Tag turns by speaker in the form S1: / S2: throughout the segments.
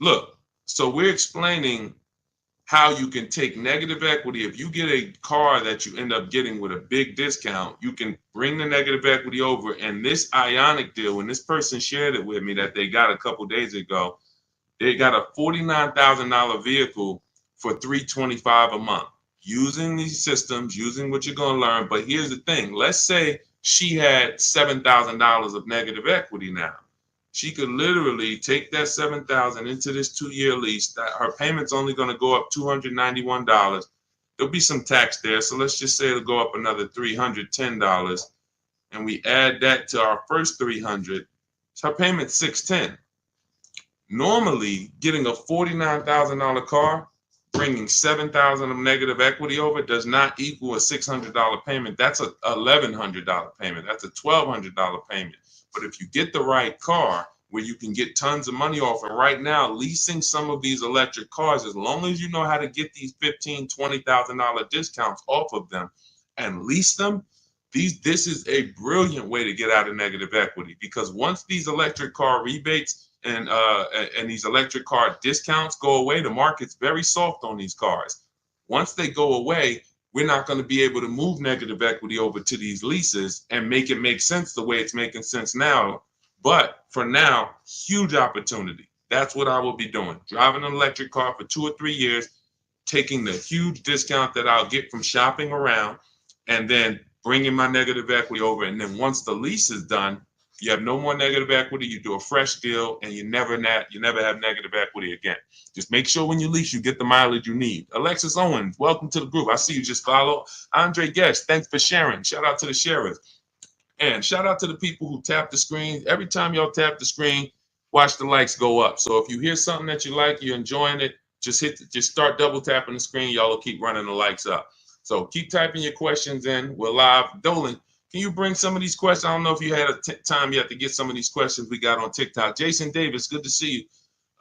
S1: Look, so we're explaining how you can take negative equity. If you get a car that you end up getting with a big discount, you can bring the negative equity over. And this Ionic deal, when this person shared it with me that they got a couple days ago, they got a $49,000 vehicle for $325 a month using these systems, using what you're going to learn. But here's the thing. Let's say she had $7,000 of negative equity now. She could literally take that $7,000 into this 2-year lease. That her payment's only going to go up $291. There'll be some tax there, so let's just say it'll go up another $310, and we add that to our first $300. So her payment's $610. Normally, getting a $49,000 car, bringing $7,000 of negative equity over does not equal a $600 payment. That's a $1,100 payment. That's a $1,200 payment. But if you get the right car where you can get tons of money off, and right now leasing some of these electric cars, as long as you know how to get these $15,000, $20,000 discounts off of them and lease them, this is a brilliant way to get out of negative equity, because once these electric car rebates and these electric car discounts go away, the market's very soft on these cars. Once they go away, we're not going to be able to move negative equity over to these leases and make it make sense the way it's making sense now. But for now, huge opportunity. That's what I will be doing. Driving an electric car for 2 or 3 years, taking the huge discount that I'll get from shopping around, and then bringing my negative equity over. And then once the lease is done, you have no more negative equity. You do a fresh deal, and you never have negative equity again. Just make sure when you lease, you get the mileage you need. Alexis Owens, welcome to the group. I see you just follow. Andre Guest, thanks for sharing. Shout out to the sharers. And shout out to the people who tap the screen. Every time y'all tap the screen, watch the likes go up. So if you hear something that you like, you're enjoying it, just start double tapping the screen. Y'all will keep running the likes up. So keep typing your questions in. We're live. Dolan, can you bring some of these questions? I don't know if you had time yet to get some of these questions we got on TikTok. Jason Davis, good to see you.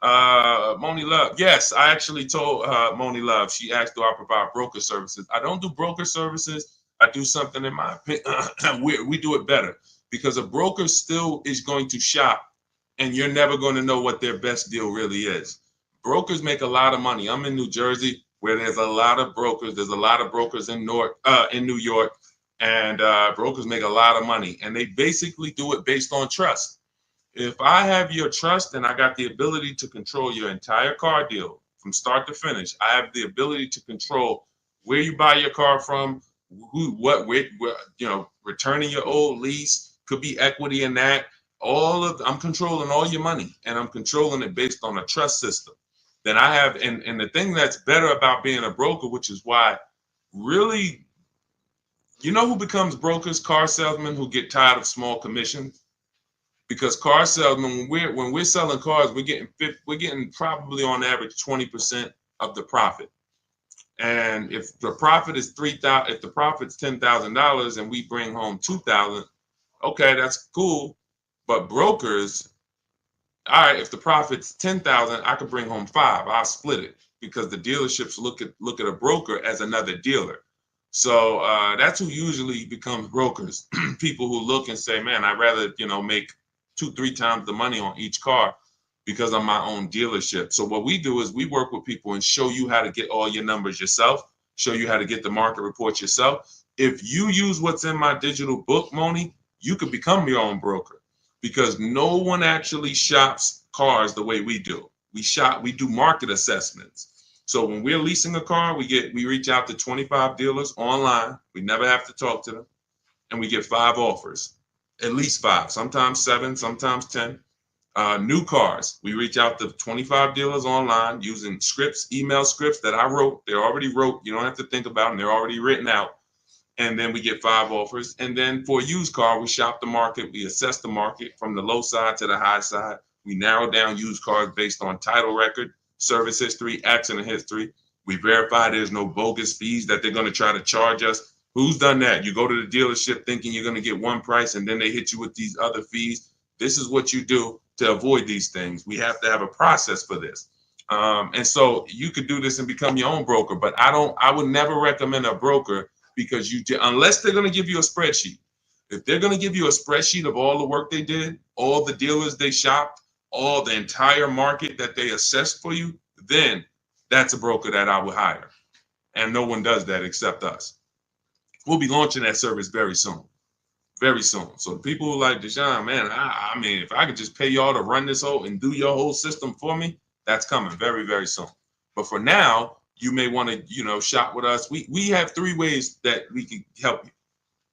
S1: Moni Love. Yes, I actually told Moni Love. She asked, do I provide broker services? I don't do broker services. I do something, in my opinion, we do it better, because a broker still is going to shop, and you're never going to know what their best deal really is. Brokers make a lot of money. I'm in New Jersey, where there's a lot of brokers. There's a lot of brokers in New York, and brokers make a lot of money, and they basically do it based on trust. If I have your trust, and I got the ability to control your entire car deal from start to finish, I have the ability to control where you buy your car from, returning your old lease, could be equity in that. I'm controlling all your money, and I'm controlling it based on a trust system. Then I have, and the thing that's better about being a broker, which is why really, you know who becomes brokers? Car salesmen who get tired of small commissions. Because car salesmen, when we're selling cars, we're getting probably on average 20% of the profit. And if the profit is $3,000, if the profit's $10,000 and we bring home $2,000, okay, that's cool. But brokers, all right, if the profit's $10,000, I could bring home $5,000. I'll split it, because the dealerships look at a broker as another dealer. So that's who usually becomes brokers. People who look and say, man, I'd rather make 2-3 times the money on each car, because I'm my own dealership. So what we do is we work with people and show you how to get all your numbers yourself, show you how to get the market reports yourself. If you use what's in my digital book, Moni, you could become your own broker, because no one actually shops cars the way we do. We do market assessments. So when we're leasing a car, we reach out to 25 dealers online. We never have to talk to them. And we get 5 offers, at least 5, sometimes 7, sometimes 10. New cars, we reach out to 25 dealers online using scripts, email scripts that I wrote. They're already wrote. You don't have to think about them. They're already written out. And then we get 5 offers. And then for a used car, we shop the market. We assess the market from the low side to the high side. We narrow down used cars based on title record, service history, accident history. We verify there's no bogus fees that they're going to try to charge us. Who's done that? You go to the dealership thinking you're going to get one price, and then they hit you with these other fees. This is what you do to avoid these things. We have to have a process for this. And so you could do this and become your own broker, but I would never recommend a broker, because unless they're going to give you a spreadsheet. If they're going to give you a spreadsheet of all the work they did, all the dealers they shopped, all the entire market that they assess for you, then that's a broker that I would hire. And no one does that except us. We'll be launching that service very soon. Very soon. So the people who like Deshone, man, I mean, if I could just pay y'all to run this whole and do your whole system for me, that's coming very, very soon. But for now, you may want to, shop with us. We have 3 ways that we can help you.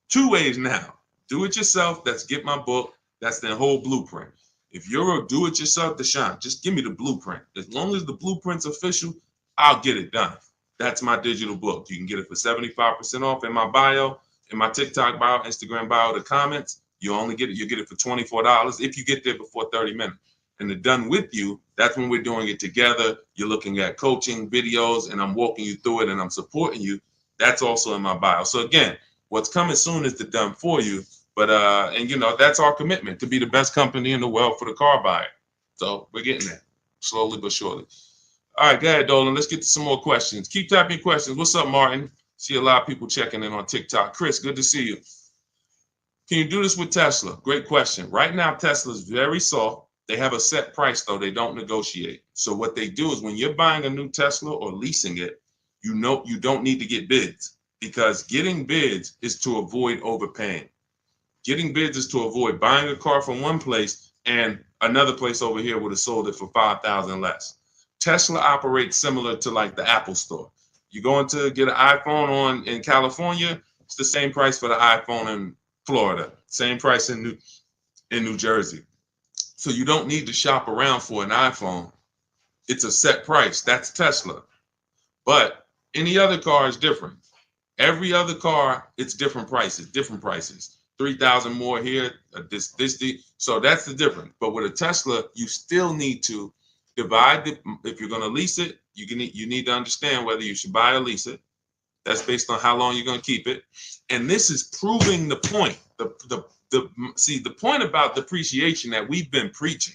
S1: 2 ways now. Do it yourself. That's get my book. That's the whole blueprint. If you're a do-it-yourself, Deshone, just give me the blueprint. As long as the blueprint's official, I'll get it done. That's my digital book. You can get it for 75% off in my bio, in my TikTok bio, Instagram bio, the comments. You get it for $24 if you get there before 30 minutes. And the done with you, that's when we're doing it together. You're looking at coaching videos and I'm walking you through it and I'm supporting you. That's also in my bio. So again, what's coming soon is the done for you. But that's our commitment, to be the best company in the world for the car buyer. So we're getting there slowly but surely. All right, go ahead, Dolan. Let's get to some more questions. Keep typing questions. What's up, Martin? See a lot of people checking in on TikTok. Chris, good to see you. Can you do this with Tesla? Great question. Right now, Tesla is very soft. They have a set price, though. They don't negotiate. So what they do is when you're buying a new Tesla or leasing it, you don't need to get bids, because getting bids is to avoid overpaying. Getting bids is to avoid buying a car from one place and another place over here would have sold it for $5,000 less. Tesla operates similar to like the Apple store. You going to get an iPhone in California, it's the same price for the iPhone in Florida, same price in New Jersey. So you don't need to shop around for an iPhone. It's a set price. That's Tesla. But any other car is different. Every other car, it's different prices. 3,000 more here, so that's the difference. But with a Tesla, you still need to divide if you're going to lease it, you need to understand whether you should buy or lease it. That's based on how long you're going to keep it. And this is proving the point. The point about depreciation that we've been preaching.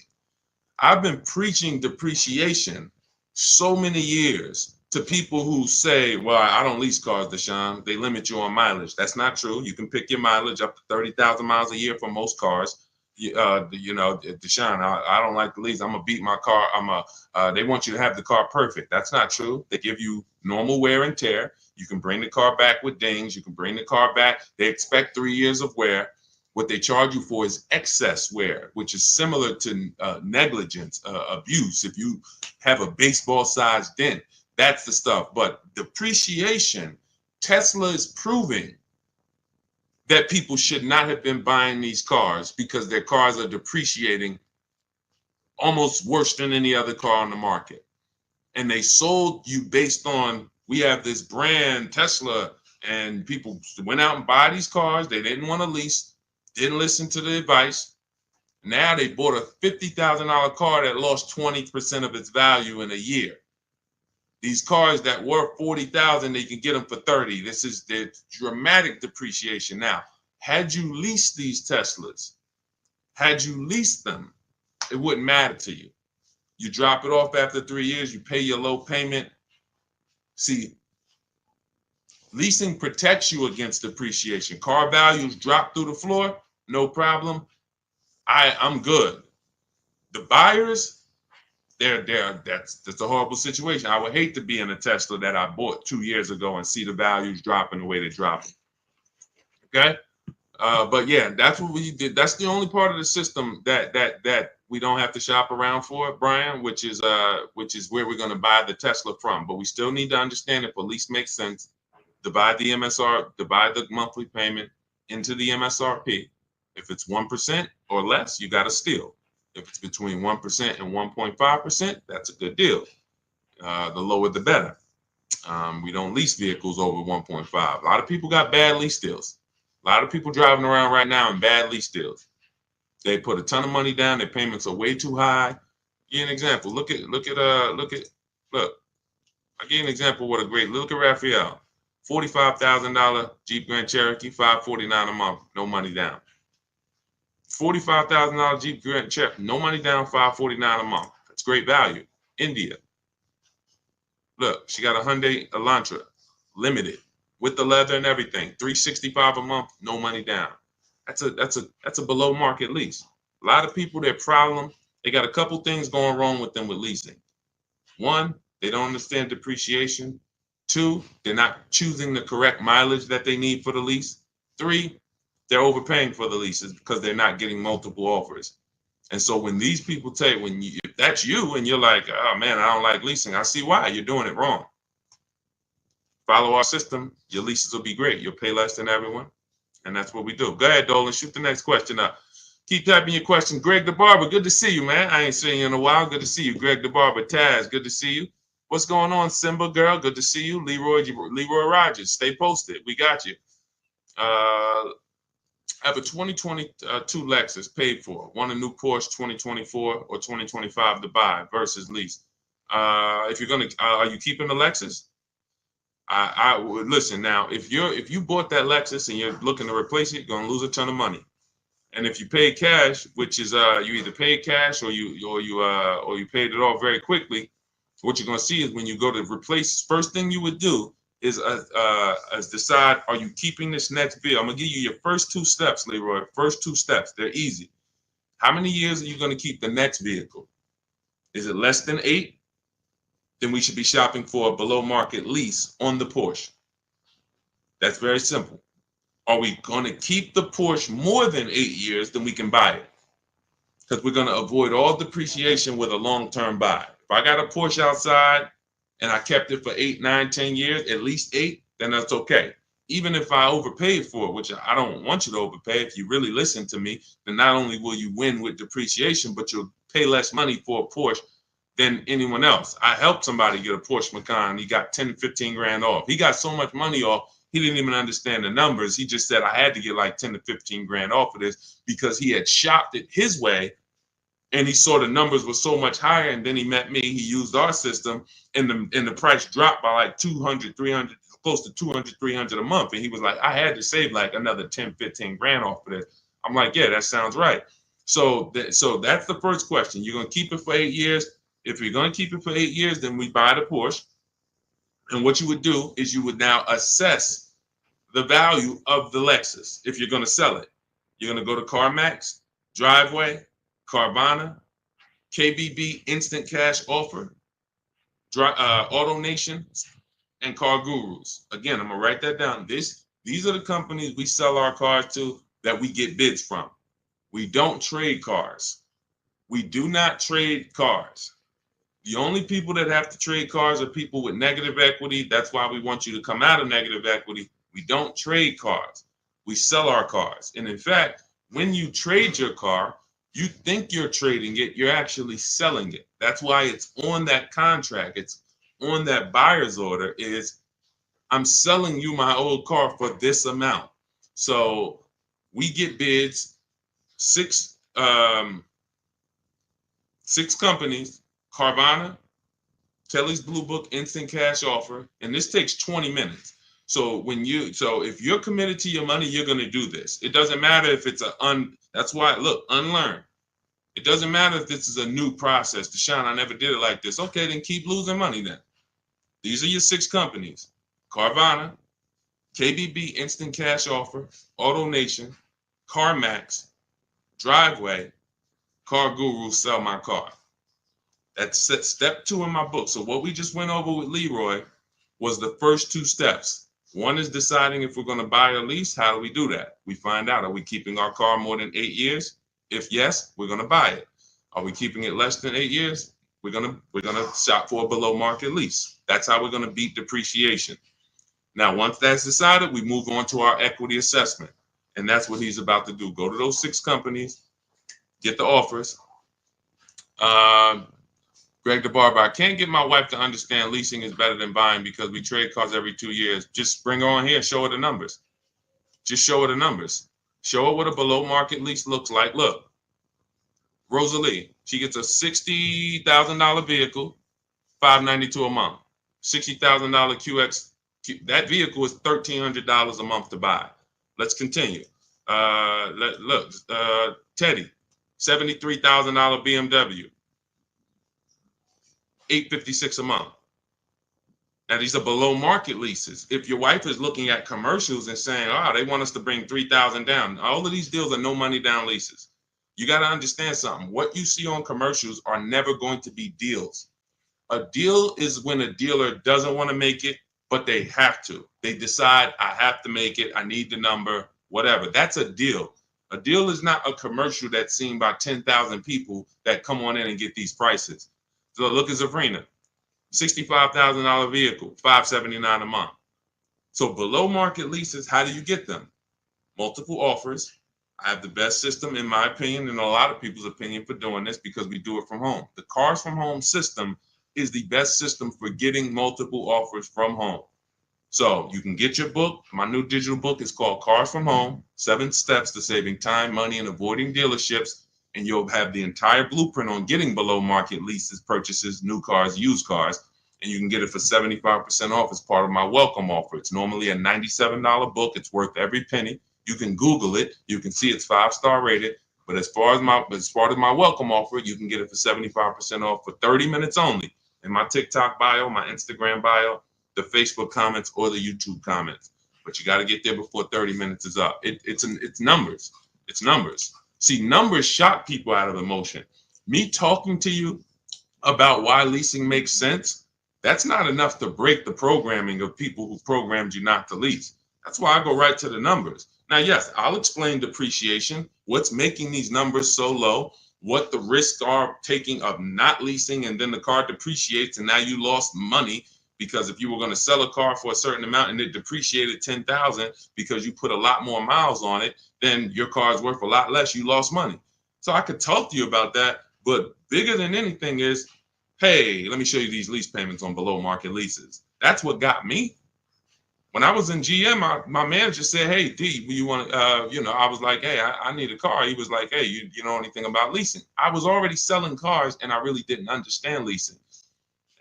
S1: I've been preaching depreciation so many years to people who say, well, I don't lease cars, Deshone. They limit you on mileage. That's not true. You can pick your mileage up to 30,000 miles a year for most cars. Deshone, I don't like to lease. I'm gonna beat my car. They want you to have the car perfect. That's not true. They give you normal wear and tear. You can bring the car back with dings. You can bring the car back. They expect 3 years of wear. What they charge you for is excess wear, which is similar to negligence, abuse. If you have a baseball-sized dent, that's the stuff. But depreciation, Tesla is proving that people should not have been buying these cars because their cars are depreciating almost worse than any other car on the market. And they sold you based on, we have this brand, Tesla, and people went out and buy these cars. They didn't want to lease, didn't listen to the advice. Now they bought a $50,000 car that lost 20% of its value in a year. These cars that were 40,000, they can get them for 30. This is the dramatic depreciation. Now, had you leased these Teslas, had you leased them, it wouldn't matter to you. You drop it off after 3 years, you pay your low payment. See, leasing protects you against depreciation. Car values drop through the floor, no problem. I'm good. The buyers, that's a horrible situation. I would hate to be in a Tesla that I bought 2 years ago and see the values dropping the way they're dropping. Okay, but yeah, that's what we did. That's the only part of the system that we don't have to shop around for, Brian, which is where we're going to buy the Tesla from. But we still need to understand if a lease makes sense. Divide the monthly payment into the MSRP. If it's 1% or less, you got to steal. If it's between 1% and 1.5%, that's a good deal. The lower, the better. We don't lease vehicles over 1.5. A lot of people got bad lease deals. A lot of people driving around right now in bad lease deals. They put a ton of money down. Their payments are way too high. I'll give you an example. Look. I'll give you an example. Look at Raphael. $45,000 Jeep Grand Cherokee, $549 a month, no money down. $45,000 Jeep Grand Cherokee, no money down, $549 a month. That's great value. India. Look, she got a Hyundai Elantra, limited, with the leather and everything, $365 a month, no money down. That's a below market lease. A lot of people, their problem They got a couple things going wrong with them with leasing. One, they don't understand depreciation. Two, they're not choosing the correct mileage that they need for the lease. Three, they're overpaying for the leases because they're not getting multiple offers. And so when these people tell you, if that's you and you're like, oh man, I don't like leasing, I see why. You're doing it wrong. Follow our system, your leases will be great. You'll pay less than everyone. And that's what we do. Go ahead, Dolan, shoot the next question up. Keep typing your question. Greg the Barber, good to see you, man. I ain't seen you in a while. Good to see you. Greg the Barber, Taz, good to see you. What's going on, Simba girl? Good to see you. Leroy Rogers, stay posted. We got you. I have a 2022 Lexus paid for. Want a new Porsche 2024 or 2025 to buy versus lease. If you're gonna, are you keeping the Lexus? I would listen now. If you bought that Lexus and you're looking to replace it, you're gonna lose a ton of money. And if you pay cash, which is you either paid cash or you paid it off very quickly, what you're gonna see is when you go to replace, first thing you would do is decide, are you keeping this next vehicle? I'm gonna give you your first two steps, Leroy. First two steps, they're easy. How many years are you gonna keep the next vehicle? Is it less than 8? Then we should be shopping for a below market lease on the Porsche. That's very simple. Are we going to keep the Porsche more than 8 years? Then we can buy it, because we're going to avoid all depreciation with a long-term buy. If I got a Porsche outside and I kept it for 8, 9, 10 years, at least 8, then that's okay. Even if I overpaid for it, which I don't want you to overpay. If you really listen to me, then not only will you win with depreciation, but you'll pay less money for a Porsche than anyone else. I helped somebody get a Porsche Macan. He got 10, 15 grand off. He got so much money off, he didn't even understand the numbers. He just said, I had to get like 10 to 15 grand off of this because he had shopped it his way and he saw the numbers were so much higher. And then he met me, he used our system, and the price dropped by like 200, 300, close to 200, 300 a month. And he was like, I had to save like another 10, 15 grand off of this. I'm like, yeah, that sounds right. So that's the first question. You're going to keep it for 8 years. If you're going to keep it for 8 years, then we buy the Porsche. And what you would do is you would now assess the value of the Lexus. If you're going to sell it, you're going to go to CarMax, Driveway, Carvana, KBB Instant Cash Offer, AutoNation, and Car Gurus. Again, I'm going to write that down. These are the companies we sell our cars to that we get bids from. We don't trade cars. We do not trade cars. The only people that have to trade cars are people with negative equity. That's why we want you to come out of negative equity. We don't trade cars. We sell our cars. And in fact, when you trade your car, you think you're trading it, you're actually selling it. That's why it's on that contract. It's on that buyer's order is, I'm selling you my old car for this amount. So we get bids, six companies, Carvana, Kelly's Blue Book Instant Cash Offer, and this takes 20 minutes. So if you're committed to your money, you're going to do this. It doesn't matter if it's that's why, look, unlearn. It doesn't matter if this is a new process. Deshone, I never did it like this. Okay, then keep losing money then. These are your 6 companies: Carvana, KBB Instant Cash Offer, AutoNation, CarMax, Driveway, Car Guru, Sell My Car. That's step 2 in my book. So what we just went over with Leroy was the first 2 steps. One is deciding if we're going to buy or lease. How do we do that? We find out, are we keeping our car more than 8 years? If yes, we're going to buy it. Are we keeping it less than 8 years? We're going to shop for a below market lease. That's how we're going to beat depreciation. Now, once that's decided, we move on to our equity assessment. And that's what he's about to do. Go to those 6 companies, get the offers. Greg the Barber, I can't get my wife to understand leasing is better than buying because we trade cars every 2 years. Just bring her on here and show her the numbers. Just show her the numbers. Show her what a below market lease looks like. Look, Rosalie, she gets a $60,000 vehicle, $592 a month. $60,000 QX. That vehicle is $1,300 a month to buy. Let's continue. Teddy, $73,000 BMW. $856 a month. Now these are below market leases. If your wife is looking at commercials and saying, oh, they want us to bring $3,000 down, all of these deals are no money down leases. You got to understand something. What you see on commercials are never going to be deals. A deal is when a dealer doesn't want to make it, but they have to. They decide, I have to make it. I need the number, whatever. That's a deal. A deal is not a commercial that's seen by 10,000 people that come on in and get these prices. So look at Zafrina, $65,000 vehicle, $579 a month. So below market leases, how do you get them? Multiple offers. I have the best system, in my opinion, and a lot of people's opinion, for doing this because we do it from home. The Cars from Home system is the best system for getting multiple offers from home. So you can get your book. My new digital book is called Cars from Home, 7 Steps to Saving Time, Money, and Avoiding Dealerships. And you'll have the entire blueprint on getting below market leases, purchases, new cars, used cars. And you can get it for 75% off as part of my welcome offer. It's normally a $97 book. It's worth every penny. You can Google it. You can see it's 5-star rated. But as part of my welcome offer, you can get it for 75% off for 30 minutes only. In my TikTok bio, my Instagram bio, the Facebook comments, or the YouTube comments. But you got to get there before 30 minutes is up. It's numbers. It's numbers. See, numbers shock people out of emotion. Me talking to you about why leasing makes sense, that's not enough to break the programming of people who programmed you not to lease. That's why I go right to the numbers. Now, yes, I'll explain depreciation, what's making these numbers so low, what the risks are taking of not leasing, and then the car depreciates and now you lost money, because if you were going to sell a car for a certain amount and it depreciated 10,000 because you put a lot more miles on it, then your car is worth a lot less. You lost money. So I could talk to you about that, but bigger than anything is, hey, let me show you these lease payments on below market leases. That's what got me. When I was in GM, my manager said, hey, D, you want to, I was like, hey, I need a car. He was like, hey, you know anything about leasing? I was already selling cars and I really didn't understand leasing.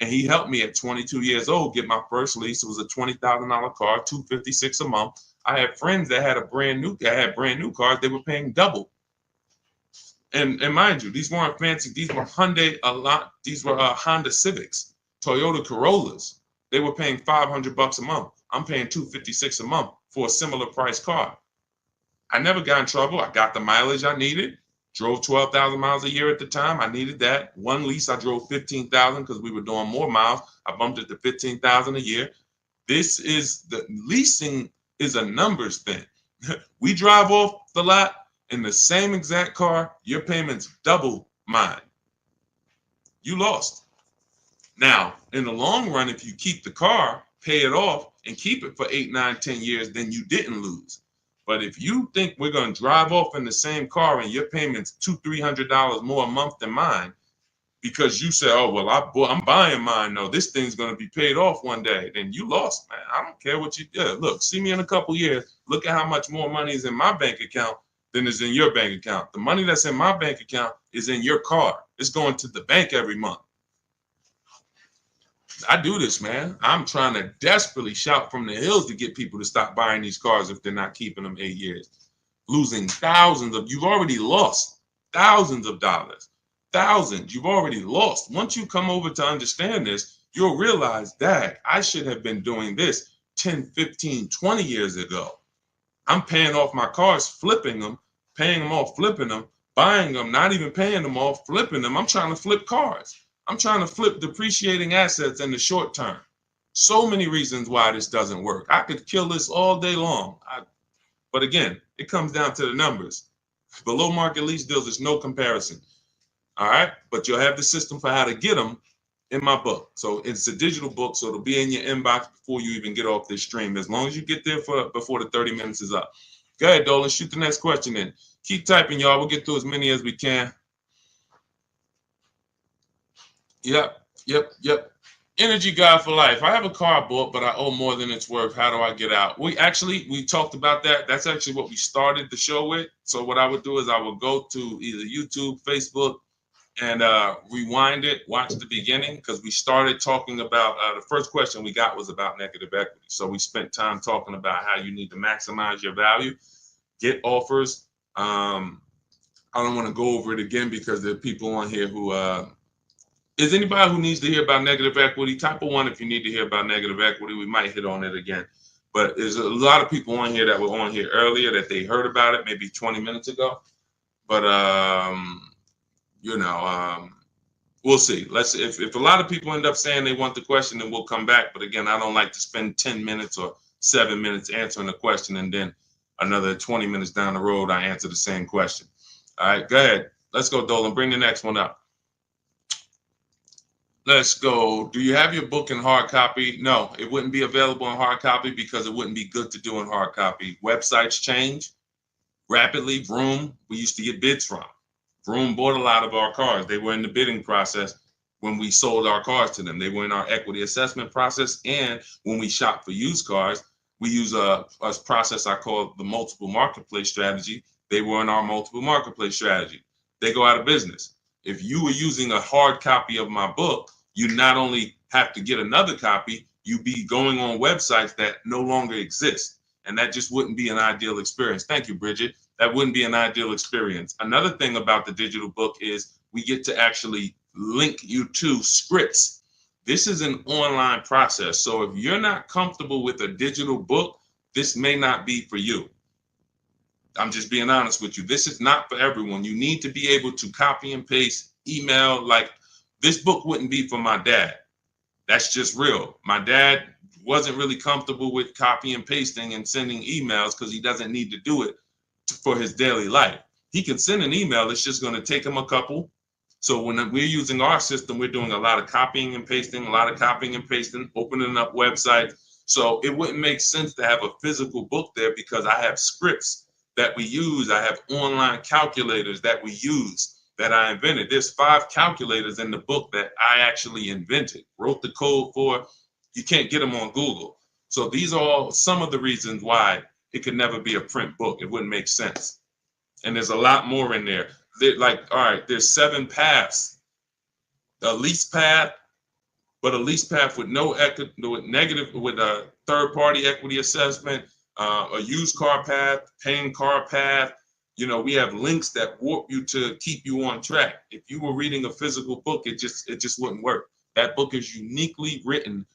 S1: And he helped me at 22 years old get my first lease. It was a $20,000 car, $256 a month. I had friends that had brand new cars. They were paying double. And mind you, these weren't fancy. These were Honda Civics, Toyota Corollas. They were paying $500 a month. I'm paying $256 a month for a similar price car. I never got in trouble. I got the mileage I needed. Drove 12,000 miles a year at the time. I needed that. One lease, I drove 15,000 because we were doing more miles. I bumped it to 15,000 a year. Leasing is a numbers thing. We drive off the lot in the same exact car. Your payment's double mine. You lost. Now, in the long run, if you keep the car, pay it off, and keep it for 8, 9, 10 years, then you didn't lose. But if you think we're going to drive off in the same car and your payment's $200-300 more a month than mine, because you say, oh, well, I'm buying mine, no, this thing's going to be paid off one day, then you lost, man. I don't care what you do. Look, see me in a couple years. Look at how much more money is in my bank account than is in your bank account. The money that's in my bank account is in your car. It's going to the bank every month. I do this, man. I'm trying to desperately shout from the hills to get people to stop buying these cars if they're not keeping them 8 years. Losing you've already lost thousands of dollars. Thousands, you've already lost. Once you come over to understand this, you'll realize that I should have been doing this 10, 15, 20 years ago. I'm paying off my cars, flipping them, paying them off, flipping them, buying them, not even paying them off, flipping them. I'm trying to flip cars. I'm trying to flip depreciating assets in the short term. So many reasons why this doesn't work. I could kill this all day long. But again, it comes down to the numbers. Below market lease deals, there's no comparison. All right. But you'll have the system for how to get them in my book. So it's a digital book. So it'll be in your inbox before you even get off this stream, as long as you get there before the 30 minutes is up. Go ahead, Dolan. Shoot the next question in. Keep typing, y'all. We'll get through as many as we can. Yep. Energy guy for life. I have a car bought, but I owe more than it's worth. How do I get out? We talked about that. That's actually what we started the show with. So what I would do is I would go to either YouTube, Facebook, and rewind it, watch the beginning, because we started talking about the first question we got was about negative equity. So we spent time talking about how you need to maximize your value, get offers. I don't want to go over it again because there are people on here who is anybody who needs to hear about negative equity? Type of 1 if you need to hear about negative equity. We might hit on it again. But there's a lot of people on here that were on here earlier that they heard about it maybe 20 minutes ago. But we'll see. Let's if a lot of people end up saying they want the question, then we'll come back. But again, I don't like to spend 10 minutes or 7 minutes answering a question and then another 20 minutes down the road I answer the same question. All right, go ahead. Let's go, Dolan. Bring the next one up. Let's go. Do you have your book in hard copy? No, it wouldn't be available in hard copy because it wouldn't be good to do in hard copy. Websites change rapidly. Vroom, we used to get bids from. Vroom bought a lot of our cars. They were in the bidding process when we sold our cars to them. They were in our equity assessment process. And when we shop for used cars, we use a process I call the multiple marketplace strategy. They were in our multiple marketplace strategy. They go out of business. If you were using a hard copy of my book, you not only have to get another copy, you be going on websites that no longer exist. And that just wouldn't be an ideal experience. Thank you, Bridget. That wouldn't be an ideal experience. Another thing about the digital book is we get to actually link you to scripts. This is an online process. So if you're not comfortable with a digital book, this may not be for you. I'm just being honest with you. This is not for everyone. You need to be able to copy and paste, email. Like, this book wouldn't be for my dad. That's just real. My dad wasn't really comfortable with copy and pasting and sending emails because he doesn't need to do it for his daily life. He can send an email. It's just going to take him a couple. So when we're using our system, we're doing a lot of copying and pasting, opening up websites. So it wouldn't make sense to have a physical book there because I have scripts that we use. I have online calculators that we use that I invented. There's 5 calculators in the book that I actually invented, wrote the code for. You can't get them on Google. So these are all some of the reasons why it could never be a print book. It wouldn't make sense. And there's a lot more in there. All right, there's 7 paths. A lease path, but a lease path with with a third-party equity assessment, a used car path, paying car path. We have links that warp you to keep you on track. If you were reading a physical book, it just wouldn't work. That book is uniquely written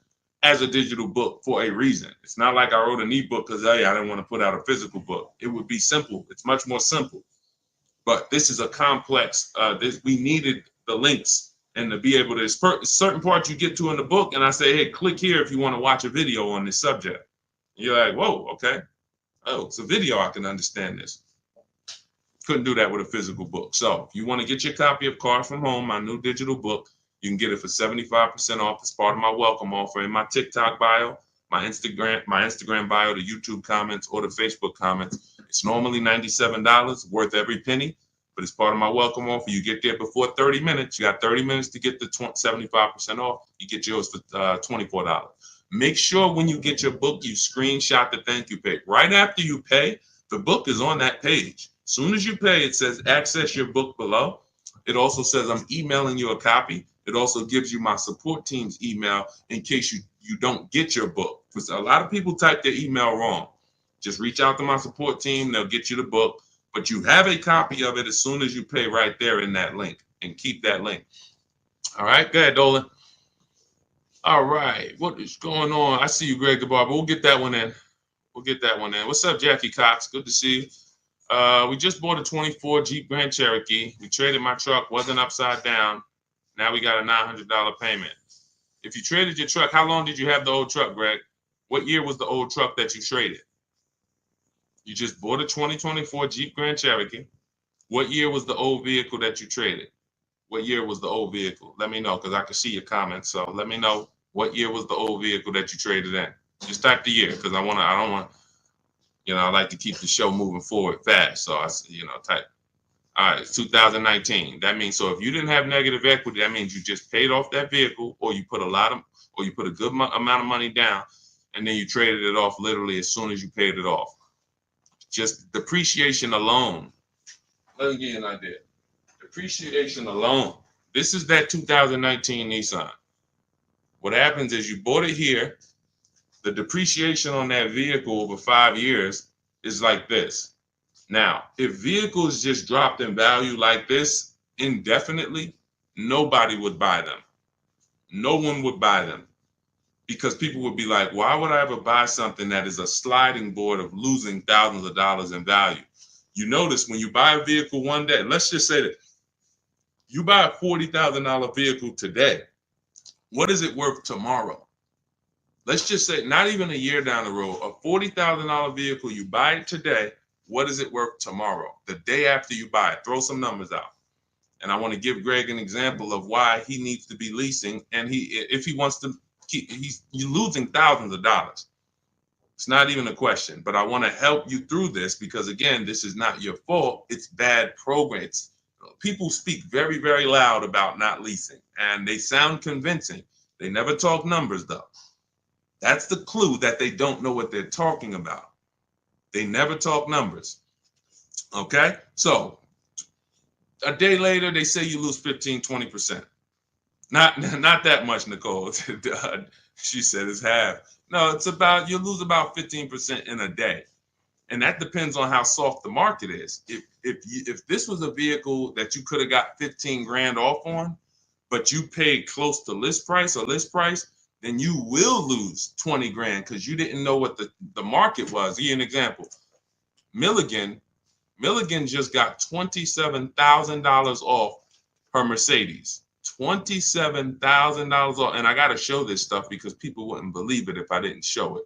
S1: as a digital book for a reason. It's not like I wrote an ebook because I didn't want to put out a physical book. It would be simple. It's much more simple. But this is a complex. We needed the links and to be able to certain parts you get to in the book, and I say, hey, click here if you want to watch a video on this subject. And you're like, whoa, okay. Oh, it's a video. I can understand this. Couldn't do that with a physical book. So if you want to get your copy of Car From Home, my new digital book, you can get it for 75% off as part of my welcome offer in my TikTok bio, my Instagram bio, the YouTube comments, or the Facebook comments. It's normally $97, worth every penny, but it's part of my welcome offer. You get there before 30 minutes. You got 30 minutes to get the 75% off. You get yours for $24. Make sure when you get your book, you screenshot the thank you page. Right after you pay, the book is on that page. As soon as you pay, it says access your book below. It also says I'm emailing you a copy. It also gives you my support team's email in case you don't get your book. Because a lot of people type their email wrong. Just reach out to my support team. They'll get you the book. But you have a copy of it as soon as you pay right there in that link. And keep that link. All right, go ahead, Dolan. All right, what is going on? I see you, Greg the Barber. We'll get that one in. What's up, Jackie Cox? Good to see you. We just bought a 24 Jeep Grand Cherokee. We traded my truck, wasn't upside down. Now we got a $900 payment. If you traded your truck, how long did you have the old truck, Greg? What year was the old truck that you traded? You just bought a 2024 Jeep Grand Cherokee. What year was the old vehicle that you traded? What year was the old vehicle? Let me know because I can see your comments. So let me know what year was the old vehicle that you traded in. Just type the year because I don't want. I like to keep the show moving forward fast. So type. All right, it's 2019. That means, so if you didn't have negative equity, that means you just paid off that vehicle, or you put a good amount of money down, and then you traded it off literally as soon as you paid it off. Just depreciation alone. Let me give you an idea. Depreciation alone. This is that 2019 Nissan. What happens is you bought it here. The depreciation on that vehicle over 5 years is like this. Now, if vehicles just dropped in value like this indefinitely, nobody would buy them. No one would buy them because people would be like, why would I ever buy something that is a sliding board of losing thousands of dollars in value? You notice when you buy a vehicle one day, let's just say that you buy a $40,000 vehicle today, what is it worth tomorrow? Let's just say not even a year down the road, a $40,000 vehicle, you buy it today, what is it worth tomorrow? The day after you buy it, throw some numbers out. And I want to give Greg an example of why he needs to be leasing. And if he wants to keep, you're losing thousands of dollars. It's not even a question, but I want to help you through this because again, this is not your fault. It's bad program. People speak very, very loud about not leasing and they sound convincing. They never talk numbers though. That's the clue that they don't know what they're talking about. They never talk numbers. Okay. So a day later, they say you lose 15, 20%. Not that much, Nicole. She said it's half. No, it's about, you lose about 15% in a day. And that depends on how soft the market is. If this was a vehicle that you could have got 15 grand off on, but you paid close to list price, then you will lose 20 grand because you didn't know what the market was. Give you an example. Milligan just got $27,000 off her Mercedes. $27,000 off. And I got to show this stuff because people wouldn't believe it if I didn't show it.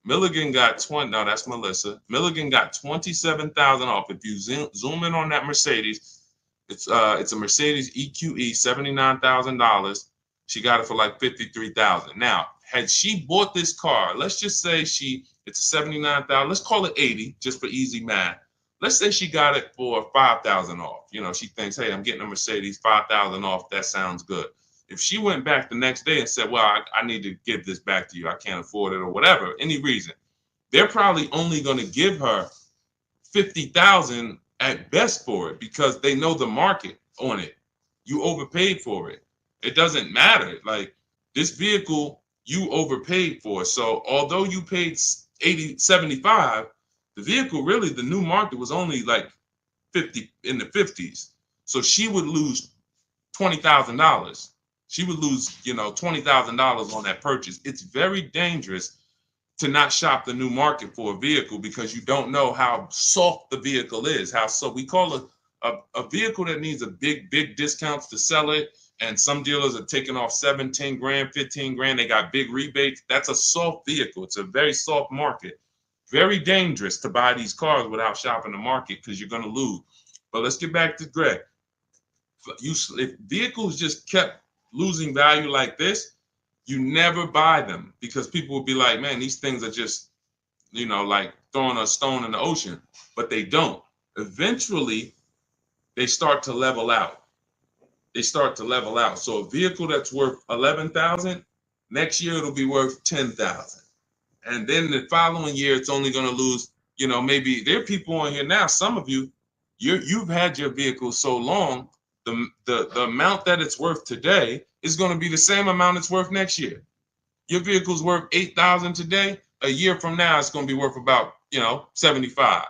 S1: Milligan got no, that's Melissa. Milligan got $27,000 off. If you zoom in on that Mercedes, it's a Mercedes EQE, $79,000. She got it for like $53,000. Now, had she bought this car, let's just say it's a $79,000, let's call it 80 just for easy math. Let's say she got it for $5,000 off. You know, she thinks, hey, I'm getting a Mercedes, $5,000 off. That sounds good. If she went back the next day and said, well, I need to give this back to you, I can't afford it or whatever, any reason, they're probably only going to give her $50,000 at best for it because they know the market on it. You overpaid for it. It doesn't matter. Like this vehicle, you overpaid for. So although you paid 75, the vehicle really, the new market was only like 50 in the 50s. So she would lose $20,000. She would lose, $20,000 on that purchase. It's very dangerous to not shop the new market for a vehicle because you don't know how soft the vehicle is. So we call a vehicle that needs a big discounts to sell it. And some dealers are taking off 7, 10 grand, 15 grand. They got big rebates. That's a soft vehicle. It's a very soft market. Very dangerous to buy these cars without shopping the market because you're going to lose. But let's get back to Greg. If vehicles just kept losing value like this, you never buy them because people will be like, man, these things are just, like throwing a stone in the ocean, but they don't. Eventually, they start to level out. So a vehicle that's worth 11,000, next year it'll be worth 10,000. And then the following year, it's only going to lose, maybe there are people on here now, some of you've had your vehicle so long, the amount that it's worth today is going to be the same amount it's worth next year. Your vehicle's worth 8,000 today. A year from now, it's going to be worth about, 75,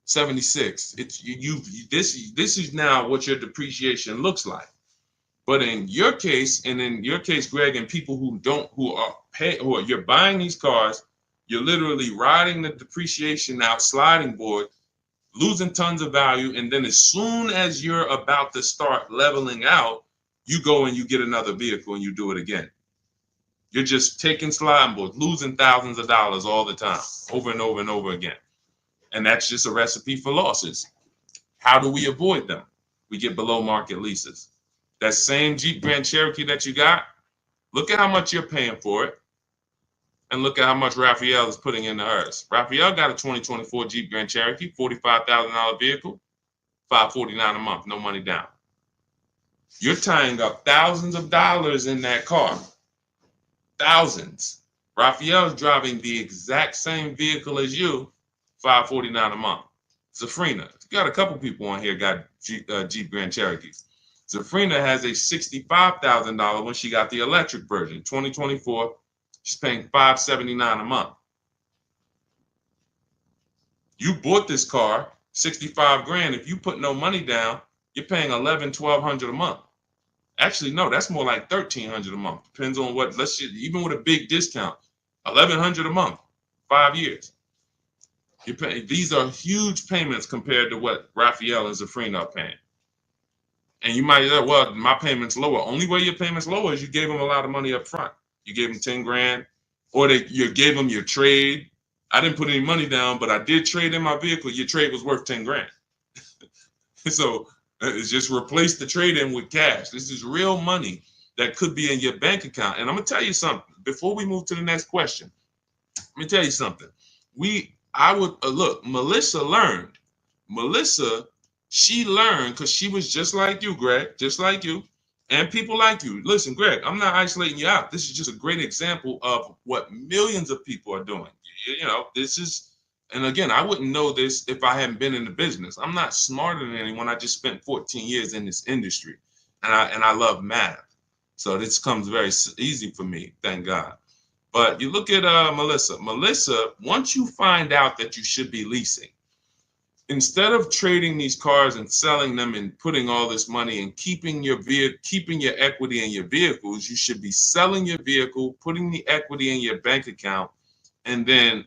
S1: 76. This is now what your depreciation looks like. But in your case, Greg, and people you're buying these cars, you're literally riding the depreciation out sliding board, losing tons of value. And then as soon as you're about to start leveling out, you go and you get another vehicle and you do it again. You're just taking sliding boards, losing thousands of dollars all the time, over and over and over again. And that's just a recipe for losses. How do we avoid them? We get below market leases. That same Jeep Grand Cherokee that you got, look at how much you're paying for it. And look at how much Raphael is putting into hers. Raphael got a 2024 Jeep Grand Cherokee, $45,000 vehicle, $549 a month, no money down. You're tying up thousands of dollars in that car. Thousands. Raphael is driving the exact same vehicle as you, $549 a month. Zafrina, you got a couple people on here got Jeep Grand Cherokees. Zafrina has a $65,000 when she got the electric version, 2024. She's paying $579 a month. You bought this car, 65 grand. If you put no money down, you're paying $1,100-1,200 a month. Actually, no, that's more like $1,300 a month. Depends on what, even with a big discount, $1,100 a month, 5 years. These are huge payments compared to what Raphael and Zafrina are paying. And you might say, well, my payment's lower. Only way your payment's lower is you gave them a lot of money up front. You gave them 10 grand, or you gave them your trade. I didn't put any money down, but I did trade in my vehicle. Your trade was worth 10 grand. So it's just replace the trade in with cash. This is real money that could be in your bank account. And I'm gonna tell you something before we move to the next question. Let me tell you something. I would look. Melissa learned. She learned because she was just like you, Greg, just like you, and people like you. Listen, Greg, I'm not isolating you out. This is just a great example of what millions of people are doing. You know, this is, and again, I wouldn't know this if I hadn't been in the business. I'm not smarter than anyone. I just spent 14 years in this industry, and I love math, so this comes very easy for me, thank God. But you look at Melissa. Melissa, once you find out that you should be leasing, instead of trading these cars and selling them and putting all this money and keeping your equity in your vehicles, you should be selling your vehicle, putting the equity in your bank account, and then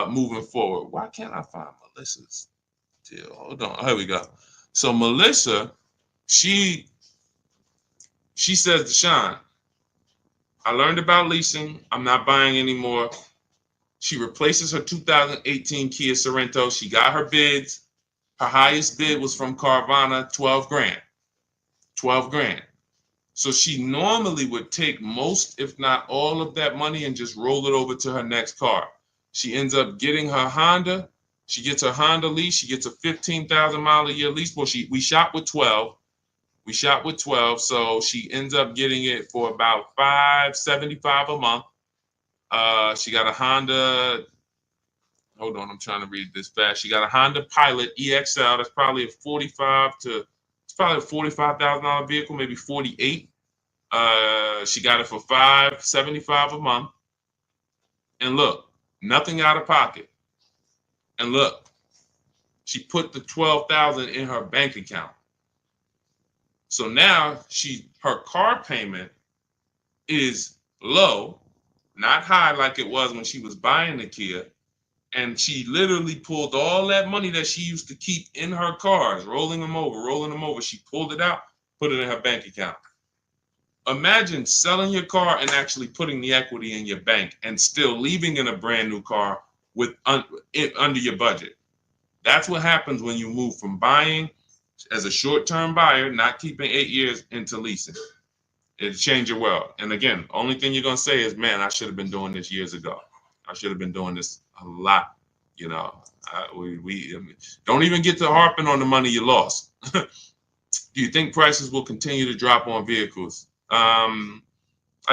S1: moving forward. Why can't I find Melissa's deal? Hold on. Here we go. So Melissa, she says, Deshone, I learned about leasing. I'm not buying anymore. She replaces her 2018 Kia Sorento. She got her bids. Her highest bid was from Carvana, 12 grand. 12 grand. So she normally would take most, if not all of that money and just roll it over to her next car. She ends up getting her Honda. She gets her Honda lease. She gets a 15,000 mile a year lease. Well, we shot with 12. So she ends up getting it for about $575 a month. She got a Honda. Hold on, I'm trying to read this fast. She got a Honda Pilot EXL. That's probably it's probably a $45,000 vehicle, maybe 48. She got it for $575 a month. And look, nothing out of pocket. And look, she put the $12,000 in her bank account. So now her car payment is low, not high like it was when she was buying the Kia. And she literally pulled all that money that she used to keep in her cars, rolling them over. She pulled it out, put it in her bank account. Imagine selling your car and actually putting the equity in your bank and still leaving in a brand new car with under your budget. That's what happens when you move from buying as a short-term buyer, not keeping 8 years, into leasing. It'll change your world. And again, only thing you're going to say is, man, I should have been doing this years ago. I should have been doing this a lot. You know, we don't even get to harping on the money you lost. Do you think prices will continue to drop on vehicles? I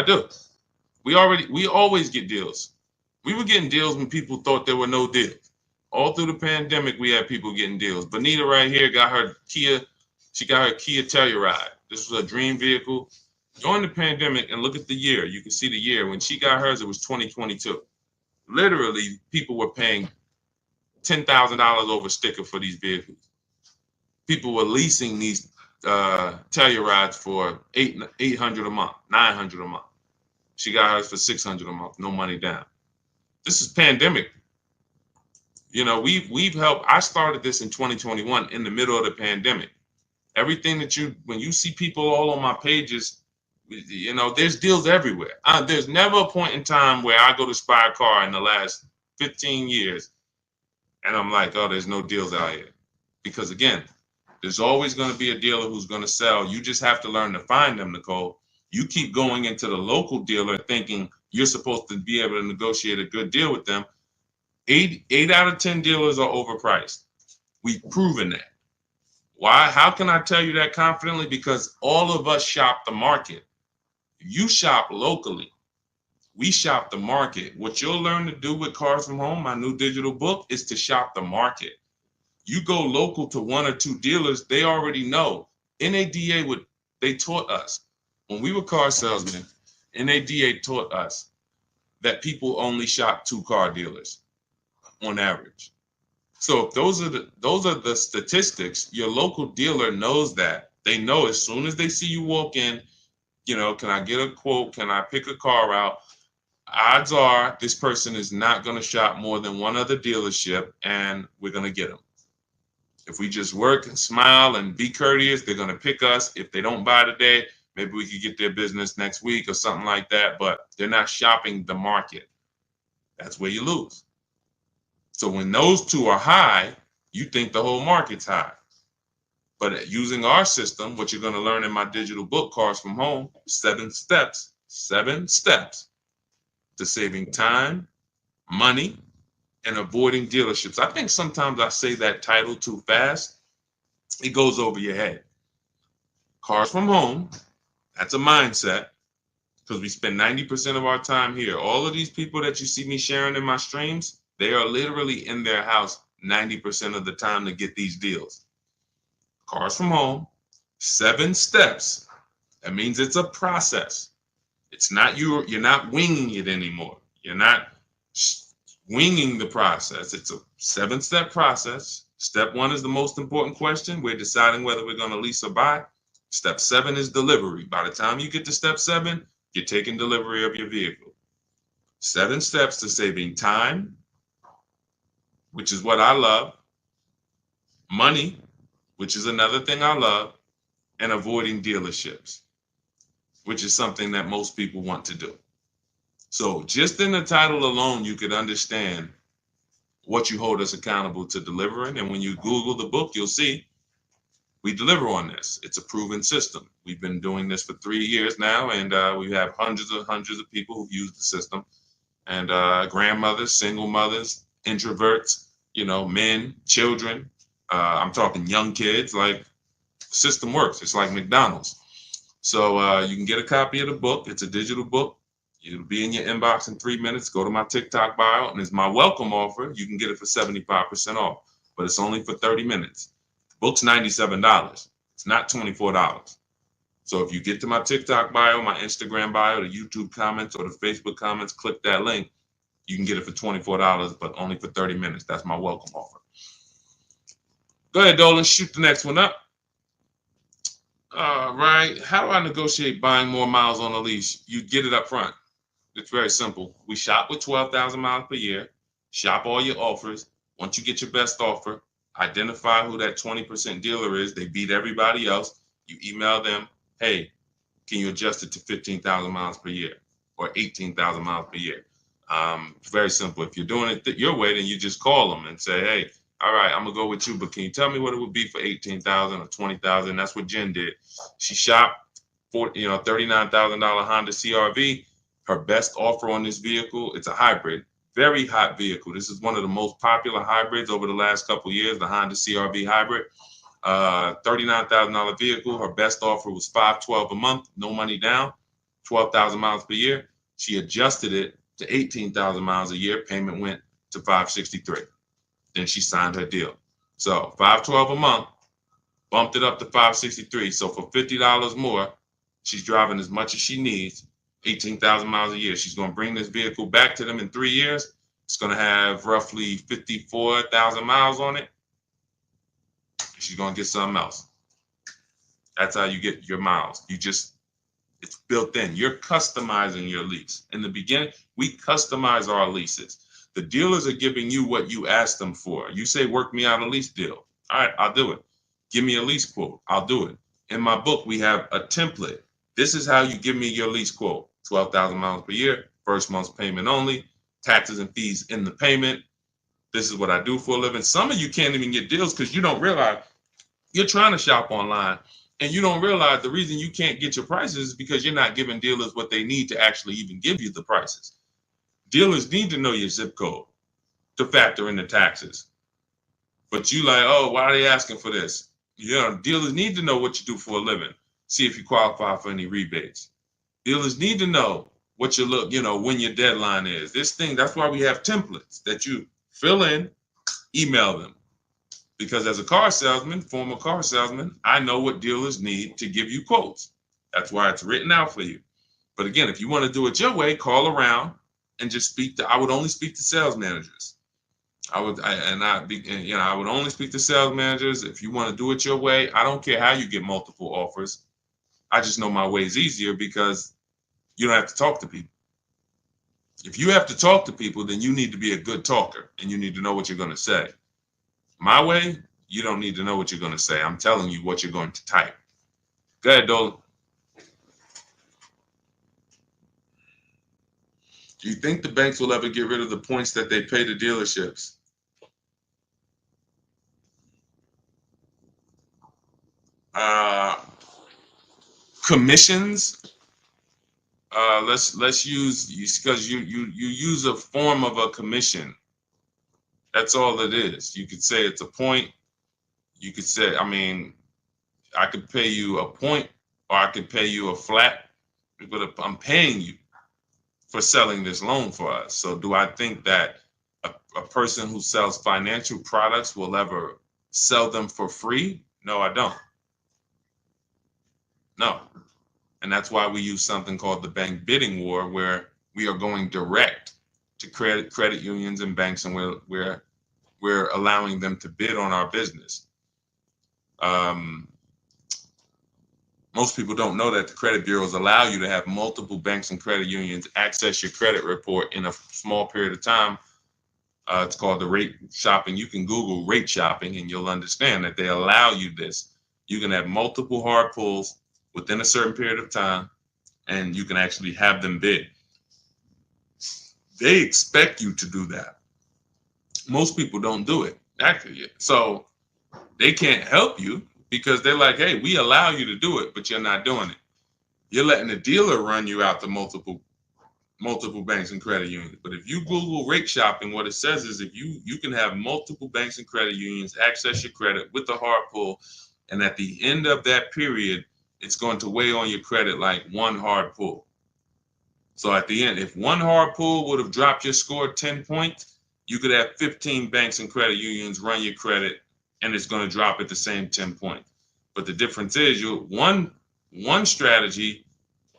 S1: do. We always get deals. We were getting deals when people thought there were no deals. All through the pandemic, we had people getting deals. Bonita right here got her Kia. She got her Kia Telluride. This was a dream vehicle. During the pandemic, and look at the year. You can see the year. When she got hers, it was 2022. Literally, people were paying $10,000 over sticker for these vehicles. People were leasing these Tellurides for $800 a month, $900 a month. She got hers for $600 a month, no money down. This is pandemic. You know, we've helped. I started this in 2021 in the middle of the pandemic. Everything that when you see people all on my pages, you know, there's deals everywhere. There's never a point in time where I go to buy a car in the last 15 years and I'm like, oh, there's no deals out here. Because again, there's always going to be a dealer who's going to sell. You just have to learn to find them, Nicole. You keep going into the local dealer thinking you're supposed to be able to negotiate a good deal with them. 8 out of 10 dealers are overpriced. We've proven that. Why? How can I tell you that confidently? Because all of us shop the market. You shop locally. We shop the market. What you'll learn to do with Cars from Home, my new digital book, is to shop the market. You go local to 1 or 2 dealers, they already know. NADA they taught us. When we were car salesmen, NADA taught us that people only shop 2 car dealers on average. So if those are the statistics, your local dealer knows that. They know as soon as they see you walk in, you know, can I get a quote? Can I pick a car out? odds are this person is not going to shop more than one other dealership, and we're going to get them. If we just work and smile and be courteous, they're going to pick us. If they don't buy today, maybe we could get their business next week or something like that, but they're not shopping the market. That's where you lose. So when those two are high, you think the whole market's high. But using our system, what you're going to learn in my digital book, Cars from Home, 7 steps to saving time, money, and avoiding dealerships. I think sometimes I say that title too fast. It goes over your head. Cars from Home, that's a mindset, because we spend 90% of our time here. All of these people that you see me sharing in my streams, they are literally in their house 90% of the time to get these deals. Cars from Home, 7 steps. That means it's a process. It's not you're not winging it anymore. You're not winging the process. It's a 7-step process. Step 1 is the most important question. We're deciding whether we're going to lease or buy. Step 7 is delivery. By the time you get to step 7, you're taking delivery of your vehicle. 7 steps to saving time, which is what I love, money, which is another thing I love, and avoiding dealerships, which is something that most people want to do. So just in the title alone, you could understand what you hold us accountable to delivering. And when you Google the book, you'll see we deliver on this. It's a proven system. We've been doing this for 3 years now, and we have hundreds of people who've used the system. And grandmothers, single mothers, introverts, men, children. I'm talking young kids. Like, system works. It's like McDonald's. So you can get a copy of the book. It's a digital book. It'll be in your inbox in 3 minutes. Go to my TikTok bio, and it's my welcome offer. You can get it for 75% off, but it's only for 30 minutes. The book's $97. It's not $24. So if you get to my TikTok bio, my Instagram bio, the YouTube comments, or the Facebook comments, click that link. You can get it for $24, but only for 30 minutes. That's my welcome offer. Go ahead, Dolan. Shoot the next one up. All right. How do I negotiate buying more miles on a lease? You get it up front. It's very simple. We shop with 12,000 miles per year. Shop all your offers. Once you get your best offer, identify who that 20% dealer is. They beat everybody else. You email them, hey, can you adjust it to 15,000 miles per year or 18,000 miles per year? Very simple. If you're doing it your way, then you just call them and say, hey, all right, I'm gonna go with you, but can you tell me what it would be for 18,000 or 20,000? That's what Jen did. She shopped for $39,000 Honda CRV. Her best offer on this vehicle, it's a hybrid, very hot vehicle. This is one of the most popular hybrids over the last couple of years, the Honda CRV hybrid. $39,000 vehicle. Her best offer was $512 a month, no money down, 12,000 miles per year. She adjusted it to 18,000 miles a year. Payment went to $563. Then she signed her deal. So $512 a month, bumped it up to $563. So for $50 more, she's driving as much as she needs, 18,000 miles a year. She's going to bring this vehicle back to them in 3 years. It's going to have roughly 54,000 miles on it. She's going to get something else. That's how you get your miles. It's built in. You're customizing your lease. In the beginning, we customize our leases. The dealers are giving you what you ask them for. You say, work me out a lease deal. All right, I'll do it. Give me a lease quote. I'll do it. In my book, we have a template. This is how you give me your lease quote. 12,000 miles per year, first month's payment only, taxes and fees in the payment. This is what I do for a living. Some of you can't even get deals because you don't realize you're trying to shop online and you don't realize the reason you can't get your prices is because you're not giving dealers what they need to actually even give you the prices. Dealers need to know your zip code to factor in the taxes. But you like, oh, why are they asking for this? Dealers need to know what you do for a living. See if you qualify for any rebates. Dealers need to know what when your deadline is. That's why we have templates that you fill in, email them. Because as a former car salesman, I know what dealers need to give you quotes. That's why it's written out for you. But again, if you want to do it your way, call around and just I would only speak to sales managers. I would only speak to sales managers. If you want to do it your way, I don't care how you get multiple offers. I just know my way is easier because you don't have to talk to people. If you have to talk to people, then you need to be a good talker and you need to know what you're going to say. My way, you don't need to know what you're going to say. I'm telling you what you're going to type. Go ahead, Dolan. Do you think the banks will ever get rid of the points that they pay to dealerships? Commissions. Let's use, because you use a form of a commission. That's all it is. You could say it's a point. You could say, I mean, I could pay you a point, or I could pay you a flat, but I'm paying you for selling this loan for us. So do I think that a person who sells financial products will ever sell them for free? No, I don't. No. And that's why we use something called the bank bidding war, where we are going direct to credit unions and banks, and we're allowing them to bid on our business. Most people don't know that the credit bureaus allow you to have multiple banks and credit unions access your credit report in a small period of time. It's called the rate shopping. You can Google rate shopping and you'll understand that they allow you this. You can have multiple hard pulls within a certain period of time, and you can actually have them bid. They expect you to do that. Most people don't do it, actually. So they can't help you because they're like, hey, we allow you to do it, but you're not doing it. You're letting the dealer run you out to multiple banks and credit unions. But if you Google rate shopping, what it says is if you can have multiple banks and credit unions access your credit with the hard pull, and at the end of that period, it's going to weigh on your credit like one hard pull. So at the end, if one hard pull would have dropped your score 10 points, you could have 15 banks and credit unions run your credit, and it's going to drop at the same 10 points. But the difference is one strategy,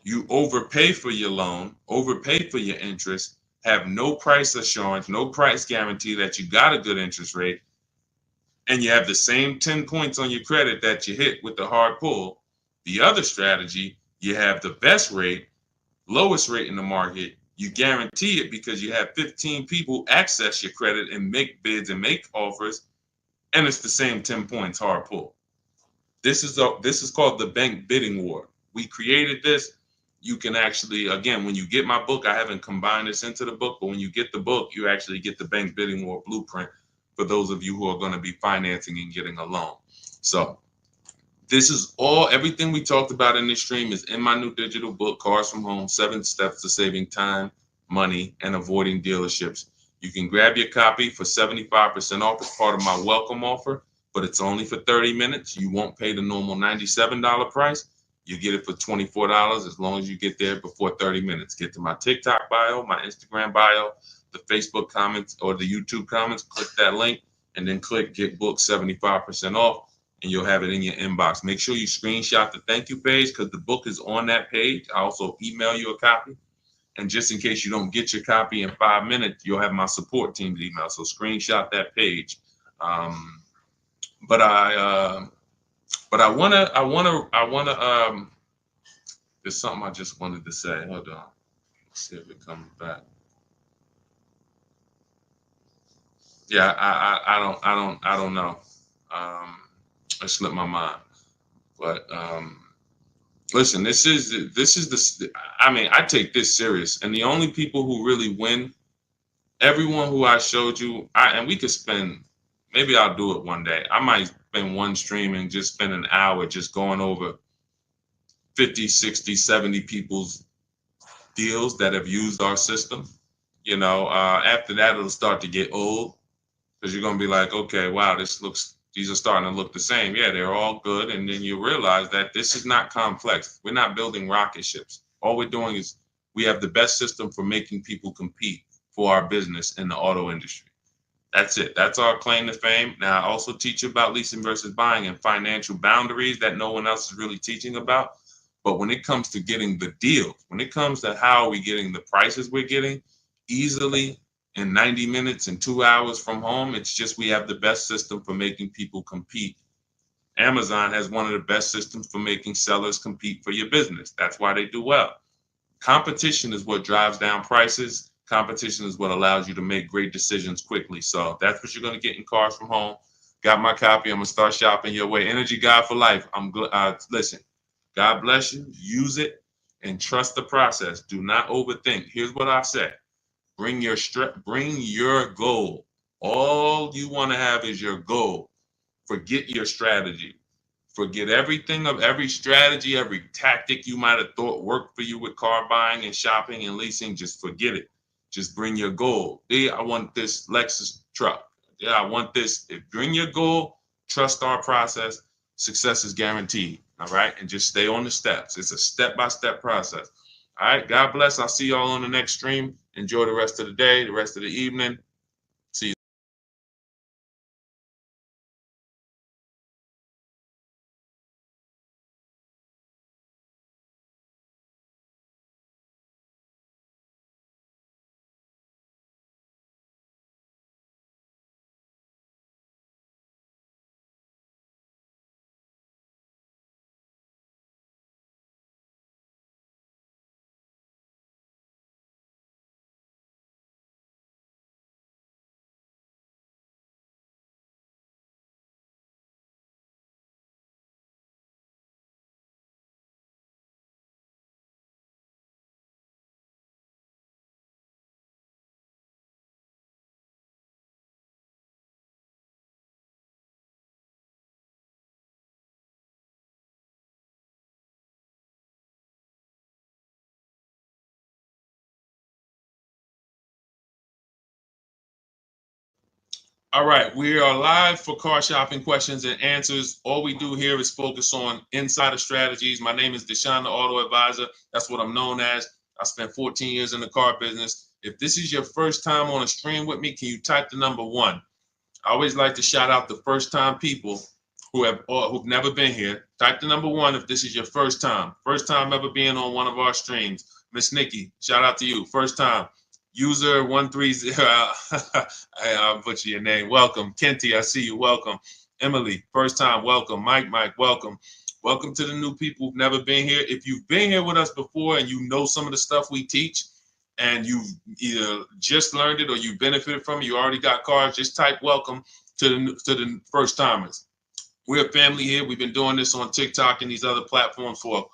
S1: you overpay for your loan, overpay for your interest, have no price assurance, no price guarantee that you got a good interest rate, and you have the same 10 points on your credit that you hit with the hard pull. The other strategy, you have the best rate, lowest rate in the market. You guarantee it because you have 15 people access your credit and make bids and make offers, and it's the same 10 points hard pull. This is called the bank bidding war. We created this. You can actually, again, when you get my book, I haven't combined this into the book, but when you get the book, you actually get the bank bidding war blueprint for those of you who are going to be financing and getting a loan. So this is everything we talked about in this stream is in my new digital book, Cars from Home, 7 Steps to Saving Time, Money, and Avoiding Dealerships. You can grab your copy for 75% off as part of my welcome offer, but it's only for 30 minutes. You won't pay the normal $97 price. You get it for $24 as long as you get there before 30 minutes. Get to my TikTok bio, my Instagram bio, the Facebook comments, or the YouTube comments. Click that link and then click Get Book 75% off, and you'll have it in your inbox. Make sure you screenshot the thank you page because the book is on that page. I also email you a copy. And just in case you don't get your copy in 5 minutes, you'll have my support team's email. So screenshot that page. But I wanna. There's something I just wanted to say. Hold on. Let's see if it comes back. Yeah, I don't know. It slipped my mind. But listen, this is the. I mean, I take this serious, and the only people who really win, everyone who I showed you, and we could spend. Maybe I'll do it one day. I might spend one stream and just spend an hour just going over 50, 60, 70 people's deals that have used our system. After that, it'll start to get old because you're going to be like, okay, wow, these are starting to look the same. Yeah, they're all good. And then you realize that this is not complex. We're not building rocket ships. All we're doing is we have the best system for making people compete for our business in the auto industry. That's it. That's our claim to fame. Now, I also teach you about leasing versus buying and financial boundaries that no one else is really teaching about. But when it comes to getting the deal, when it comes to how are we getting the prices we're getting easily in 90 minutes and 2 hours from home, it's just we have the best system for making people compete. Amazon has one of the best systems for making sellers compete for your business. That's why they do well. Competition is what drives down prices. Competition is what allows you to make great decisions quickly. So that's what you're going to get in Cars from Home. Got my copy. I'm going to start shopping your way. Energy God for life. Listen, God bless you. Use it and trust the process. Do not overthink. Here's what I said. Bring your goal. All you want to have is your goal. Forget your strategy. Forget everything of every strategy, every tactic you might have thought worked for you with car buying and shopping and leasing. Just forget it. Just bring your goal. Yeah, I want this Lexus truck. Yeah, I want this. Bring your goal, trust our process. Success is guaranteed. All right. And just stay on the steps. It's a step-by-step process. All right. God bless. I'll see y'all on the next stream. Enjoy the rest of the day, the rest of the evening. See you. All right, we are live for car shopping questions and answers. All we do here is focus on insider strategies. My name is Deshone, the Auto Advisor. That's what I'm known as. I spent 14 years in the car business. If this is your first time on a stream with me, can you type the number 1? I always like to shout out the first time people who've never been here. Type the number 1 if this is your first time. First time ever being on one of our streams. Miss Nikki, shout out to you. First time. User 130. I'll butcher your name. Welcome. Kenty, I see you. Welcome. Emily, first time. Welcome. Mike, welcome. Welcome to the new people who've never been here. If you've been here with us before and you know some of the stuff we teach, and you've either just learned it or you benefited from it, you already got cars, just type welcome to the first timers. We're a family here. We've been doing this on TikTok and these other platforms for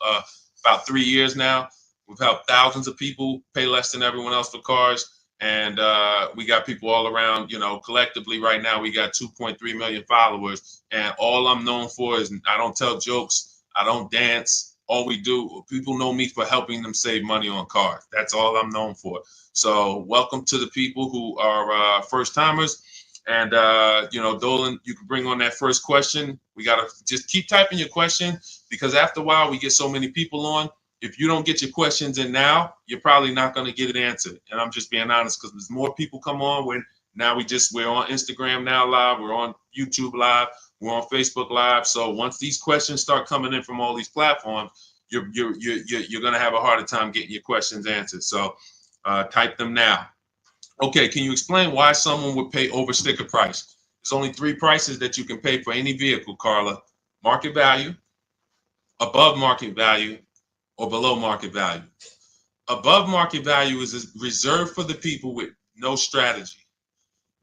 S1: about 3 years now. We've helped thousands of people pay less than everyone else for cars. And we got people all around, collectively right now, we got 2.3 million followers. And all I'm known for is I don't tell jokes. I don't dance. All we do, people know me for helping them save money on cars. That's all I'm known for. So welcome to the people who are first timers. And, Dolan, you can bring on that first question. We got to just keep typing your question because after a while we get so many people on. If you don't get your questions in now, you're probably not going to get it answered. And I'm just being honest because there's more people come on when now we're on Instagram now live. We're on YouTube live. We're on Facebook live. So once these questions start coming in from all these platforms, you're going to have a harder time getting your questions answered. So type them now. Okay, can you explain why someone would pay over sticker price? There's only 3 prices that you can pay for any vehicle, Carla. Market value, above market value, or below market value. Above market value is reserved for the people with no strategy.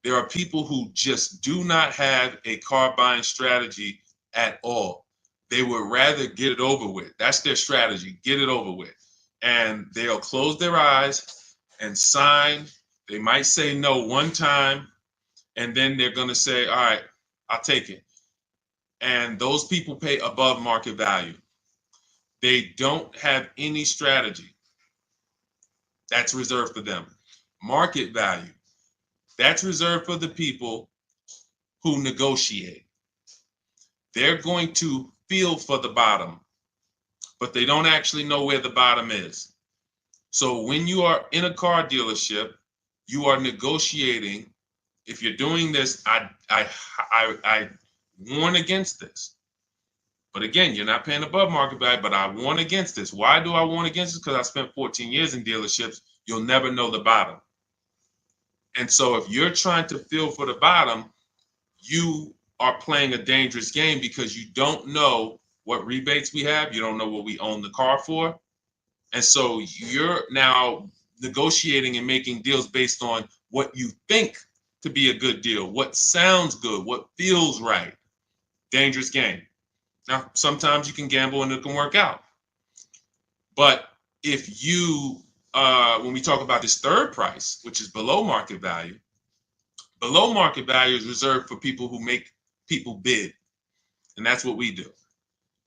S1: There are people who just do not have a car buying strategy at all. They would rather get it over with. That's their strategy, get it over with. And they'll close their eyes and sign. They might say no one time, and then they're going to say, all right, I'll take it. And those people pay above market value. They don't have any strategy. That's reserved for them. Market value. That's reserved for the people who negotiate. They're going to feel for the bottom, but they don't actually know where the bottom is. So when you are in a car dealership, you are negotiating. If you're doing this, I warn against this. But again, you're not paying above market value, but I warn against this. Why do I warn against this? Because I spent 14 years in dealerships. You'll never know the bottom. And so if you're trying to feel for the bottom, you are playing a dangerous game because you don't know what rebates we have. You don't know what we own the car for. And so you're now negotiating and making deals based on what you think to be a good deal, what sounds good, what feels right. Dangerous game. Now, sometimes you can gamble and it can work out. But if you, when we talk about this third price, which is below market value is reserved for people who make people bid. And that's what we do.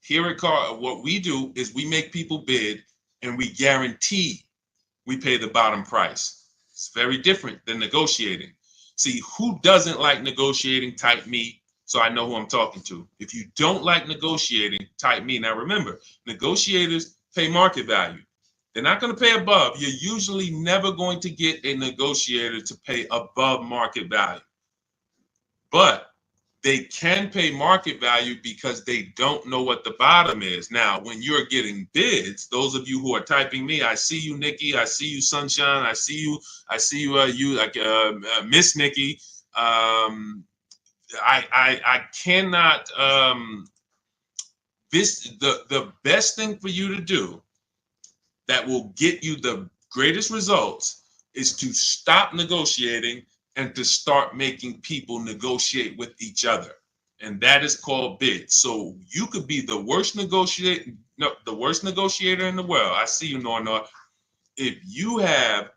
S1: Here at Car, what we do is we make people bid and we guarantee we pay the bottom price. It's very different than negotiating. See, who doesn't like negotiating? Type me so I know who I'm talking to. If you don't like negotiating, type me. Now remember, negotiators pay market value. They're not going to pay above. You're usually never going to get a negotiator to pay above market value. But they can pay market value because they don't know what the bottom is. Now, when you're getting bids, those of you who are typing me, I see you, Nikki. I see you, Sunshine. I see you, Miss Nikki. I cannot. The best thing for you to do that will get you the greatest results is to stop negotiating and to start making people negotiate with each other. And that is called bids. So you could be the worst negotiator in the world. I see you, Norna. If you have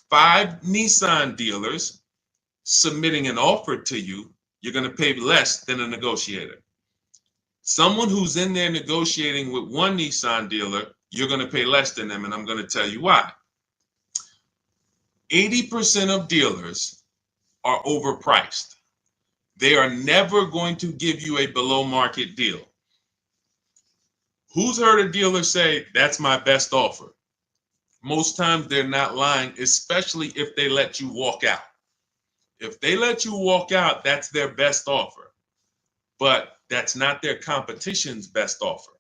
S1: 5 Nissan dealers submitting an offer to you, you're going to pay less than a negotiator. Someone who's in there negotiating with 1 Nissan dealer, you're going to pay less than them. And I'm going to tell you why. 80% of dealers are overpriced. They are never going to give you a below market deal. Who's heard a dealer say, that's my best offer? Most times they're not lying, especially if they let you walk out. If they let you walk out, that's their best offer. But that's not their competition's best offer.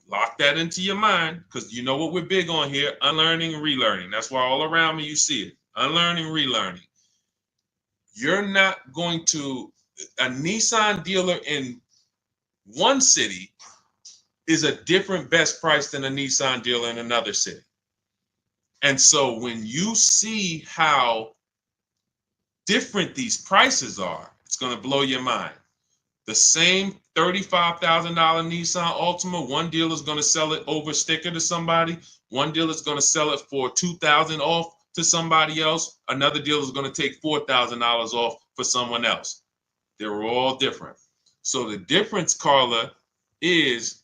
S1: Lock that into your mind, because you know what we're big on here, unlearning and relearning. That's why all around me you see it, unlearning, relearning. You're not going to, a Nissan dealer in one city is a different best price than a Nissan dealer in another city. And so when you see how different these prices are, it's going to blow your mind. The same $35,000 Nissan Altima, one dealer is going to sell it over sticker to somebody. One dealer is going to sell it for $2,000 off to somebody else. Another dealer is going to take $4,000 off for someone else. They're all different. So the difference, Carla, is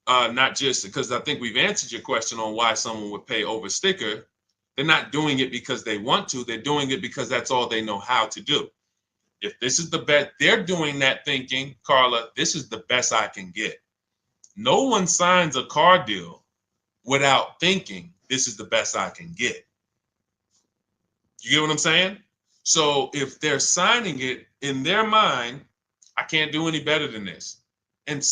S1: not just because I think we've answered your question on why someone would pay over sticker. They're not doing it because they want to. They're doing it because that's all they know how to do. If this is the best, they're doing that thinking, Carla, this is the best I can get. No one signs a car deal without thinking this is the best I can get. You get what I'm saying? So if they're signing it in their mind, I can't do any better than this. And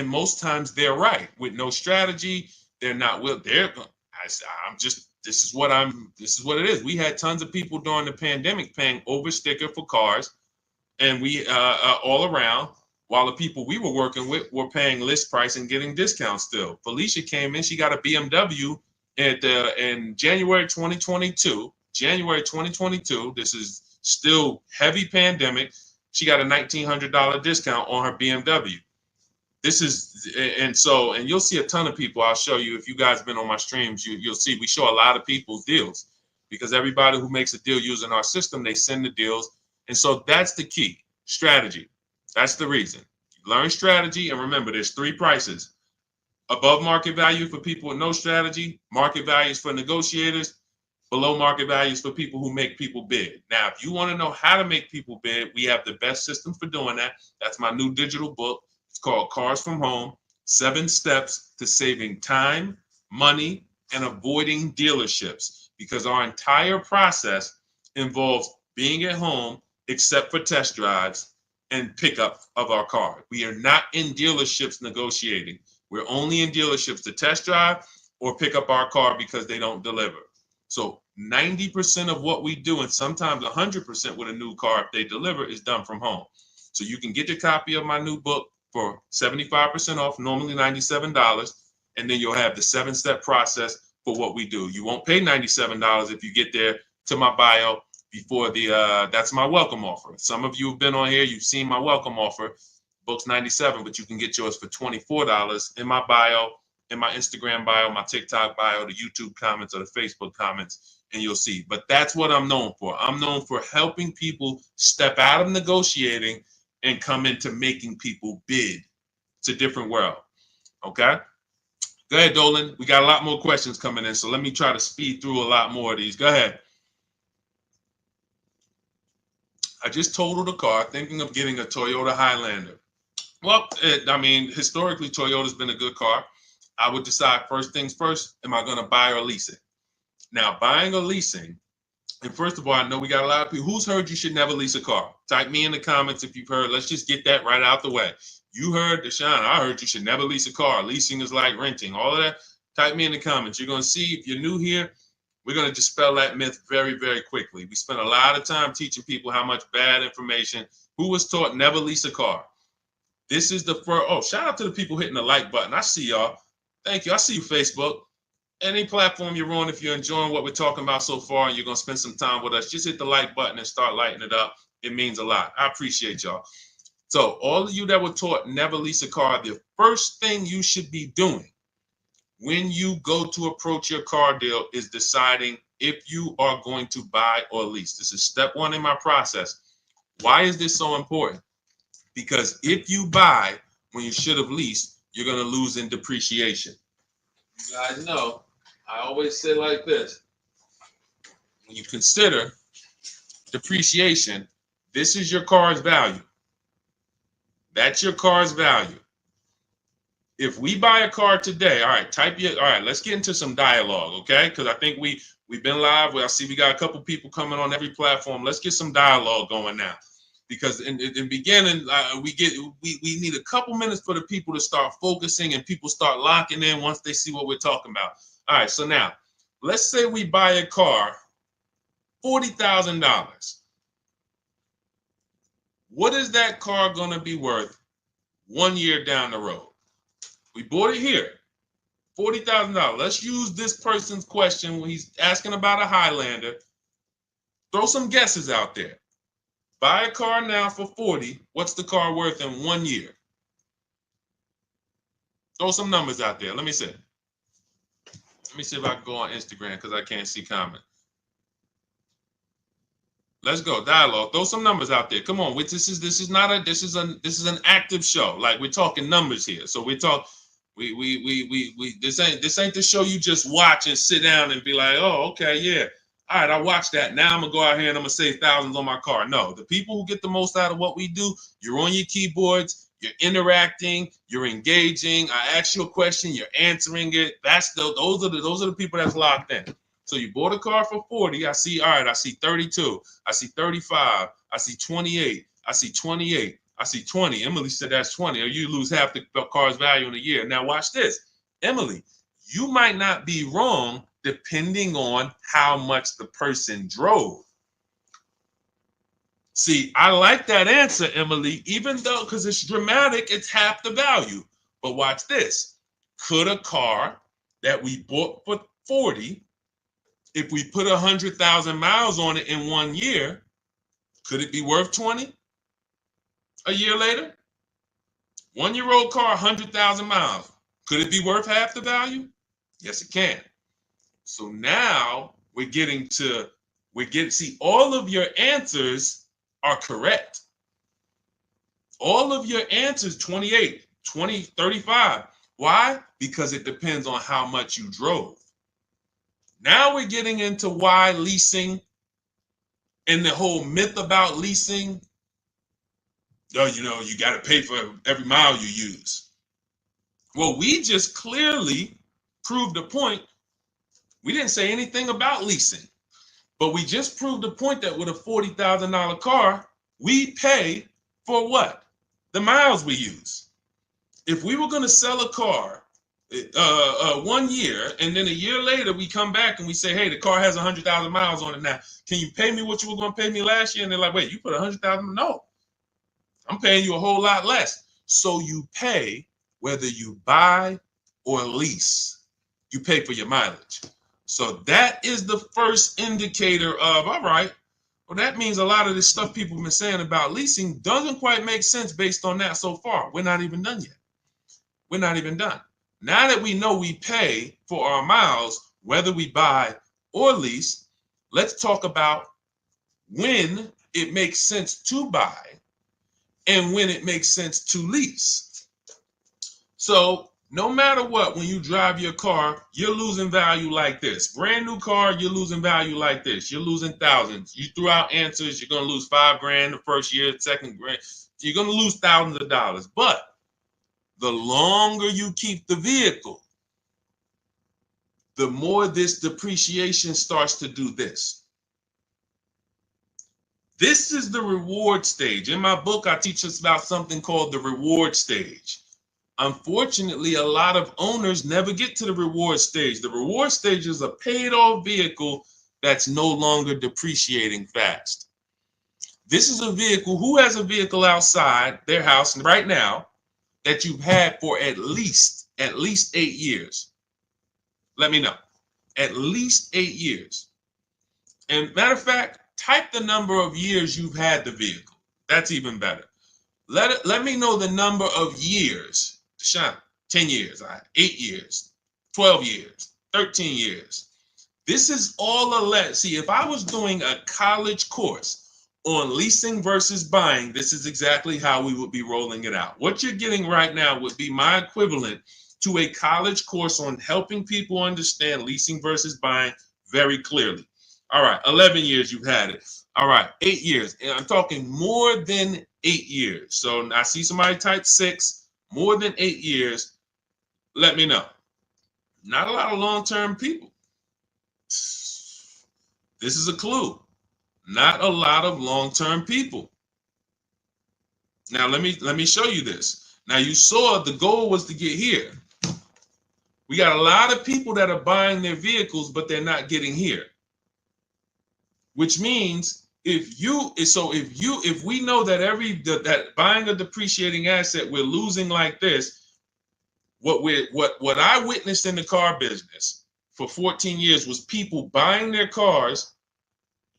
S1: most times they're right. With no strategy, they're not will. This is what it is. We had tons of people during the pandemic paying over sticker for cars. And we all around, while the people we were working with were paying list price and getting discounts still. Felicia came in, she got a BMW in January 2022. This is still heavy pandemic. She got a $1,900 discount on her BMW. And you'll see a ton of people. I'll show you, if you guys have been on my streams, you'll see we show a lot of people's deals, because everybody who makes a deal using our system, they send the deals. And so that's the key, strategy. That's the reason. Learn strategy, and remember, there's 3 prices. Above market value for people with no strategy, market values for negotiators, below market values for people who make people bid. Now, if you want to know how to make people bid, we have the best system for doing that. That's my new digital book. It's called Cars from Home, 7 Steps to Saving Time, Money, and Avoiding Dealerships, because our entire process involves being at home, except for test drives and pickup of our car. We are not in dealerships negotiating. We're only in dealerships to test drive or pick up our car because they don't deliver. So 90% of what we do, and sometimes 100% with a new car, if they deliver, is done from home. So you can get your copy of my new book for 75% off, normally $97. And then you'll have the 7-step process for what we do. You won't pay $97 if you get there to my bio before that's my welcome offer. Some of you have been on here, you've seen my welcome offer, books 97, but you can get yours for $24 in my bio, in my Instagram bio, my TikTok bio, the YouTube comments, or the Facebook comments, and you'll see. But that's what I'm known for. I'm known for helping people step out of negotiating and come into making people bid. It's a different world. Okay? Go ahead, Dolan. We got a lot more questions coming in, so let me try to speed through a lot more of these. Go ahead. I just totaled a car thinking of getting a Toyota Highlander. Well, I mean, historically, Toyota's been a good car. I would decide first things first, am I going to buy or lease it? Now, buying or leasing, and first of all, I know we got a lot of people. Who's heard you should never lease a car? Type me in the comments if you've heard. Let's just get that right out the way. You heard, Deshone, I heard you should never lease a car. Leasing is like renting. All of that, type me in the comments. You're going to see, if you're new here, we're going to dispel that myth very, very quickly. We spent a lot of time teaching people how much bad information. Who was taught never lease a car? This is the first. Oh, shout out to the people hitting the like button. I see y'all. Thank you. I see you, Facebook. Any platform you're on, if you're enjoying what we're talking about so far and you're going to spend some time with us, just hit the like button and start lighting it up. It means a lot. I appreciate y'all. So all of you that were taught never lease a car, the first thing you should be doing when you go to approach your car deal is deciding if you are going to buy or lease. This is step one in my process. Why is this so important? Because if you buy when you should have leased, you're going to lose in depreciation. You guys know, I always say like this. When you consider depreciation, this is your car's value. That's your car's value. If we buy a car today, all right, let's get into some dialogue, okay? Because I think we've been live. I see we got a couple people coming on every platform. Let's get some dialogue going now. Because in the beginning, we need a couple minutes for the people to start focusing and people start locking in once they see what we're talking about. All right, so now, let's say we buy a car, $40,000. What is that car going to be worth 1 year down the road? We bought it here, $40,000. Let's use this person's question when he's asking about a Highlander. Throw some guesses out there. Buy a car now for 40. What's the car worth in 1 year? Throw some numbers out there. Let me see. Let me see if I can go on Instagram because I can't see comment. Let's go dialogue. Throw some numbers out there. Come on. This is an active show. Like, we're talking numbers here. So we talk. This ain't the show you just watch and sit down and be like, oh, okay, yeah. All right, I watched that. Now I'm going to go out here and I'm going to save thousands on my car. No, the people who get the most out of what we do, you're on your keyboards, you're interacting, you're engaging. I ask you a question, you're answering it. Those are the people that's locked in. So you bought a car for 40. I see 32. I see 35. I see 28. I see 28. I see 20. Emily said that's 20. Or you lose half the car's value in a year. Now watch this. Emily, you might not be wrong depending on how much the person drove. See, I like that answer, Emily, even though, because it's dramatic, it's half the value. But watch this. Could a car that we bought for 40, if we put 100,000 miles on it in 1 year, could it be worth 20 a year later? 1-year-old car, 100,000 miles. Could it be worth half the value? Yes, it can. So now see, all of your answers are correct. All of your answers, 28, 20, 35. Why? Because it depends on how much you drove. Now we're getting into why leasing and the whole myth about leasing. Oh, you got to pay for every mile you use. Well, we just clearly proved a point. We didn't say anything about leasing, but we just proved the point that with a $40,000 car, we pay for what? The miles we use. If we were going to sell a car 1 year, and then a year later we come back and we say, hey, the car has 100,000 miles on it now. Can you pay me what you were going to pay me last year? And they're like, wait, you put 100,000? No, I'm paying you a whole lot less. So you pay whether you buy or lease. You pay for your mileage. So that is the first indicator of, all right, well, that means a lot of this stuff people have been saying about leasing doesn't quite make sense based on that so far. We're not even done yet. We're not even done. Now that we know we pay for our miles, whether we buy or lease, let's talk about when it makes sense to buy and when it makes sense to lease. So no matter what, when you drive your car, you're losing value like this. Brand new car, you're losing value like this. You're losing thousands. You threw out answers, you're going to lose $5,000 the first year, second grand. You're going to lose thousands of dollars. But the longer you keep the vehicle, the more this depreciation starts to do this. This is the reward stage. In my book, I teach us about something called the reward stage. Unfortunately, a lot of owners never get to the reward stage. The reward stage is a paid-off vehicle that's no longer depreciating fast. This is a vehicle, who has a vehicle outside their house right now that you've had for at least 8 years? Let me know. At least 8 years. And matter of fact, type the number of years you've had the vehicle. That's even better. Let me know the number of years. Deshone, 10 years, 8 years, 12 years, 13 years. This is all a let. See, if I was doing a college course on leasing versus buying, this is exactly how we would be rolling it out. What you're getting right now would be my equivalent to a college course on helping people understand leasing versus buying very clearly. All right, 11 years you've had it. All right, 8 years. And I'm talking more than 8 years. So I see somebody type 6, more than 8 years. Let me know. Not a lot of long-term people. This is a clue. Not a lot of long-term people. Now let me show you this. Now you saw the goal was to get here. We got a lot of people that are buying their vehicles, but they're not getting here. Which means if we know that that buying a depreciating asset, we're losing like this. What I witnessed in the car business for 14 years was people buying their cars,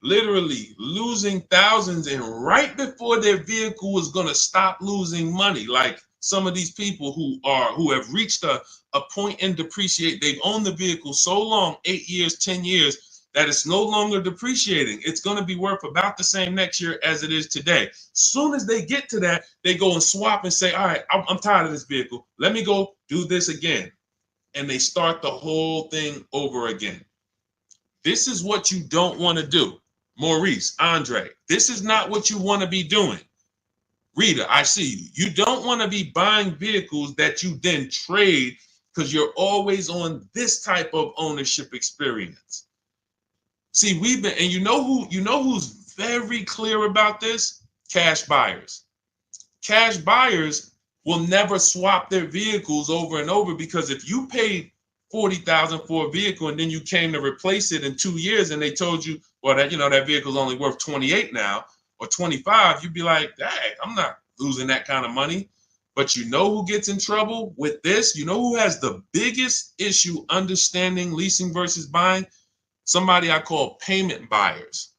S1: literally losing thousands, and right before their vehicle was going to stop losing money, like some of these people who have reached a point in depreciate. They've owned the vehicle so long, 8 years, 10 years, that it's no longer depreciating. It's going to be worth about the same next year as it is today. Soon as they get to that, they go and swap and say, all right, I'm tired of this vehicle. Let me go do this again. And they start the whole thing over again. This is what you don't want to do. Maurice, Andre, this is not what you want to be doing. Rita, I see you. You don't want to be buying vehicles that you then trade because you're always on this type of ownership experience. See, and you know who's very clear about this? Cash buyers. Cash buyers will never swap their vehicles over and over, because if you paid $40,000 for a vehicle and then you came to replace it in 2 years and they told you, well, that vehicle's only worth 28 now or 25, you'd be like, dang, I'm not losing that kind of money. But you know who gets in trouble with this? You know who has the biggest issue understanding leasing versus buying? Somebody I call payment buyers.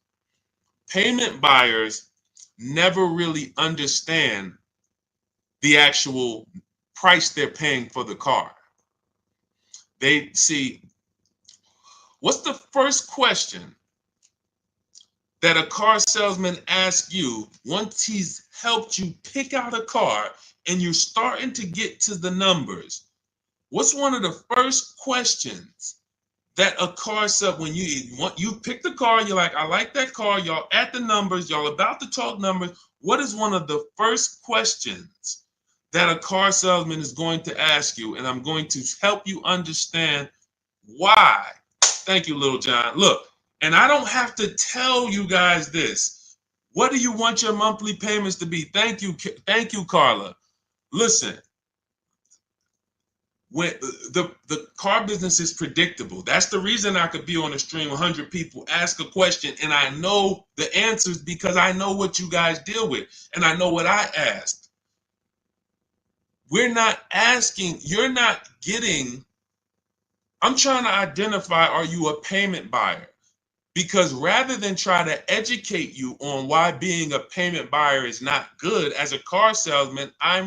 S1: Payment buyers never really understand the actual price they're paying for the car. They see, what's the first question that a car salesman asks you once he's helped you pick out a car and you're starting to get to the numbers? What's one of the first questions that a car sub, when you pick the car, you're like, I like that car, y'all at the numbers, y'all about to talk numbers. What is one of the first questions that a car salesman is going to ask you? And I'm going to help you understand why. Thank you, Little John. Look, and I don't have to tell you guys this. What do you want your monthly payments to be? Thank you, Carla. Listen. When the car business is predictable. That's the reason I could be on a stream, 100 people ask a question and I know the answers, because I know what you guys deal with and I know what I asked. You're not getting I'm trying to identify, are you a payment buyer? Because rather than try to educate you on why being a payment buyer is not good, as a car salesman, I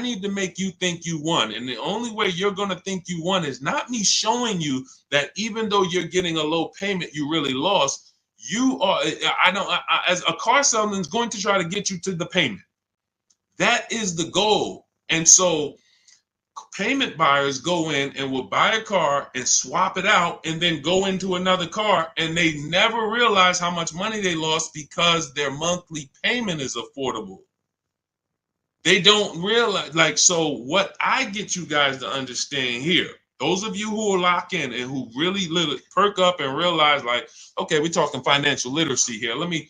S1: need to make you think you won. And the only way you're going to think you won is not me showing you that even though you're getting a low payment, you really lost. You are, as a car salesman is going to try to get you to the payment. That is the goal. And so payment buyers go in and will buy a car and swap it out and then go into another car, and they never realize how much money they lost because their monthly payment is affordable. They don't realize, like, so what I get you guys to understand here, those of you who are locked in and who really perk up and realize, like, okay, we're talking financial literacy here. Let me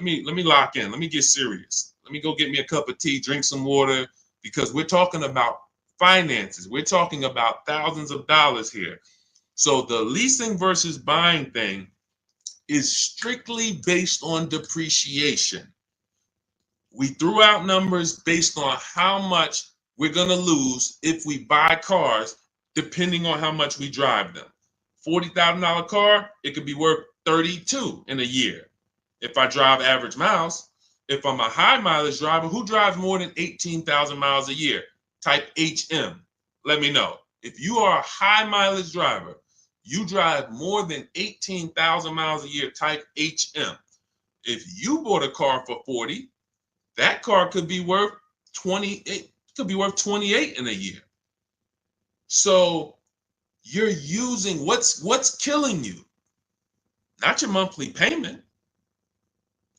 S1: lock in. Let me get serious. Let me go get me a cup of tea, drink some water, because we're talking about finances. We're talking about thousands of dollars here. So the leasing versus buying thing is strictly based on depreciation. We threw out numbers based on how much we're going to lose if we buy cars, depending on how much we drive them. $40,000 car, it could be worth 32 in a year. If I drive average miles, if I'm a high mileage driver, who drives more than 18,000 miles a year? Type HM. Let me know. If you are a high mileage driver, you drive more than 18,000 miles a year, type HM. If you bought a car for 40, that car could be worth 28, could be worth 28 in a year. So you're using what's killing you, not your monthly payment.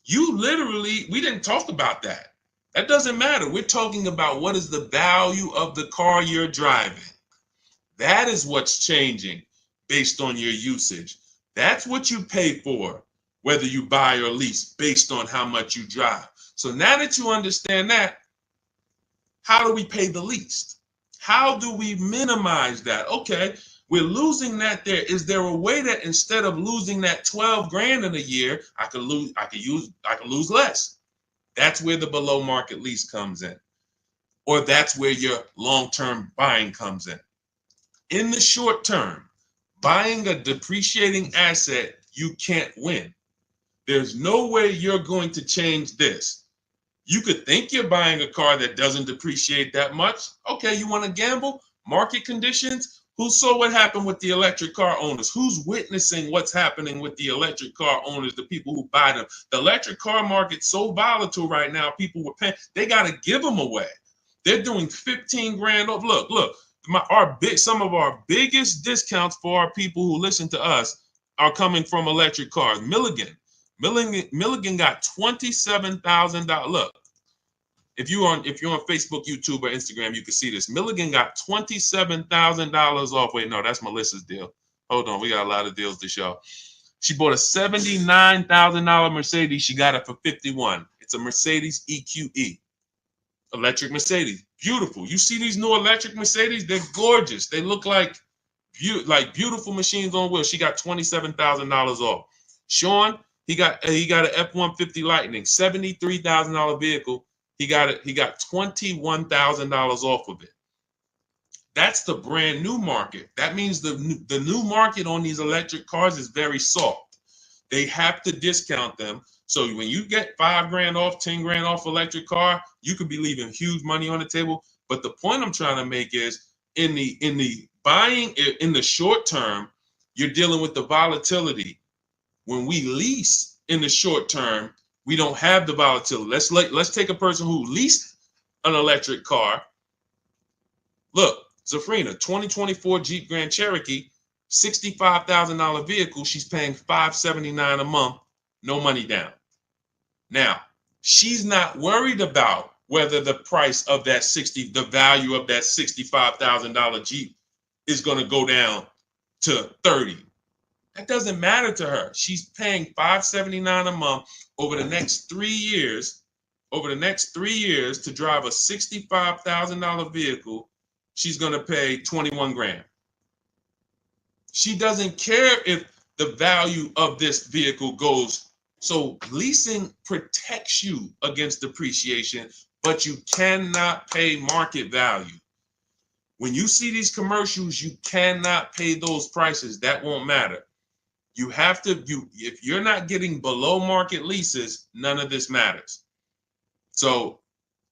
S1: You literally, we didn't talk about that. That doesn't matter. We're talking about what is the value of the car you're driving. That is what's changing based on your usage. That's what you pay for, whether you buy or lease, based on how much you drive. So now that you understand that, how do we pay the least? How do we minimize that? Okay, we're losing that there. Is there a way that instead of losing that 12 grand in a year, I could lose less? That's where the below market lease comes in. Or that's where your long-term buying comes in. In the short term, buying a depreciating asset, you can't win. There's no way you're going to change this. You could think you're buying a car that doesn't depreciate that much. Okay, you want to gamble? Market conditions? Who saw what happened with the electric car owners? Who's witnessing what's happening with the electric car owners, the people who buy them? The electric car market's so volatile right now, people were paying, they got to give them away. They're doing 15 grand off. Look, some of our biggest discounts for our people who listen to us are coming from electric cars. Milligan got $27,000. Look, if you're on Facebook, YouTube, or Instagram, you can see this. Milligan got $27,000 off. Wait, no, that's Melissa's deal. Hold on, we got a lot of deals to show. She bought a $79,000 Mercedes. She got it for 51. It's a Mercedes EQE, electric Mercedes. Beautiful. You see these new electric Mercedes? They're gorgeous. They look like beautiful machines on wheels. She got $27,000 off. Sean, he got an F-150 Lightning, $73,000 vehicle. He got $21,000 off of it. That's the brand new market. That means the new market on these electric cars is very soft. They have to discount them. So when you get 5 grand off, 10 grand off electric car, you could be leaving huge money on the table. But the point I'm trying to make is in the buying, in the short term, you're dealing with the volatility. When we lease in the short term, we don't have the volatility. Let's take a person who leased an electric car. Look, Zafrina, 2024 Jeep Grand Cherokee, $65,000 vehicle. She's paying $579 a month, no money down. Now, she's not worried about whether the price of that the value of that $65,000 Jeep is going to go down to 30. That doesn't matter to her. She's paying $579 a month over the next 3 years. Over the next 3 years to drive a $65,000 vehicle, she's going to pay 21 grand. She doesn't care if the value of this vehicle goes. So leasing protects you against depreciation, but you cannot pay market value. When you see these commercials, you cannot pay those prices. That won't matter. You have to, if you're not getting below market leases, none of this matters. So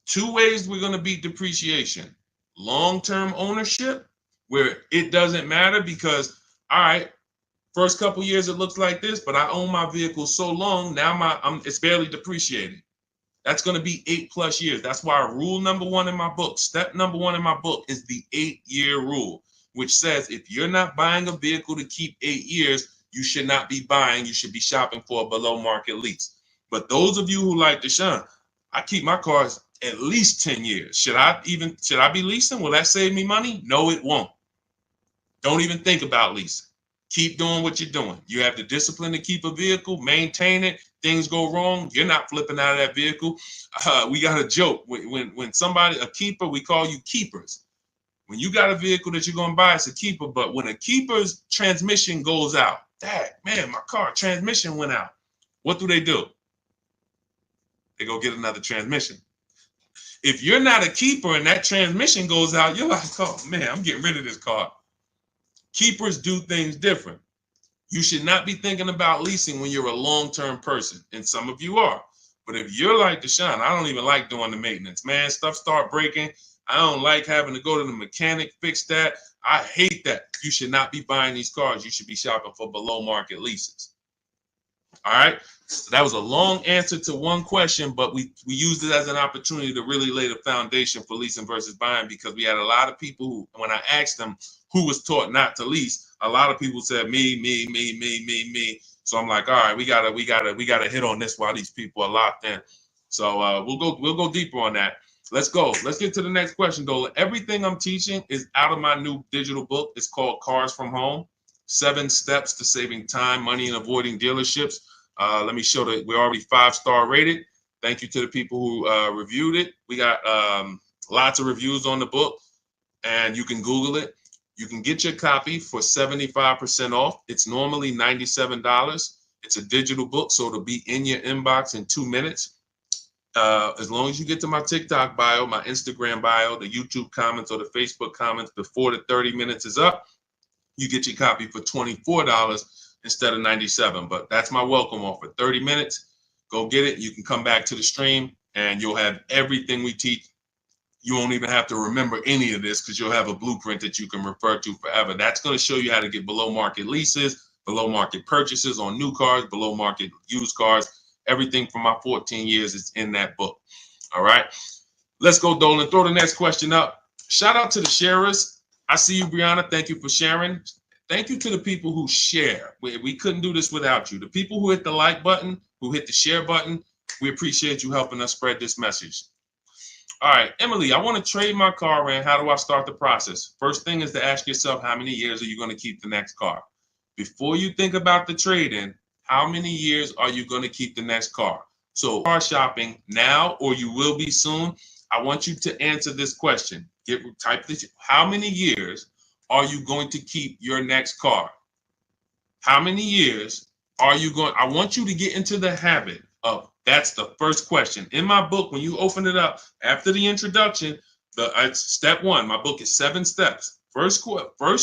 S1: 2 ways we're going to beat depreciation. Long-term ownership, where it doesn't matter because, all right, first couple years it looks like this, but I own my vehicle so long, now it's barely depreciated. That's going to be 8+ years. That's why rule number 1 in my book, step number 1 in my book is the 8-year rule, which says if you're not buying a vehicle to keep 8 years, you should not be buying. You should be shopping for a below market lease. But those of you who like Deshone, I keep my cars at least 10 years. Should I be leasing? Will that save me money? No, it won't. Don't even think about leasing. Keep doing what you're doing. You have the discipline to keep a vehicle, maintain it. Things go wrong, you're not flipping out of that vehicle. We got a joke. When somebody, a keeper, we call you keepers. When you got a vehicle that you're going to buy, it's a keeper. But when a keeper's transmission goes out, Dad, man, my car transmission went out. What do? They go get another transmission. If you're not a keeper and that transmission goes out, you're like, oh, man, I'm getting rid of this car. Keepers do things different. You should not be thinking about leasing when you're a long-term person, and some of you are. But if you're like Deshone, I don't even like doing the maintenance. Man, stuff start breaking. I don't like having to go to the mechanic, fix that. I hate that. You should not be buying these cars. You should be shopping for below-market leases. All right? So that was a long answer to one question, but we used it as an opportunity to really lay the foundation for leasing versus buying, because we had a lot of people who, when I asked them who was taught not to lease, a lot of people said me. So I'm like, all right, we gotta hit on this while these people are locked in. So we'll go deeper on that. Let's go. Let's get to the next question, Dola. Everything I'm teaching is out of my new digital book. It's called Cars from Home: 7 Steps to Saving Time, Money, and Avoiding Dealerships. Let me show that we're already 5-star rated. Thank you to the people who reviewed it. We got lots of reviews on the book, and you can Google it. You can get your copy for 75% off. It's normally $97. It's a digital book, so it'll be in your inbox in 2 minutes. As long as you get to my TikTok bio, my Instagram bio, the YouTube comments, or the Facebook comments before the 30 minutes is up, you get your copy for $24 instead of $97. But that's my welcome offer. 30 minutes, go get it. You can come back to the stream, and you'll have everything we teach. You won't even have to remember any of this because you'll have a blueprint that you can refer to forever. That's going to show you how to get below market leases, below market purchases on new cars, below market used cars. Everything from my 14 years is in that book. All right. Let's go, Dolan. Throw the next question up. Shout out to the sharers. I see you, Brianna. Thank you for sharing. Thank you to the people who share. We couldn't do this without you. The people who hit the like button, who hit the share button, we appreciate you helping us spread this message. All right, Emily, I want to trade my car in. How do I start the process? First thing is to ask yourself, how many years are you going to keep the next car? Before you think about the trade-in, how many years are you going to keep the next car? So car shopping now, or you will be soon. I want you to answer this question. Type this. How many years are you going to keep your next car? How many years are you going? I want you to get into the habit of, that's the first question. In my book, when you open it up, after the introduction, step 1, my book is 7 steps. First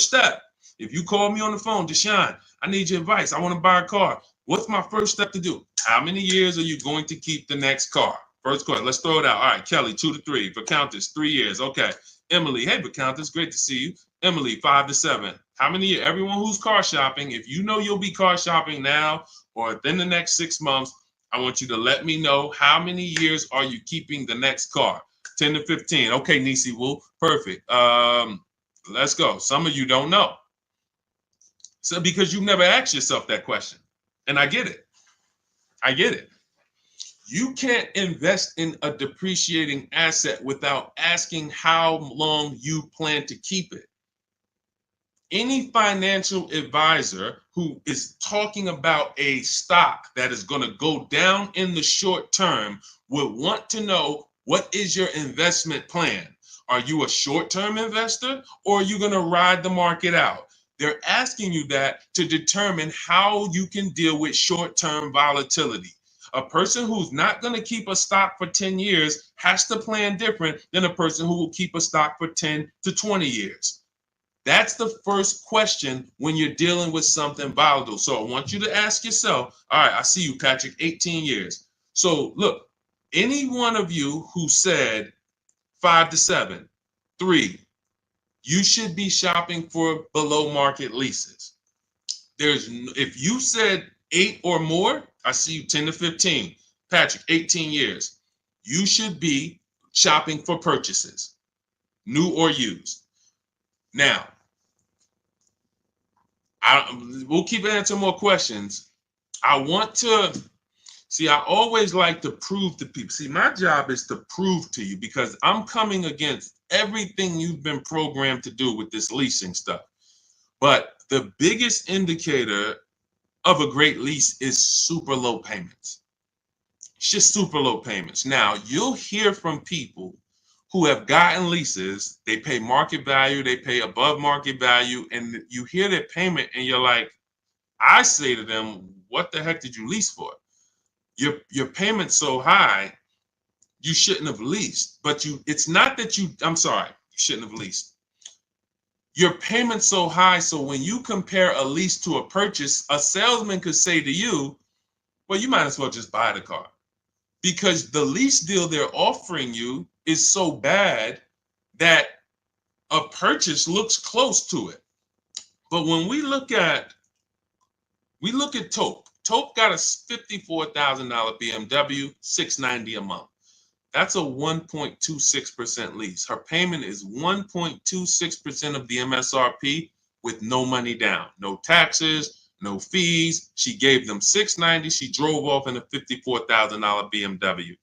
S1: step, if you call me on the phone, Deshone, I need your advice. I want to buy a car. What's my first step to do? How many years are you going to keep the next car? First question. Let's throw it out. All right, Kelly, 2 to 3. Countess, 3 years. Okay. Emily, hey, Countess, great to see you. Emily, 5 to 7. How many years? Everyone who's car shopping, if you know you'll be car shopping now or within the next 6 months, I want you to let me know how many years are you keeping the next car. 10 to 15. Okay, Nisi Wu, perfect. Let's go. Some of you don't know. So because you've never asked yourself that question. And I get it. I get it. You can't invest in a depreciating asset without asking how long you plan to keep it. Any financial advisor who is talking about a stock that is going to go down in the short term would want to know, what is your investment plan? Are you a short-term investor, or are you going to ride the market out? They're asking you that to determine how you can deal with short-term volatility. a person who's not going to keep a stock for 10 years has to plan different than a person who will keep a stock for 10 to 20 years. That's the first question when you're dealing with something volatile. So I want you to ask yourself, all right, I see you, Patrick, 18 years. So look, any one of you who said 5 to 7, 3, you should be shopping for below market leases. If you said 8 or more, I see you 10 to 15. Patrick, 18 years. You should be shopping for purchases, new or used. Now, we'll keep answering more questions. I always like to prove to people. See, my job is to prove to you because I'm coming against everything you've been programmed to do with this leasing stuff. But the biggest indicator of a great lease is super low payments. It's just super low payments. Now, you'll hear from people who have gotten leases, they pay market value, they pay above market value, and you hear their payment and you're like, I say to them, what the heck did you lease for? Your payment's so high, you shouldn't have leased. But it's not that I'm sorry, you shouldn't have leased. Your payment's so high, so when you compare a lease to a purchase, a salesman could say to you, well, you might as well just buy the car. Because the lease deal they're offering you is so bad that a purchase looks close to it. But when we look at Taupe. Taupe got a $54,000 BMW, $690 a month. That's a 1.26% lease. Her payment is 1.26% of the MSRP with no money down, no taxes, no fees. She gave them $690. She drove off in a $54,000 BMW.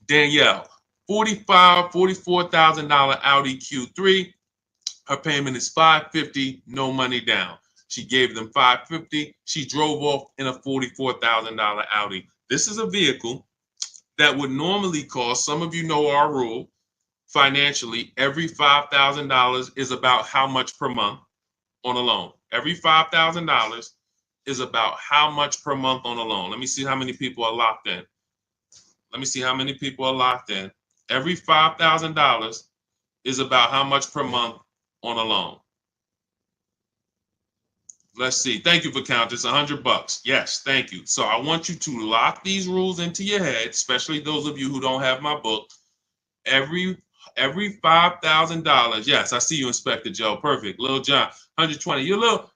S1: Danielle, $44,000 Audi Q3. Her payment is $550, no money down. She gave them $550. She drove off in a $44,000 Audi. This is a vehicle that would normally cost, some of you know our rule, financially, every $5,000 is about how much per month on a loan. Every $5,000 is about how much per month on a loan. Let me see how many people are locked in. Every $5,000 is about how much per month on a loan. Let's see. Thank you for counting. It's $100. Yes, thank you. So I want you to lock these rules into your head, especially those of you who don't have my book. Every $5,000. Yes, I see you, Inspector Joe. Perfect. Lil John, 120.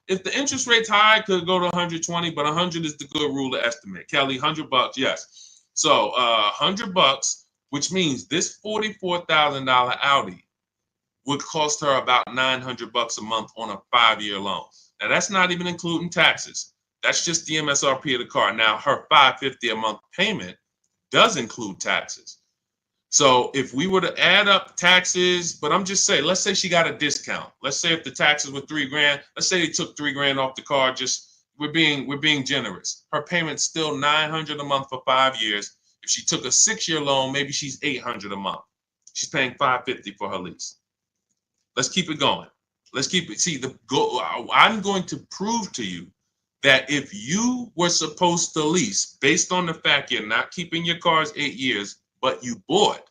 S1: If the interest rate's high, it could go to 120, but 100 is the good rule to estimate. Kelly, $100. Yes. So $100, which means this $44,000 Audi would cost her about $900 a month on a 5-year loan. Now, that's not even including taxes. That's just the MSRP of the car. Now, her $550 a month payment does include taxes. So if we were to add up taxes, but I'm just saying, let's say she got a discount. Let's say if the taxes were $3,000, let's say they took $3,000 off the car. We're being generous. Her payment's still $900 a month for 5 years. If she took a 6-year loan, maybe she's $800 a month. She's paying $550 for her lease. Let's keep it going. Let's keep it. See, I'm going to prove to you that if you were supposed to lease, based on the fact you're not keeping your cars 8 years, but you bought,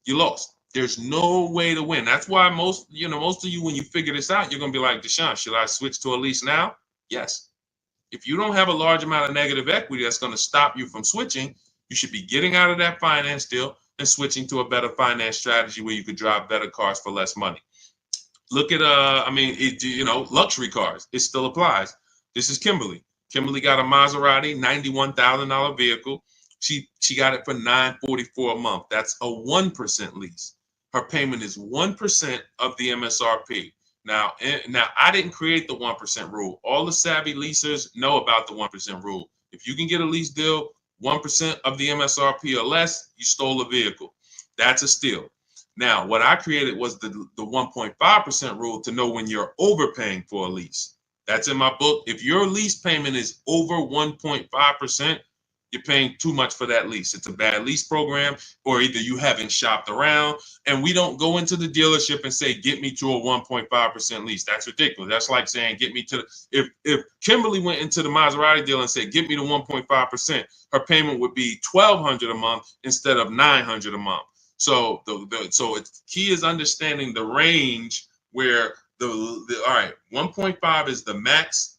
S1: you lost. There's no way to win. That's why most of you, when you figure this out, you're going to be like, Deshone, should I switch to a lease now? Yes. If you don't have a large amount of negative equity that's going to stop you from switching, you should be getting out of that finance deal and switching to a better finance strategy where you could drive better cars for less money. Look at luxury cars. It still applies. This is Kimberly. Kimberly got a Maserati, $91,000 vehicle. She got it for $944 a month. That's a 1% lease. Her payment is 1% of the MSRP. Now I didn't create the 1% rule. All the savvy leasers know about the 1% rule. If you can get a lease deal, 1% of the MSRP or less, you stole a vehicle. That's a steal. Now, what I created was the 1.5% rule to know when you're overpaying for a lease. That's in my book. If your lease payment is over 1.5%, you're paying too much for that lease. It's a bad lease program, or either you haven't shopped around. And we don't go into the dealership and say, get me to a 1.5% lease. That's ridiculous. That's like saying, get me to, if Kimberly went into the Maserati dealer and said, get me to 1.5%, her payment would be $1,200 a month instead of $900 a month. So it's key is understanding the range where all right, 1.5 is the max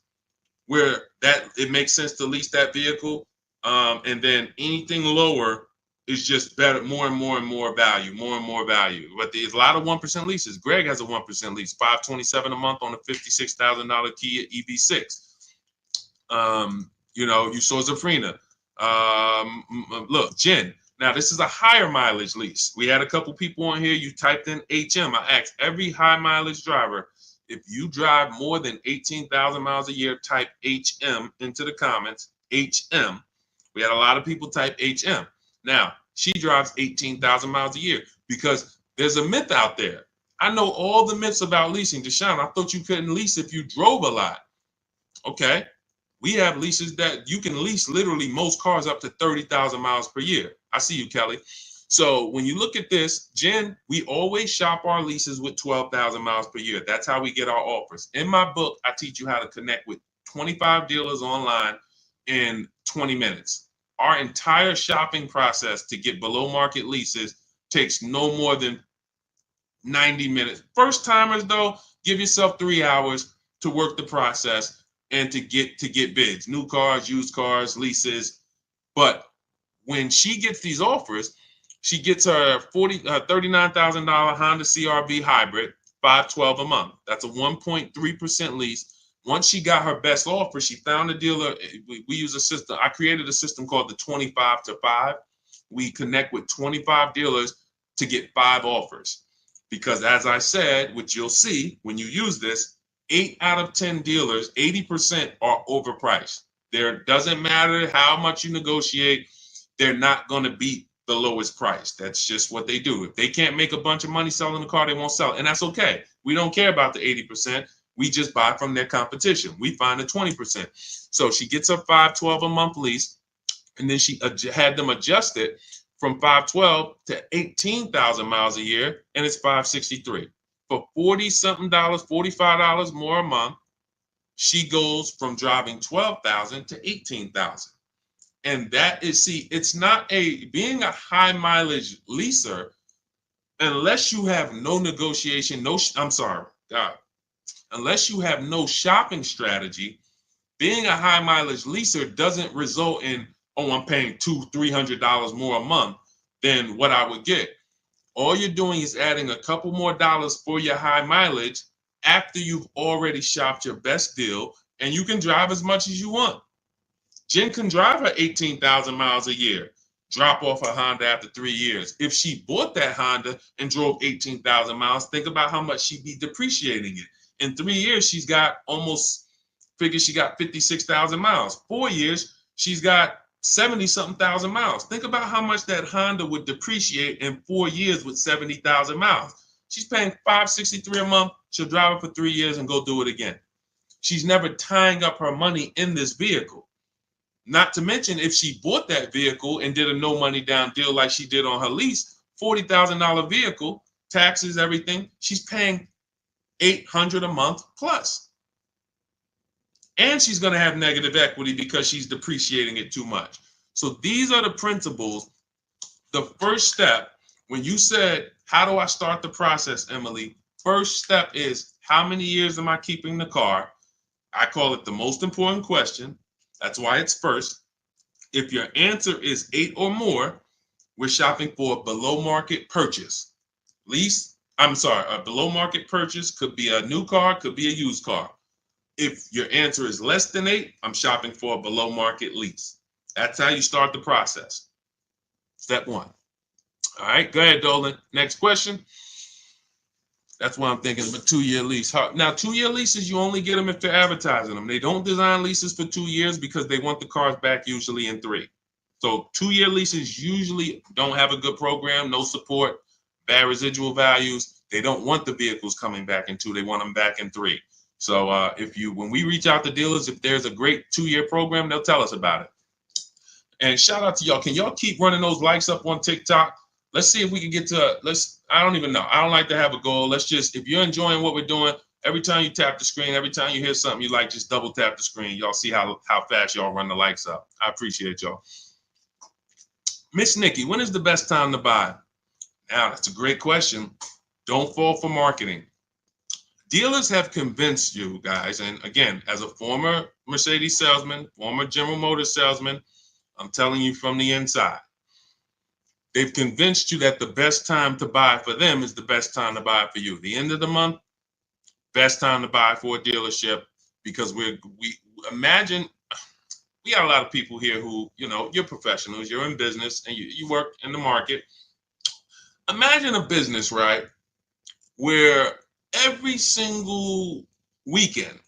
S1: where that it makes sense to lease that vehicle. And then anything lower is just better, more and more value, more and more value. But there's a lot of 1% leases. Greg has a 1% lease, $527 a month on a $56,000 Kia EV6. You saw Zafrina. Look, Jen. Now, this is a higher mileage lease. We had a couple people on here. You typed in HM. I asked every high mileage driver, if you drive more than 18,000 miles a year, type HM into the comments. HM. We had a lot of people type HM. Now, she drives 18,000 miles a year because there's a myth out there. I know all the myths about leasing. Deshone, I thought you couldn't lease if you drove a lot. Okay. We have leases that you can lease literally most cars up to 30,000 miles per year. I see you, Kelly. So when you look at this, Jen, we always shop our leases with 12,000 miles per year. That's how we get our offers. In my book, I teach you how to connect with 25 dealers online in 20 minutes. Our entire shopping process to get below market leases takes no more than 90 minutes. First timers, though, give yourself 3 hours to work the process and to get bids, new cars, used cars, leases. But when she gets these offers, she gets her $39,000 Honda CR-V hybrid, $512 a month. That's a 1.3% lease. Once she got her best offer, she found a dealer. We use a system. I created a system called the 25 to 5. We connect with 25 dealers to get 5 offers. Because as I said, which you'll see when you use this, 8 out of 10 dealers, 80% are overpriced. There doesn't matter how much you negotiate, they're not going to beat the lowest price. That's just what they do. If they can't make a bunch of money selling the car, they won't sell it. And that's okay. We don't care about the 80%. We just buy from their competition. We find the 20%. So she gets her $512 a month lease, and then she had them adjust it from $512 to 18,000 miles a year, and it's $563. For $40-something, $45 more a month, she goes from driving 12,000 to 18,000. And that is, see, it's not being a high mileage leaser, unless you have no negotiation, unless you have no shopping strategy, being a high mileage leaser doesn't result in, oh, I'm paying $200-$300 more a month than what I would get. All you're doing is adding a couple more dollars for your high mileage after you've already shopped your best deal, and you can drive as much as you want. Jen can drive her 18,000 miles a year, drop off her Honda after 3 years. If she bought that Honda and drove 18,000 miles, think about how much she'd be depreciating it. In 3 years, she got 56,000 miles. 4 years, she's got 70-something thousand miles. Think about how much that Honda would depreciate in 4 years with 70,000 miles. She's paying $563 a month. She'll drive it for 3 years and go do it again. She's never tying up her money in this vehicle. Not to mention, if she bought that vehicle and did a no money down deal like she did on her lease, $40,000 vehicle, taxes, everything, she's paying $800 a month plus. And she's going to have negative equity because she's depreciating it too much. So these are the principles. The first step, when you said, how do I start the process, Emily? First step is, how many years am I keeping the car? I call it the most important question. That's why it's first. If your answer is 8 or more, we're shopping for a below market purchase. A below market purchase could be a new car, could be a used car. If your answer is less than 8, I'm shopping for a below market lease. That's how you start the process. Step 1. All right, go ahead, Dolan. Next question. That's why I'm thinking of a 2-year lease. Now, 2-year leases, you only get them if they're advertising them. They don't design leases for 2 years because they want the cars back usually in 3. So 2-year leases usually don't have a good program, no support, bad residual values. They don't want the vehicles coming back in 2. They want them back in 3. So when we reach out to dealers, if there's a great 2-year program, they'll tell us about it. And shout out to y'all. Can y'all keep running those likes up on TikTok? Let's see if we can get to, I don't even know. I don't like to have a goal. Let's just, if you're enjoying what we're doing, every time you tap the screen, every time you hear something you like, just double tap the screen. Y'all see how fast y'all run the likes up. I appreciate y'all. Miss Nikki, when is the best time to buy? Now, that's a great question. Don't fall for marketing. Dealers have convinced you guys, and again, as a former Mercedes salesman, former General Motors salesman, I'm telling you from the inside, they've convinced you that the best time to buy for them is the best time to buy for you. The end of the month, best time to buy for a dealership, because we imagine, we got a lot of people here who, you're professionals, you're in business, and you work in the market. Imagine a business, right, where every single weekend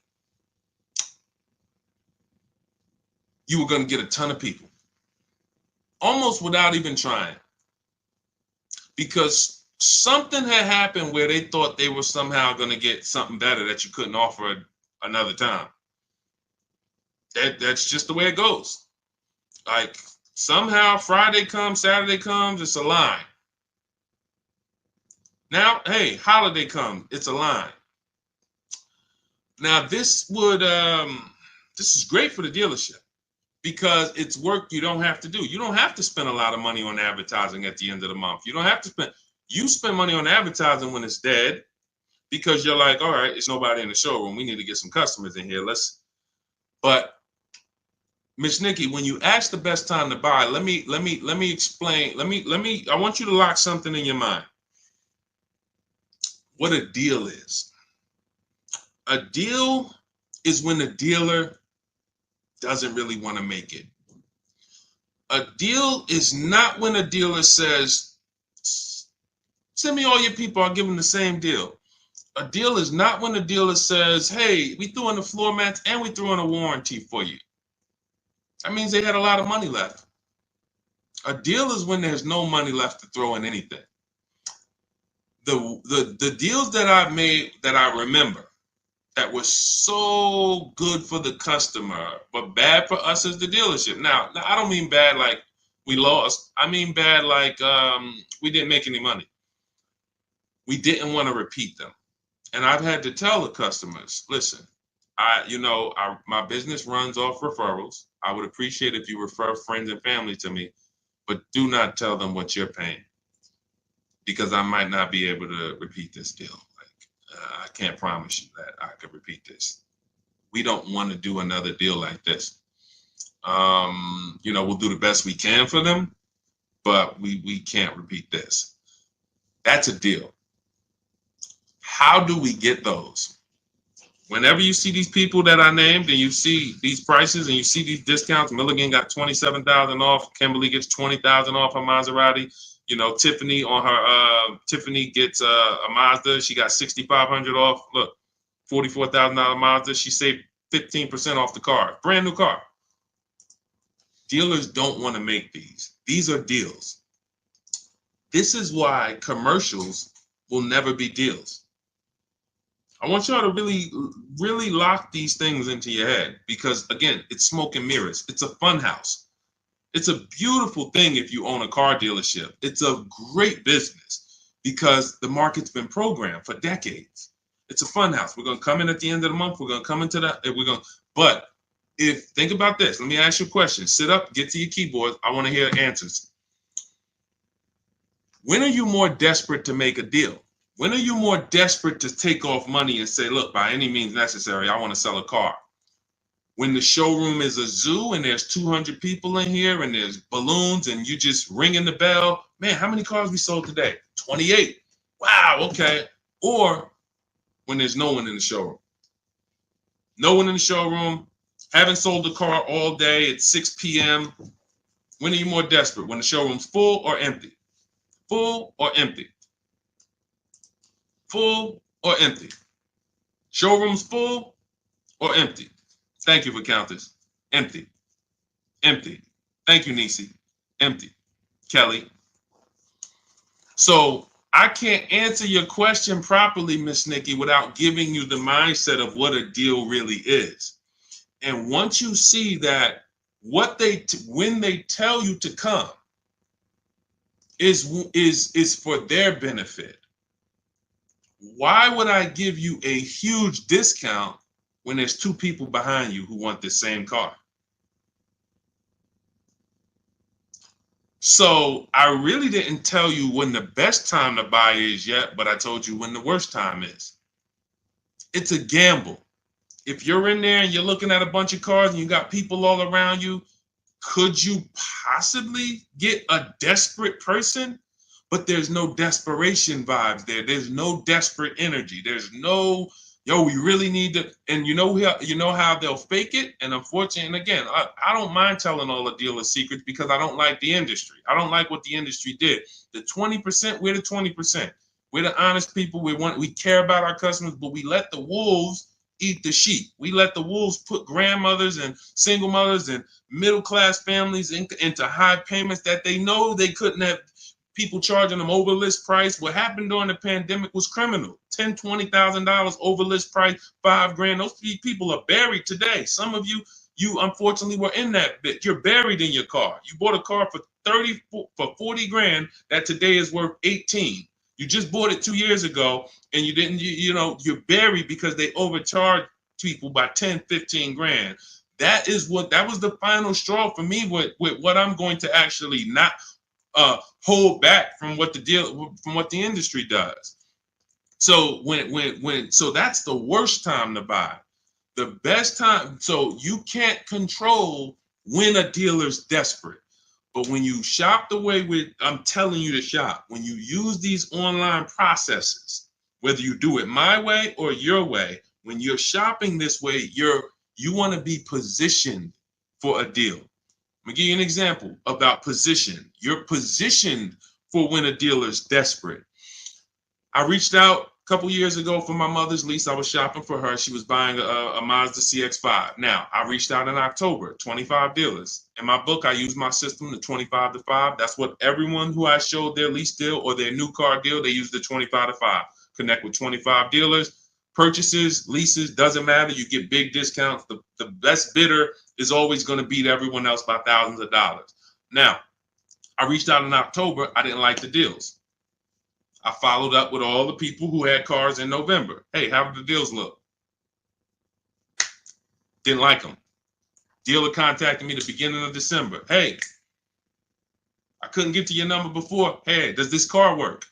S1: you were going to get a ton of people, almost without even trying, because something had happened where they thought they were somehow going to get something better that you couldn't offer another time. That's just the way it goes. Like, somehow Friday comes, Saturday comes, it's a line. Now, hey, holiday comes, it's a line. Now, this is great for the dealership, because it's work you don't have to do. You don't have to spend a lot of money on advertising at the end of the month. You don't have to spend money on advertising when it's dead, because you're like, all right, it's nobody in the showroom. We need to get some customers in here. But Miss Nikki, when you ask the best time to buy, let me explain. I want you to lock something in your mind. What a deal is. A deal is when the dealer doesn't really want to make it. A deal is not when a dealer says, send me all your people, I'll give them the same deal. A deal is not when the dealer says, hey, we threw in the floor mats and we threw in a warranty for you. That means they had a lot of money left. A deal is when there's no money left to throw in anything. The deals that I've made that I remember that was so good for the customer, but bad for us as the dealership. Now, I don't mean bad like we lost. I mean bad like we didn't make any money. We didn't want to repeat them. And I've had to tell the customers, listen, my business runs off referrals. I would appreciate if you refer friends and family to me, but do not tell them what you're paying, because I might not be able to repeat this deal. I can't promise you that I could repeat this. We don't want to do another deal like this. We'll do the best we can for them, but we can't repeat this. That's a deal. How do we get those? Whenever you see these people that I named and you see these prices and you see these discounts, Milligan got $27,000 off, Kimberly gets $20,000 off her Maserati. Tiffany Tiffany gets a Mazda. She got $6,500 off. Look, $44,000 Mazda. She saved 15% off the car. Brand new car. Dealers don't want to make these. These are deals. This is why commercials will never be deals. I want y'all to really, really lock these things into your head, because, again, it's smoke and mirrors. It's a fun house. It's a beautiful thing if you own a car dealership. It's a great business because the market's been programmed for decades. It's a fun house. We're going to come in at the end of the month. We're going to come into that. But think about this. Let me ask you a question. Sit up, get to your keyboard. I want to hear answers. When are you more desperate to make a deal? When are you more desperate to take off money and say, look, by any means necessary, I want to sell a car? When the showroom is a zoo and there's 200 people in here and there's balloons and you just ringing the bell, man, how many cars we sold today? 28. Wow, okay. Or when there's no one in the showroom. No one in the showroom, haven't sold a car all day, it's 6 p.m. When are you more desperate? When the showroom's full or empty? Full or empty? Full or empty? Showroom's full or empty? Thank you for Countess. Empty. Empty. Thank you, Nisi. Empty. Kelly. So I can't answer your question properly, Miss Nikki, without giving you the mindset of what a deal really is. And once you see that When they tell you to come is for their benefit. Why would I give you a huge discount when there's two people behind you who want the same car? So I really didn't tell you when the best time to buy is yet, but I told you when the worst time is. It's a gamble. If you're in there and you're looking at a bunch of cars and you got people all around you, could you possibly get a desperate person? But there's no desperation vibes there. There's no desperate energy. There's no, yo, we really need to. And you know how they'll fake it. And unfortunately, and again, I don't mind telling all the dealers secrets because I don't like the industry. I don't like what the industry did. The 20%, we're the 20%. We're the honest people. We care about our customers, but we let the wolves eat the sheep. We let the wolves put grandmothers and single mothers and middle-class families into high payments that they know they couldn't have. People charging them over list price. What happened during the pandemic was criminal. $10,000, $20,000 over list price, $5,000. Those people are buried today. Some of you unfortunately were in that bit. You're buried in your car. You bought a car for 40 grand that today is worth 18. You just bought it 2 years ago and you didn't, you're buried because they overcharged people by 10, 15 grand. That was the final straw for me with what I'm going to actually not hold back from what the industry does. So so that's the worst time to buy. The best time, so you can't control when a dealer's desperate. But when you shop the way I'm telling you to shop, when you use these online processes, whether you do it my way or your way, when you're shopping this way, you want to be positioned for a deal. Let me give you an example about position. You're positioned for when a dealer's desperate. I reached out a couple years ago for my mother's lease. I was shopping for her. She was buying a Mazda CX-5. Now, I reached out in October, 25 dealers. In my book, I use my system, the 25 to 5. That's what everyone who I showed their lease deal or their new car deal, they use the 25 to 5. Connect with 25 dealers. Purchases, leases, doesn't matter. You get big discounts. The best bidder is always going to beat everyone else by thousands of dollars. Now, I reached out in October. I didn't like the deals. I followed up with all the people who had cars in November. Hey, how did the deals look? Didn't like them. Dealer contacted me the beginning of December. Hey, I couldn't get to your number before. Hey, does this car work?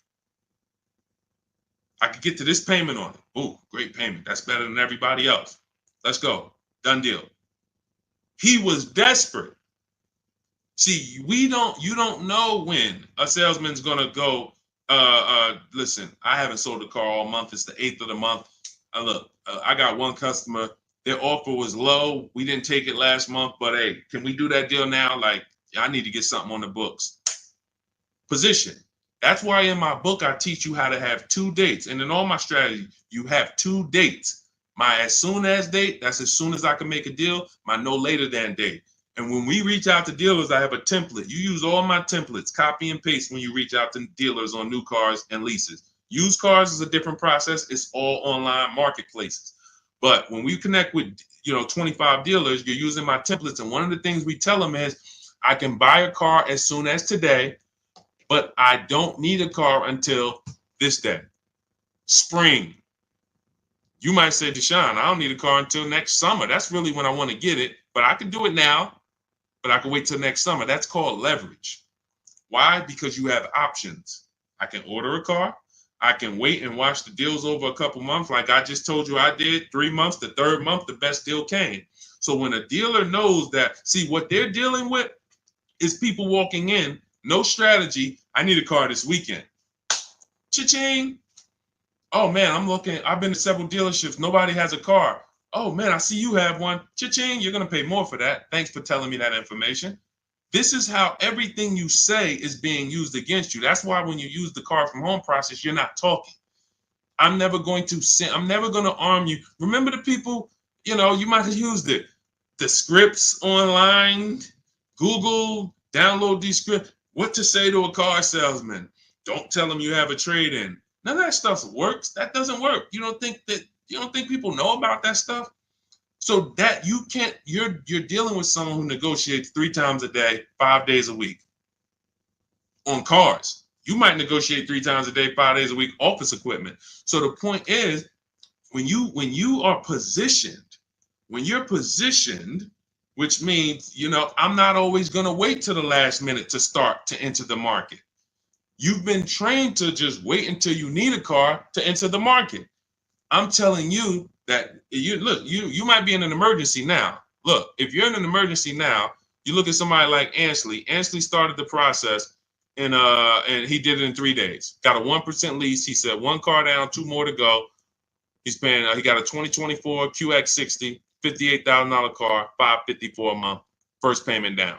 S1: I could get to this payment on it. Ooh, great payment. That's better than everybody else. Let's go. Done deal. He was desperate. See, you don't know when a salesman's gonna go, listen, I haven't sold a car all month. It's the 8th of the month. Look, I got one customer. Their offer was low. We didn't take it last month, but hey, can we do that deal now? Like, I need to get something on the books. Position. That's why in my book, I teach you how to have 2 dates. And in all my strategy, you have 2 dates. My as soon as date, that's as soon as I can make a deal. My no later than date. And when we reach out to dealers, I have a template. You use all my templates, copy and paste when you reach out to dealers on new cars and leases. Used cars is a different process. It's all online marketplaces. But when we connect with 25 dealers, you're using my templates. And one of the things we tell them is, I can buy a car as soon as today, but I don't need a car until this day. Spring. You might say, Deshone, I don't need a car until next summer. That's really when I want to get it, but I can do it now, but I can wait till next summer. That's called leverage. Why? Because you have options. I can order a car. I can wait and watch the deals over a couple months. Like I just told you I did, 3 months, the 3rd month, the best deal came. So when a dealer knows that, see, what they're dealing with is people walking in, no strategy. I need a car this weekend. Cha-ching. Oh man, I'm looking. I've been to several dealerships. Nobody has a car. Oh man, I see you have one. Cha-ching. You're going to pay more for that. Thanks for telling me that information. This is how everything you say is being used against you. That's why when you use the car from home process, you're not talking. I'm never going to arm you. Remember the people, you might have used it. The scripts online, Google, download these scripts. What to say to a car salesman? Don't tell them you have a trade-in. None of that stuff works. That doesn't work. You don't think people know about that stuff? So that you can't, you're dealing with someone who negotiates 3 times a day, 5 days a week on cars. You might negotiate 3 times a day, 5 days a week, office equipment. So the point is, when you are positioned, when you're positioned, which means, I'm not always going to wait till the last minute to start to enter the market. You've been trained to just wait until you need a car to enter the market. I'm telling you that you might be in an emergency now. Look, if you're in an emergency now, you look at somebody like Ansley. Ansley started the process and he did it in 3 days. Got a 1% lease. He said 1 car down, 2 more to go. He's paying. He got a 2024 QX60, $58,000 car, $554 a month, first payment down,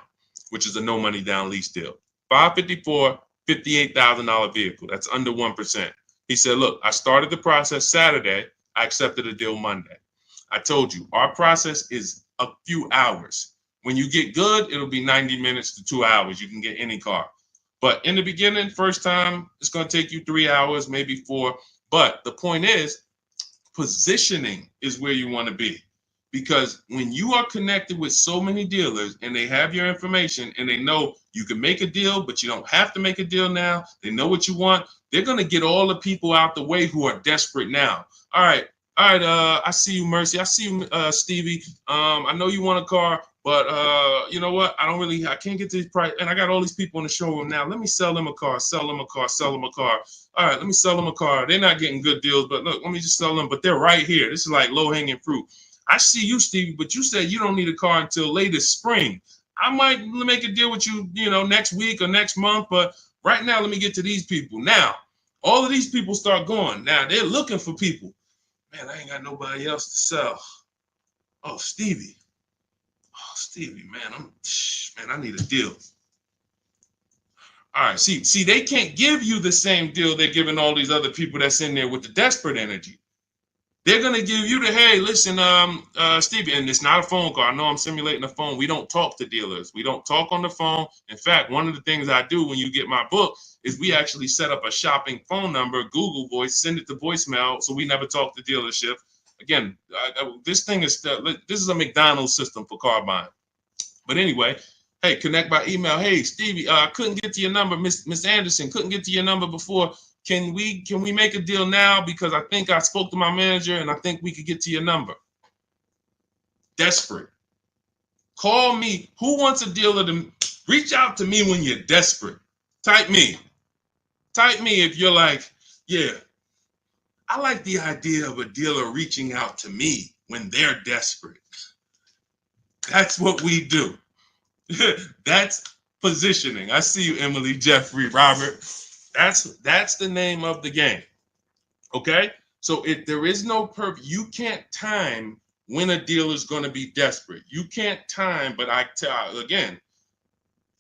S1: which is a no money down lease deal. $554, $58,000 vehicle. That's under 1%. He said, "Look, I started the process Saturday. I accepted a deal Monday." I told you our process is a few hours. When you get good, it'll be 90 minutes to 2 hours. You can get any car. But in the beginning, first time, it's going to take you 3 hours, maybe 4. But the point is, positioning is where you want to be, because when you are connected with so many dealers and they have your information and they know you can make a deal, but you don't have to make a deal now. They know what you want. They're going to get all the people out the way who are desperate now. All right. I see you, Mercy. I see you, Stevie. I know you want a car, but you know what? I can't get to this price. And I got all these people in the showroom now. Let me sell them a car, sell them a car, sell them a car. All right, let me sell them a car. They're not getting good deals, but look, let me just sell them. But they're right here. This is like low-hanging fruit. I see you, Stevie, but you said you don't need a car until later spring. I might make a deal with you, next week or next month. But right now, let me get to these people. Now, all of these people start going. Now, they're looking for people. Man, I ain't got nobody else to sell. Oh, Stevie. Oh, Stevie, man, I need a deal. All right, see, they can't give you the same deal they're giving all these other people that's in there with the desperate energy. They're gonna give you the, hey, listen, Stevie, and it's not a phone call. I know I'm simulating a phone. We don't talk to dealers. We don't talk on the phone. In fact, one of the things I do when you get my book is we actually set up a shopping phone number, Google Voice, send it to voicemail, so we never talk to dealership. Again, this is a McDonald's system for car buying. But anyway, hey, connect by email. Hey, Stevie, I couldn't get to your number. Miss Anderson, couldn't get to your number before. Can we make a deal now? Because I think I spoke to my manager and I think we could get to your number. Desperate. Call me. Who wants a dealer to reach out to me when you're desperate? Type me. Type me if you're like, yeah, I like the idea of a dealer reaching out to me when they're desperate. That's what we do. That's positioning. I see you, Emily, Jeffrey, Robert. That's the name of the game. Okay? So if there is no purpose, you can't time when a dealer is going to be desperate. You can't time, but again,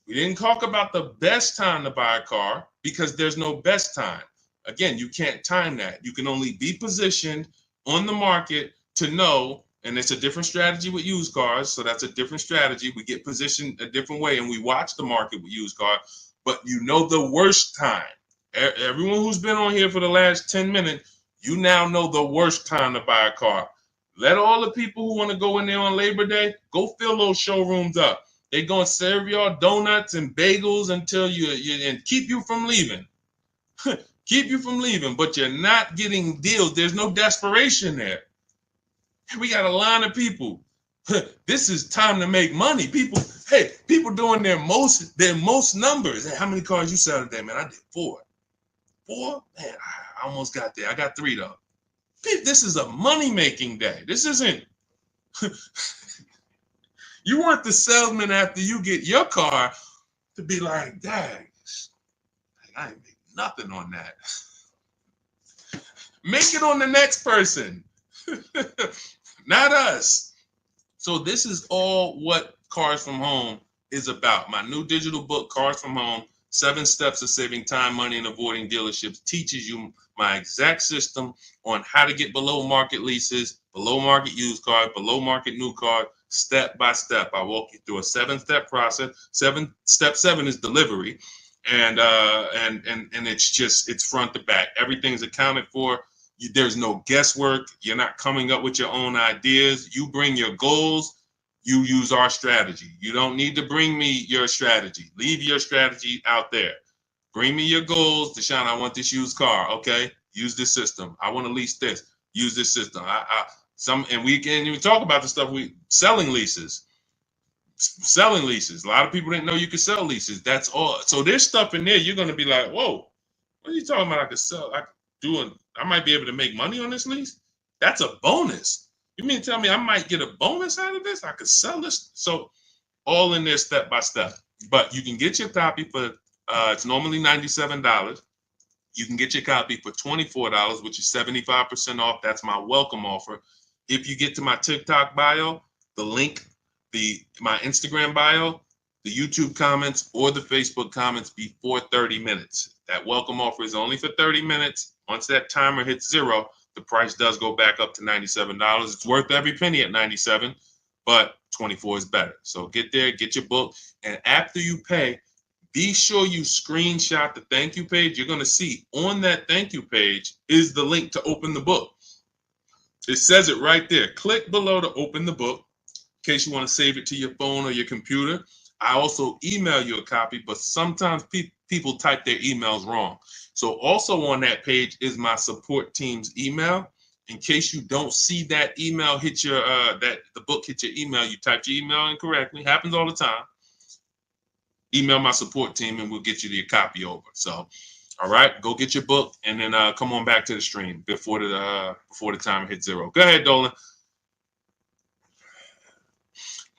S1: we didn't talk about the best time to buy a car because there's no best time. Again, you can't time that. You can only be positioned on the market to know. And it's a different strategy with used cars. So that's a different strategy. We get positioned a different way and we watch the market with used cars. But you know the worst time. Everyone who's been on here for the last 10 minutes, you now know the worst time to buy a car. Let all the people who want to go in there on Labor Day, go fill those showrooms up. They're going to serve y'all donuts and bagels until and keep you from leaving. Keep you from leaving, but you're not getting deals. There's no desperation there. We got a line of people. This is time to make money. People doing their most numbers. Hey, how many cars you sell today, man? I did 4. 4? Man, I almost got there. I got 3 though. This is a money-making day. This isn't. You want the salesman after you get your car to be like, dang, I ain't make nothing on that. Make it on the next person. Not us. So this is all what Cars from Home is about. My new digital book, Cars from Home, 7 Steps of Saving Time, Money, and Avoiding Dealerships, teaches you my exact system on how to get below market leases, below market used cars, below market new cars, step by step. I walk you through a 7-step process. Step 7 is delivery. And it's front to back. Everything's accounted for. There's no guesswork. You're not coming up with your own ideas. You bring your goals. You use our strategy. You don't need to bring me your strategy. Leave your strategy out there. Bring me your goals. Deshone, I want this used car. Okay, use this system. I want to lease this. Use this system. And we can even talk about the stuff we selling leases. Selling leases. A lot of people didn't know you could sell leases. That's all. So there's stuff in there. You're going to be like, whoa, what are you talking about? I could sell. I might be able to make money on this lease. That's a bonus. You mean to tell me I might get a bonus out of this? I could sell this. So all in there step by step. But you can get your copy for it's normally $97. You can get your copy for $24, which is 75% off. That's my welcome offer. If you get to my TikTok bio, the link, my Instagram bio, the YouTube comments, or the Facebook comments before 30 minutes. That welcome offer is only for 30 minutes. Once that timer hits 0, the price does go back up to $97. It's worth every penny at $97, but 24 is better. So get there, get your book, and after you pay, be sure you screenshot the thank you page. You're going to see on that thank you page is the link to open the book. It says it right there. Click below to open the book in case you want to save it to your phone or your computer. I also email you a copy, but sometimes people type their emails wrong. So also on that page is my support team's email. In case you don't see that email hit your the book hit your email, you typed your email incorrectly. Happens all the time. Email my support team and we'll get you your copy over. So, all right, go get your book and then come on back to the stream before the timer hits 0. Go ahead, Dolan.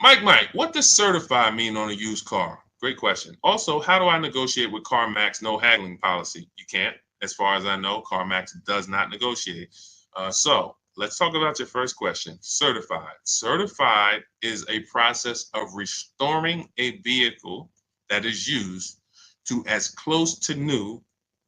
S1: Mike, what does certified mean on a used car? Great question. Also, how do I negotiate with CarMax no haggling policy? You can't. As far as I know, CarMax does not negotiate. So let's talk about your first question. Certified. Certified is a process of restoring a vehicle that is used to as close to new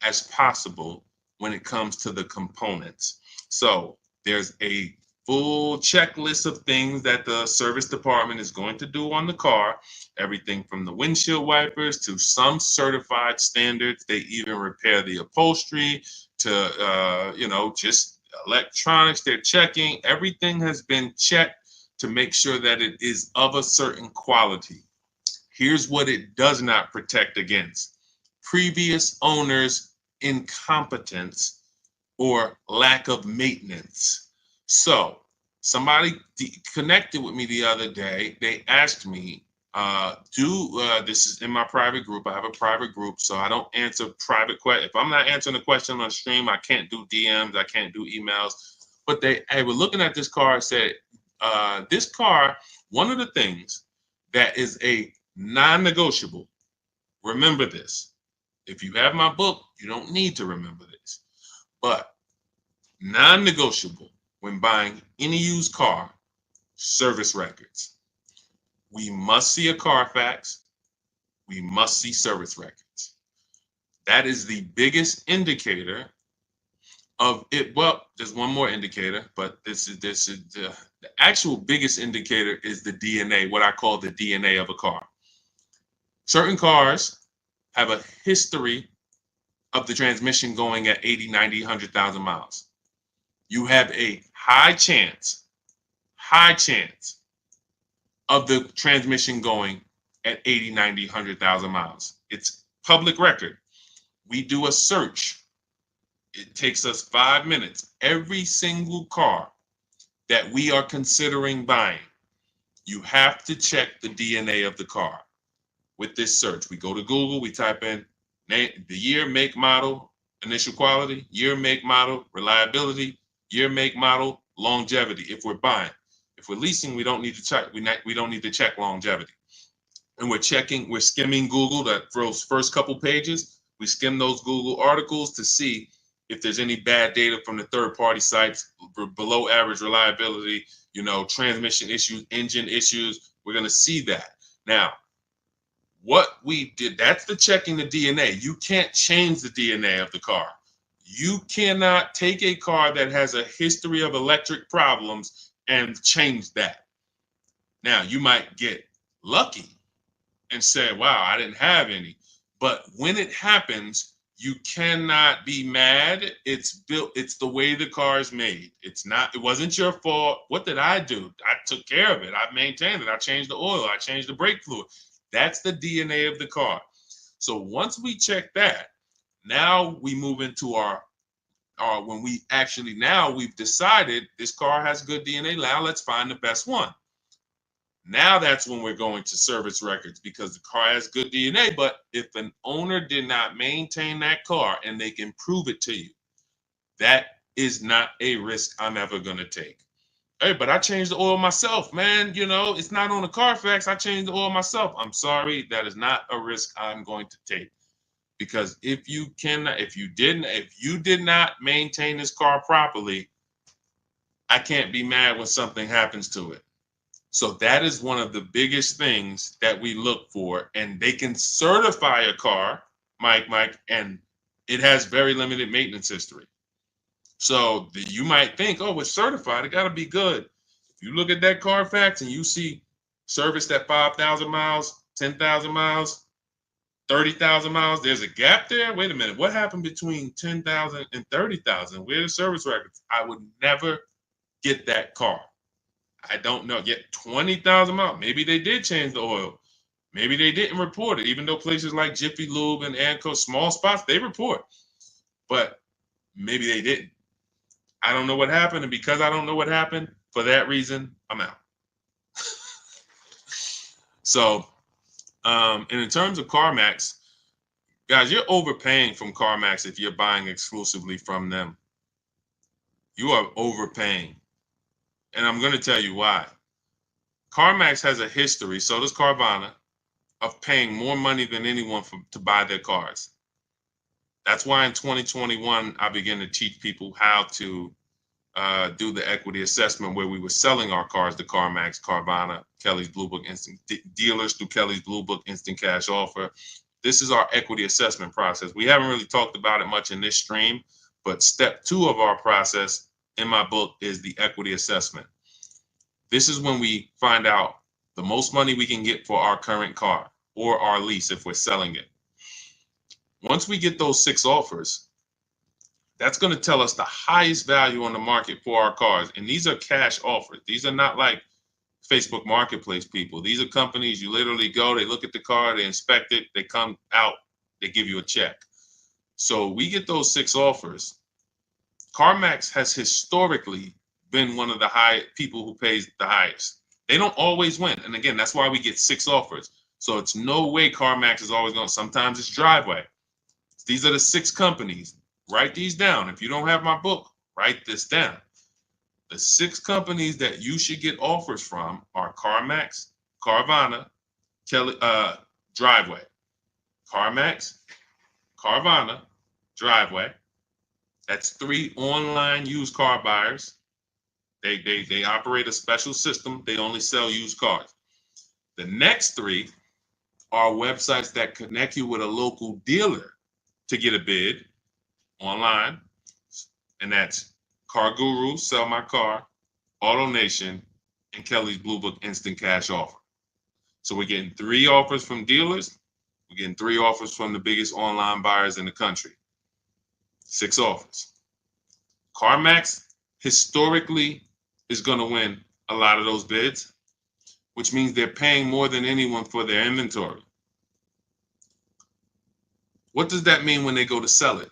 S1: as possible when it comes to the components. So there's a full checklist of things that the service department is going to do on the car, everything from the windshield wipers to some certified standards. They even repair the upholstery to, just electronics. They're checking. Everything has been checked to make sure that it is of a certain quality. Here's what it does not protect against: previous owners' incompetence or lack of maintenance. So somebody connected with me the other day. They asked me, this is in my private group. I have a private group, so I don't answer private questions. If I'm not answering a question on stream, I can't do DMs, I can't do emails. But they were looking at this car and said, this car, one of the things that is a non-negotiable, remember this. If you have my book, you don't need to remember this. But non-negotiable when buying any used car, service records. We must see a Carfax. We must see service records. That is the biggest indicator of it. Well, there's one more indicator, but this is the actual biggest indicator is the DNA, what I call the DNA of a car. Certain cars have a history of the transmission going at 80, 90, 100,000 miles. You have a high chance of the transmission going at 80, 90, 100,000 miles. It's public record. We do a search. It takes us 5 minutes. Every single car that we are considering buying, you have to check the DNA of the car. With this search, we go to Google, we type in the year, make, model, initial quality, year, make, model, reliability, year, make, model, longevity. If we're buying, if we're leasing, we don't need to check. We don't need to check longevity. And we're skimming Google. That those first couple pages, we skim those Google articles to see if there's any bad data from the third-party sites, below average reliability, transmission issues, engine issues. We're going to see that. Now, what we did, that's the checking the DNA. You can't change the DNA of the car. You cannot take a car that has a history of electric problems and change that. Now, you might get lucky and say, wow, I didn't have any. But when it happens, You cannot be mad. It's built. It's the way the car is made. It's not. It wasn't your fault. What did I do? I took care of it. I maintained it. I changed the oil. I changed the brake fluid. That's the DNA of the car. So once we check that, now we move into our when we actually, now we've decided this car has good DNA. Now let's find the best one. Now that's when we're going to service records, because the car has good DNA. But if an owner did not maintain that car and they can prove it to you, that is not a risk I'm ever going to take. Hey, but I changed the oil myself, man. You know, it's not on the Carfax. I changed the oil myself. I'm sorry. That is not a risk I'm going to take. Because if you did not maintain this car properly, I can't be mad when something happens to it. So that is one of the biggest things that we look for. And they can certify a car, Mike, and it has very limited maintenance history. So you might think, oh, it's certified, it got to be good. If you look at that Carfax and you see serviced at 5,000 miles, 10,000 miles, 30,000 miles, there's a gap there. Wait a minute, what happened between 10,000 and 30,000? Where are the service records? I would never get that car. I don't know. Yet 20,000 miles. Maybe they did change the oil. Maybe they didn't report it, even though places like Jiffy Lube and Anco, small spots, they report. But maybe they didn't. I don't know what happened. And because I don't know what happened, for that reason, I'm out. So, and in terms of CarMax, guys, you're overpaying from CarMax if you're buying exclusively from them. You are overpaying. And I'm going to tell you why. CarMax has a history, so does Carvana, of paying more money than anyone to buy their cars. That's why in 2021, I began to teach people how to do the equity assessment, where we were selling our cars to CarMax, Carvana, Kelly's Blue Book Instant dealers through Kelly's Blue Book Instant Cash Offer. This is our equity assessment process. We haven't really talked about it much in this stream, but step 2 of our process in my book is the equity assessment. This is when we find out the most money we can get for our current car or our lease if we're selling it. Once we get those 6 offers, that's going to tell us the highest value on the market for our cars. And these are cash offers. These are not like Facebook Marketplace people. These are companies, you literally go, they look at the car, they inspect it, they come out, they give you a check. So we get those 6 offers. CarMax has historically been one of the people who pays the highest. They don't always win. And again, that's why we get 6 offers. So it's no way CarMax is always going. Sometimes it's Driveway. These are the 6 companies. Write these down. If you don't have my book, write this down. The 6 companies that you should get offers from are CarMax, Carvana, Driveway. CarMax, Carvana, Driveway. That's 3 online used car buyers. They operate a special system. They only sell used cars. The next 3 are websites that connect you with a local dealer to get a bid online. And that's Car Guru, Sell My Car, AutoNation, and Kelly's Blue Book Instant Cash Offer. So we're getting 3 offers from dealers. We're getting 3 offers from the biggest online buyers in the country. 6 offers. CarMax historically is going to win a lot of those bids, which means they're paying more than anyone for their inventory. What does that mean when they go to sell it?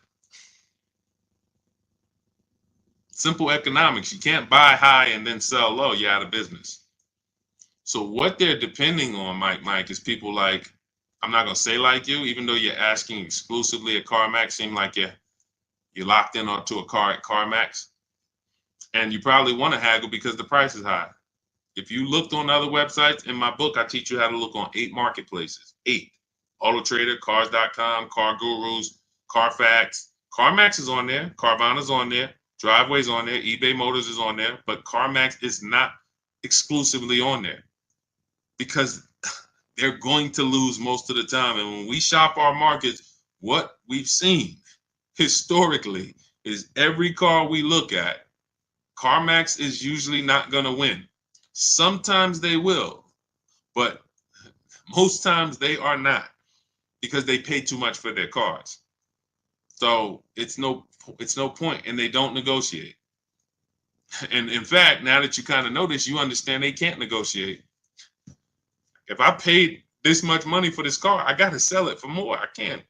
S1: Simple economics. You can't buy high and then sell low. You're out of business. So what they're depending on, Mike, is people like, I'm not going to say like you, even though you're asking exclusively at CarMax, seem like you're locked in onto a car at CarMax. And you probably want to haggle because the price is high. If you looked on other websites, in my book, I teach you how to look on 8 marketplaces. 8. AutoTrader, Cars.com, Car Gurus, Carfax. CarMax is on there. Carvana's on there. Driveway's on there. eBay Motors is on there. But CarMax is not exclusively on there because they're going to lose most of the time. And when we shop our markets, what we've seen historically is every car we look at, CarMax is usually not going to win. Sometimes they will, but most times they are not because they pay too much for their cars. So it's no point, and they don't negotiate. And in fact, now that you kind of know this, you understand they can't negotiate. If I paid this much money for this car, I got to sell it for more. I can't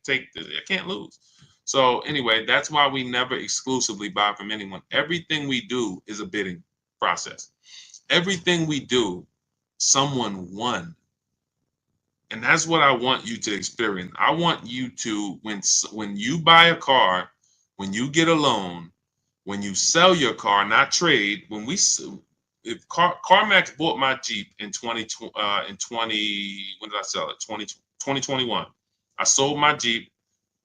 S1: lose. So anyway, that's why we never exclusively buy from anyone. Everything we do is a bidding process. Everything we do, someone won. And that's what I want you to experience. I want you to, when you buy a car, when you get a loan, when you sell your car, not trade. If CarMax bought my Jeep in 20, when did I sell it? 2021. I sold my Jeep.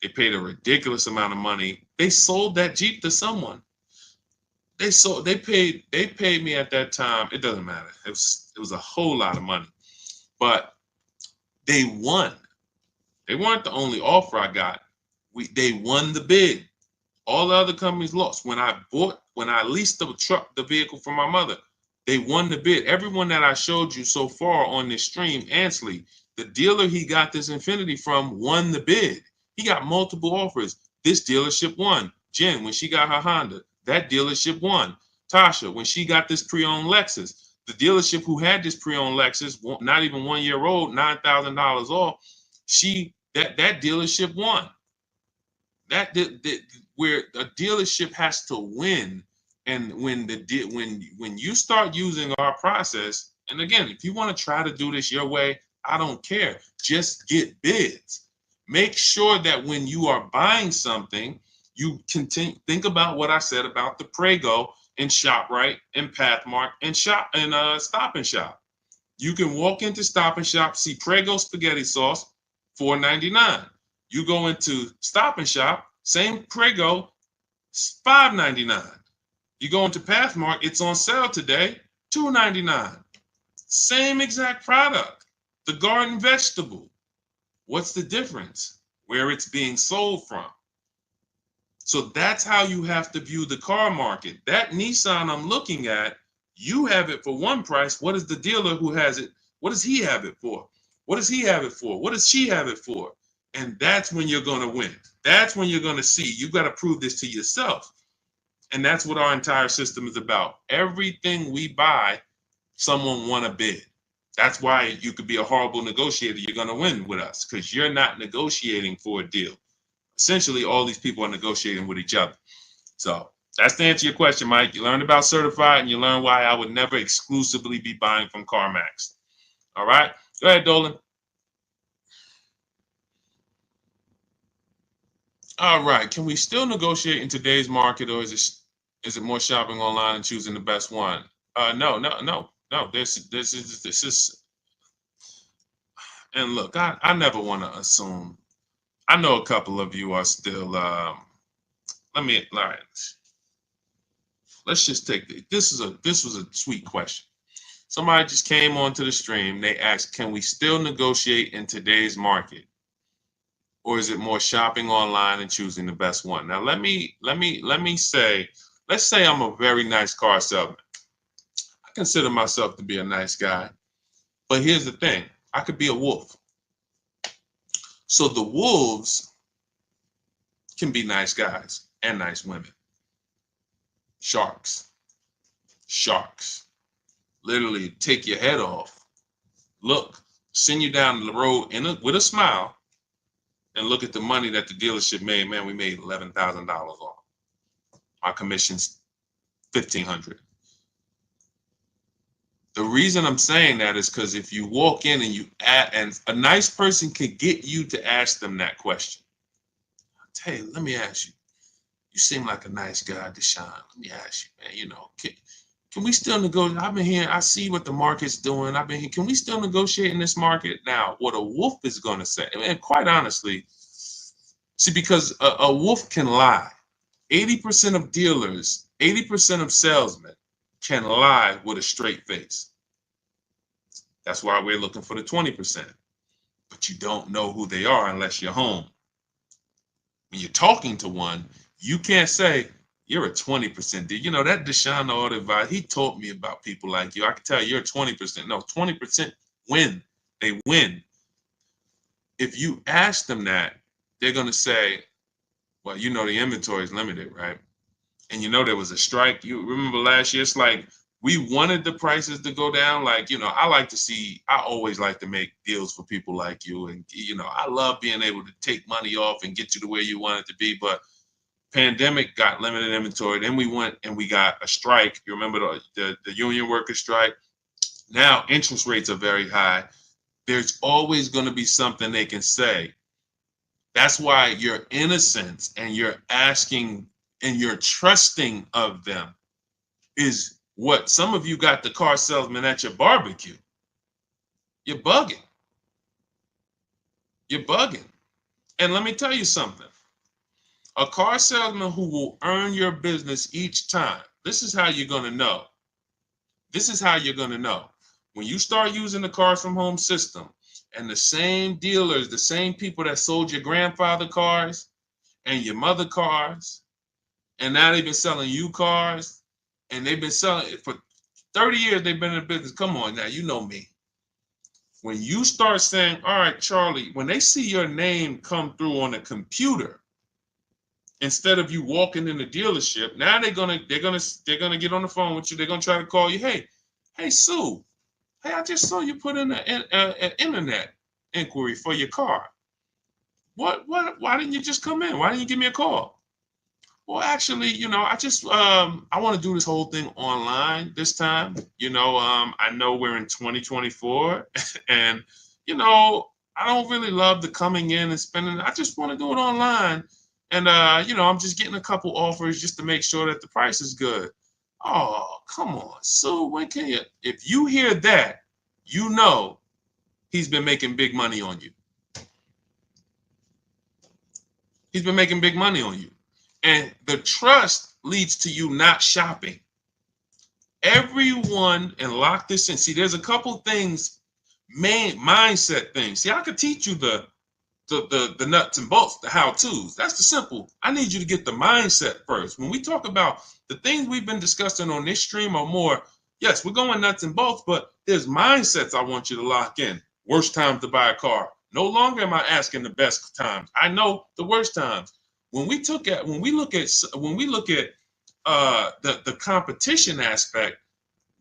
S1: They paid a ridiculous amount of money. They sold that Jeep to someone. They paid me at that time. It doesn't matter. It was a whole lot of money, but they won. They weren't the only offer I got. They won the bid. All the other companies lost. When I leased the vehicle from my mother, they won the bid. Everyone that I showed you so far on this stream, Ansley, the dealer he got this Infiniti from won the bid. He got multiple offers. This dealership won. Jen, when she got her Honda, that dealership won. Tasha, when she got this pre-owned Lexus, the dealership who had this pre-owned Lexus, not even 1 year old, $9,000 off, that dealership won. Where a dealership has to win, and when you start using our process, and again, if you want to try to do this your way, I don't care. Just get bids. Make sure that when you are buying something, you think about what I said about the Prego and ShopRite and Pathmark and Stop and Shop. You can walk into Stop and Shop, see Prego spaghetti sauce, $4.99. You go into Stop and Shop, same Prego, $5.99. You go into Pathmark, it's on sale today, $2.99. Same exact product. The garden vegetable. What's the difference? Where it's being sold from. So that's how you have to view the car market. That Nissan I'm looking at, you have it for one price. What is the dealer who has it? What does he have it for? What does he have it for? What does she have it for? And that's when you're going to win. That's when you're going to see. You've got to prove this to yourself. And that's what our entire system is about. Everything we buy, someone won a bid. That's why you could be a horrible negotiator. You're going to win with us because you're not negotiating for a deal. Essentially, all these people are negotiating with each other. So that's to answer your question, Mike. You learned about certified, and you learned why I would never exclusively be buying from CarMax. All right? Go ahead, Dolan. All right. Can we still negotiate in today's market, or is it more shopping online and choosing the best one? No. This is. And look, I never want to assume. I know a couple of you are still. All right. Let's just take this was a sweet question. Somebody just came onto the stream. They asked, "Can we still negotiate in today's market, or is it more shopping online and choosing the best one?" Now, let me say, let's say I'm a very nice car salesman. I consider myself to be a nice guy, but here's the thing: I could be a wolf. So the wolves can be nice guys and nice women. Sharks. Literally take your head off. Look, send you down the road with a smile, and look at the money that the dealership made. Man, we made $11,000 off. Our commission's $1,500. The reason I'm saying that is because if you walk in and a nice person can get you to ask them that question. Hey, let me ask you. You seem like a nice guy, Deshone. Let me ask you, man, can we still negotiate? I've been here. I see what the market's doing. I've been here. Can we still negotiate in this market? Now, what a wolf is going to say, and quite honestly, see, because a wolf can lie. 80% of dealers, 80% of salesmen can lie with a straight face. That's why we're looking for the 20%. But you don't know who they are unless you're home. When you're talking to one, you can't say, you're a 20% deal. You know, that Deshone Auto Advisor, he taught me about people like you. I can tell you're 20%. No, 20% win. They win. If you ask them that, they're going to say, Well, you know the inventory is limited, right? And you know there was a strike. You remember last year? It's like we wanted the prices to go down. Like, I always like to make deals for people like you. And, I love being able to take money off and get you to where you want it to be. But pandemic got limited inventory. Then we went and we got a strike. You remember the union worker strike? Now interest rates are very high. There's always going to be something they can say. That's why your innocence and your asking and your trusting of them is what some of you got the car salesman at your barbecue. You're bugging. You're bugging. And let me tell you something. A car salesman who will earn your business each time. This is how you're going to know. This is how you're going to know. When you start using the Cars from Home system and the same dealers, the same people that sold your grandfather cars and your mother cars, and now they've been selling you cars, and they've been selling it for 30 years, they've been in the business. Come on now, you know me. When you start saying, all right, Charlie, when they see your name come through on a computer, instead of you walking in the dealership, now they're gonna get on the phone with you. They're gonna try to call you. Hey, Sue. Hey, I just saw you put in an internet inquiry for your car. What? Why didn't you just come in? Why didn't you give me a call? Well, actually, I just I want to do this whole thing online this time. I know we're in 2024, and I don't really love the coming in and spending. I just want to do it online. And, I'm just getting a couple offers just to make sure that the price is good. Oh, come on. So when can you, if you hear that, he's been making big money on you. He's been making big money on you. And the trust leads to you not shopping. Everyone, and lock this in. See, there's a couple things, mindset things. See, I could teach you the nuts and bolts, the how-tos. That's the simple. I need you to get the mindset first. When we talk about the things we've been discussing on this stream or more, yes, we're going nuts and bolts, but there's mindsets I want you to lock in. Worst time to buy a car. No longer am I asking the best times. I know the worst times. When we look at the competition aspect,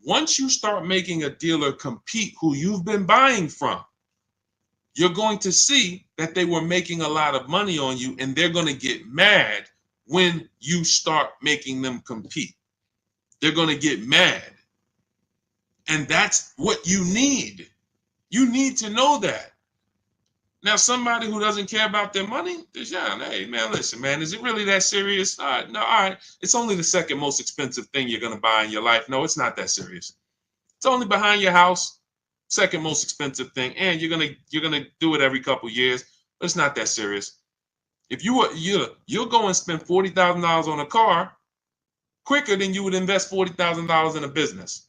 S1: once you start making a dealer compete who you've been buying from, you're going to see that they were making a lot of money on you, and they're going to get mad when you start making them compete. They're going to get mad. And that's what you need. You need to know that. Now, somebody who doesn't care about their money, hey, man, listen, man, is it really that serious? No, all right. It's only the second most expensive thing you're going to buy in your life. No, it's not that serious. It's only behind your house. Second most expensive thing, and you're gonna do it every couple years, but it's not that serious. If you'll go and spend $40,000 on a car quicker than you would invest $40,000 in a business.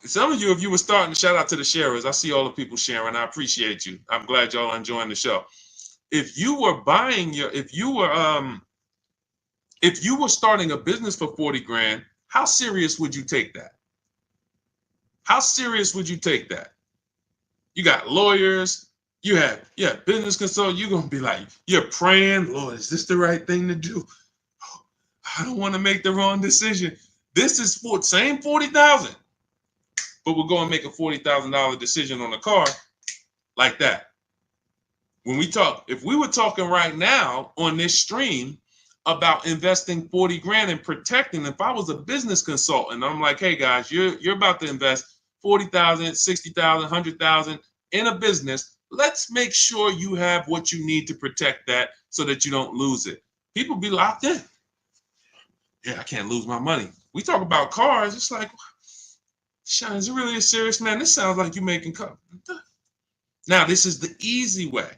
S1: Some of you, if you were starting, shout out to the sharers. I see all the people sharing. I appreciate you. I'm glad y'all are enjoying the show. If you were starting a business for 40 grand, how serious would you take that? How serious would you take that? You got lawyers, you have business consultants. You're gonna be like, you're praying, Lord, is this the right thing to do? I don't want to make the wrong decision. This is for same 40,000, but we're going to make a $40,000 decision on a car like that. If we were talking right now on this stream about investing 40 grand and protecting, if I was a business consultant, I'm like, hey guys, you're about to invest 40,000, 60,000, 100,000 in a business. Let's make sure you have what you need to protect that so that you don't lose it. People be locked in. Yeah, I can't lose my money. We talk about cars. It's like, Sean, is it really a serious, man? This sounds like you're making cars. Now, this is the easy way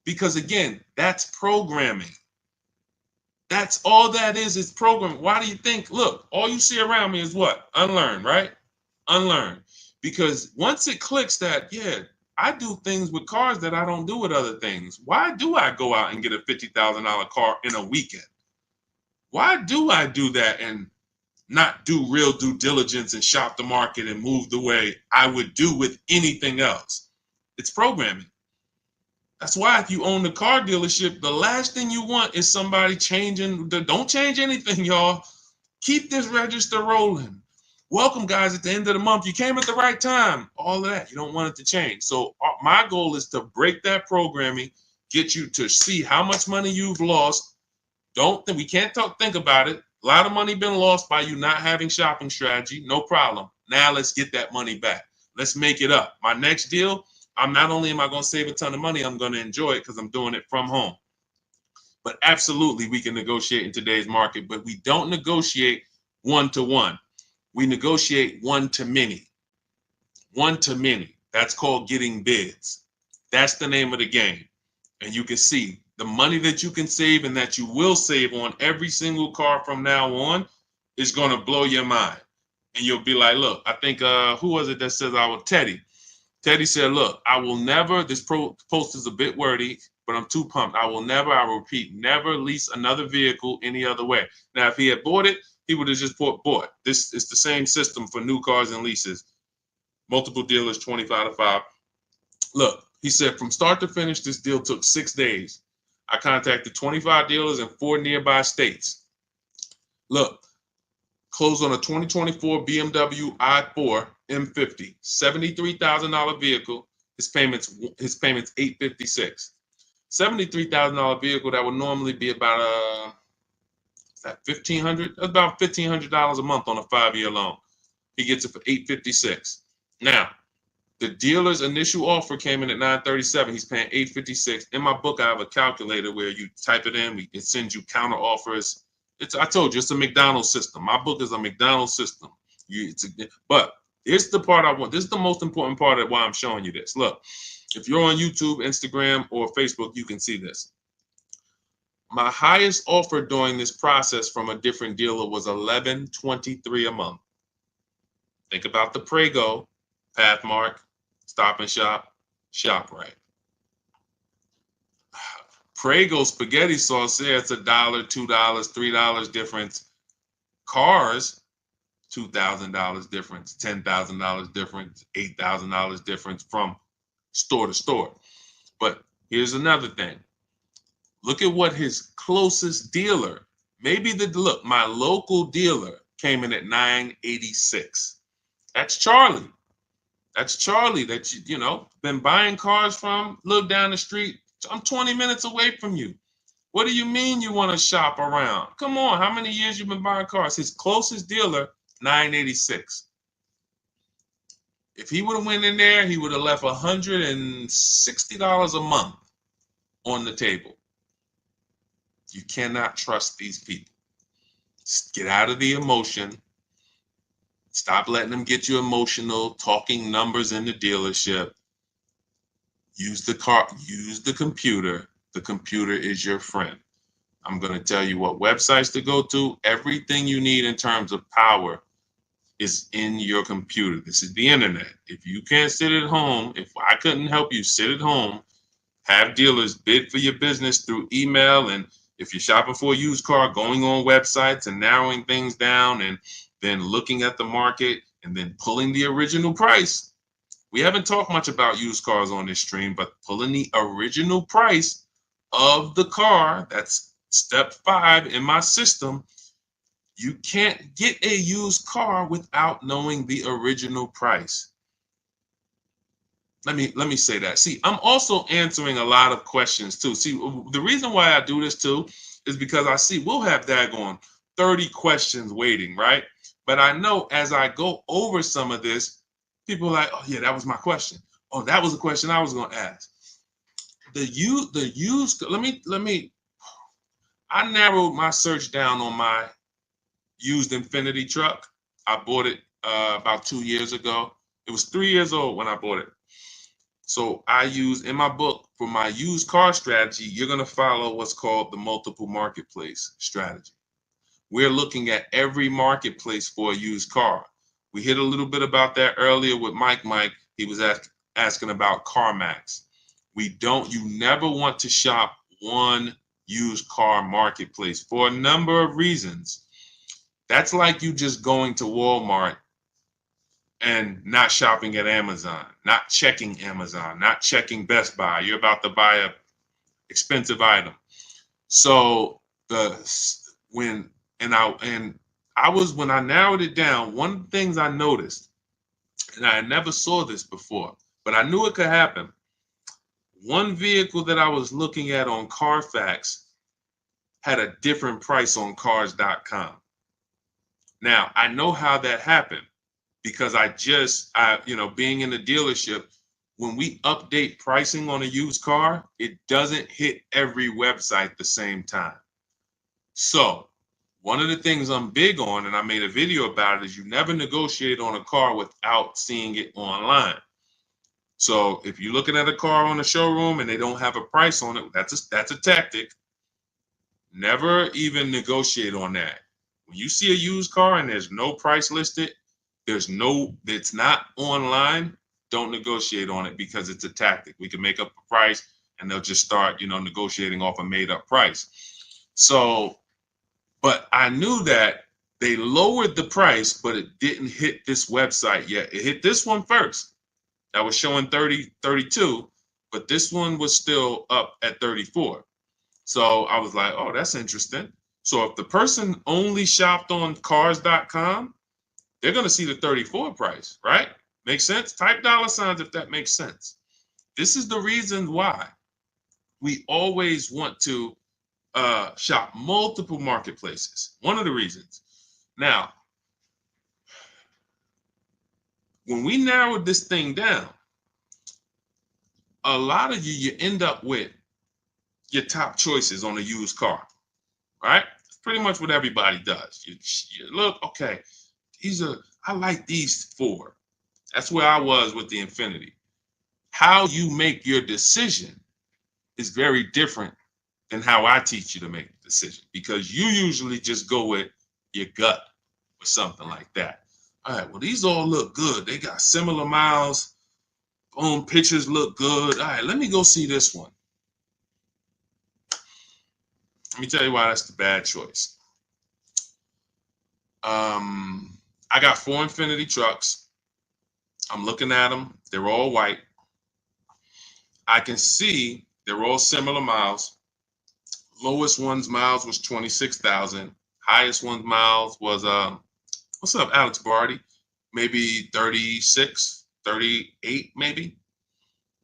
S1: because, again, that's programming. That's all that is programming. Why do you think, look, all you see around me is what? Unlearn, right? Unlearn. Because once it clicks that, I do things with cars that I don't do with other things. Why do I go out and get a $50,000 car in a weekend? Why do I do that and not do real due diligence and shop the market and move the way I would do with anything else? It's programming. That's why if you own the car dealership, the last thing you want is somebody changing. Don't change anything, y'all. Keep this register rolling. Welcome, guys, at the end of the month. You came at the right time. All of that. You don't want it to change. So my goal is to break that programming, get you to see how much money you've lost. We can't think about it. A lot of money been lost by you not having shopping strategy. No problem. Now let's get that money back. Let's make it up. My next deal, I'm not only am I going to save a ton of money, I'm going to enjoy it because I'm doing it from home. But absolutely, we can negotiate in today's market, but we don't negotiate one-to-one. We negotiate one-to-many. One-to-many. That's called getting bids. That's the name of the game. And you can see the money that you can save and that you will save on every single car from now on is going to blow your mind. And you'll be like, look, I think, who was it that says Teddy. Teddy said, look, I will never, this post is a bit wordy, but I'm too pumped. I will repeat, never lease another vehicle any other way. Now, if he had bought it, he would have just bought. This is the same system for new cars and leases. Multiple dealers, 25-5. Look, he said, from start to finish, this deal took 6 days. I contacted 25 dealers in 4 nearby states. Look, closed on a 2024 BMW i4 M50, $73,000 vehicle. His payments $856. $73,000 vehicle that would normally be about $1,500, about $1,500 a month on a 5-year loan. He gets it for $856. Now, the dealer's initial offer came in at $937. He's paying $856. In my book, I have a calculator where you type it in. It sends you counter offers. I told you, it's a McDonald's system. My book is a McDonald's system. But here's the part I want. This is the most important part of why I'm showing you this. Look, if you're on YouTube, Instagram, or Facebook, you can see this. My highest offer during this process from a different dealer was $1,123 a month. Think about the Prego, Pathmark, Stop and Shop, ShopRite. Prego spaghetti sauce there, it's $1, $2, $3 difference. Cars, $2,000 difference, $10,000 difference, $8,000 difference from store to store. But here's another thing. Look at what his closest dealer, my local dealer came in at $986. That's Charlie. That's Charlie that been buying cars from. Look down the street. I'm 20 minutes away from you. What do you mean you want to shop around? Come on, how many years you been buying cars? His closest dealer, $986. If he would have went in there, he would have left $160 a month on the table. You cannot trust these people. Just get out of the emotion. Stop letting them get you emotional, talking numbers in the dealership. Use the computer. The computer is your friend. I'm going to tell you what websites to go to. Everything you need in terms of power is in your computer. This is the internet. If you can't sit at home, if I couldn't help you sit at home, have dealers bid for your business through email, and if you're shopping for a used car, going on websites and narrowing things down and then looking at the market and then pulling the original price. We haven't talked much about used cars on this stream, but pulling the original price of the car, that's step 5 in my system. You can't get a used car without knowing the original price. Let me say that. See, I'm also answering a lot of questions too. See, the reason why I do this too is because I see we'll have daggone 30 questions waiting, right? But I know as I go over some of this, people are like, oh yeah, that was my question. Oh, that was a question I was going to ask. I narrowed my search down on my used Infinity truck. I bought it about 2 years ago. It was 3 years old when I bought it. So I use in my book for my used car strategy, you're going to follow what's called the multiple marketplace strategy. We're looking at every marketplace for a used car. We hit a little bit about that earlier with Mike. He was asking about CarMax. You never want to shop one used car marketplace for a number of reasons. That's like you just going to Walmart and not shopping at Amazon, not checking Amazon, not checking Best Buy. You're about to buy a expensive item. So the when and I was when I narrowed it down, one of the things I noticed, and I never saw this before, but I knew it could happen. One vehicle that I was looking at on Carfax had a different price on cars.com. Now, I know how that happened because being in the dealership, when we update pricing on a used car, it doesn't hit every website the same time. So one of the things I'm big on, and I made a video about it, is you never negotiate on a car without seeing it online. So if you're looking at a car on the showroom and they don't have a price on it, that's a tactic. Never even negotiate on that. When you see a used car and there's no price listed, it's not online, don't negotiate on it because it's a tactic. We can make up a price and they'll just start, negotiating off a made up price. So, but I knew that they lowered the price, but it didn't hit this website yet. It hit this one first. That was showing 32, but this one was still up at 34. So I was like, oh, that's interesting. So if the person only shopped on cars.com, they're going to see the 34 price, right? Makes sense? Type $ if that makes sense. This is the reason why we always want to shop multiple marketplaces. One of the reasons. Now, when we narrowed this thing down, a lot of you end up with your top choices on a used car, right? It's pretty much what everybody does. You look, okay, I like these 4. That's where I was with the Infiniti. How you make your decision is very different than how I teach you to make the decision, because you usually just go with your gut or something like that. All right, well, these all look good. They got similar miles. Boom, pictures look good. All right, let me go see this one. Let me tell you why that's the bad choice. I got 4 Infiniti trucks. I'm looking at them. They're all white. I can see they're all similar miles. Lowest one's miles was 26,000. Highest one's miles was, what's up, Alex Barty? Maybe 36, 38, maybe.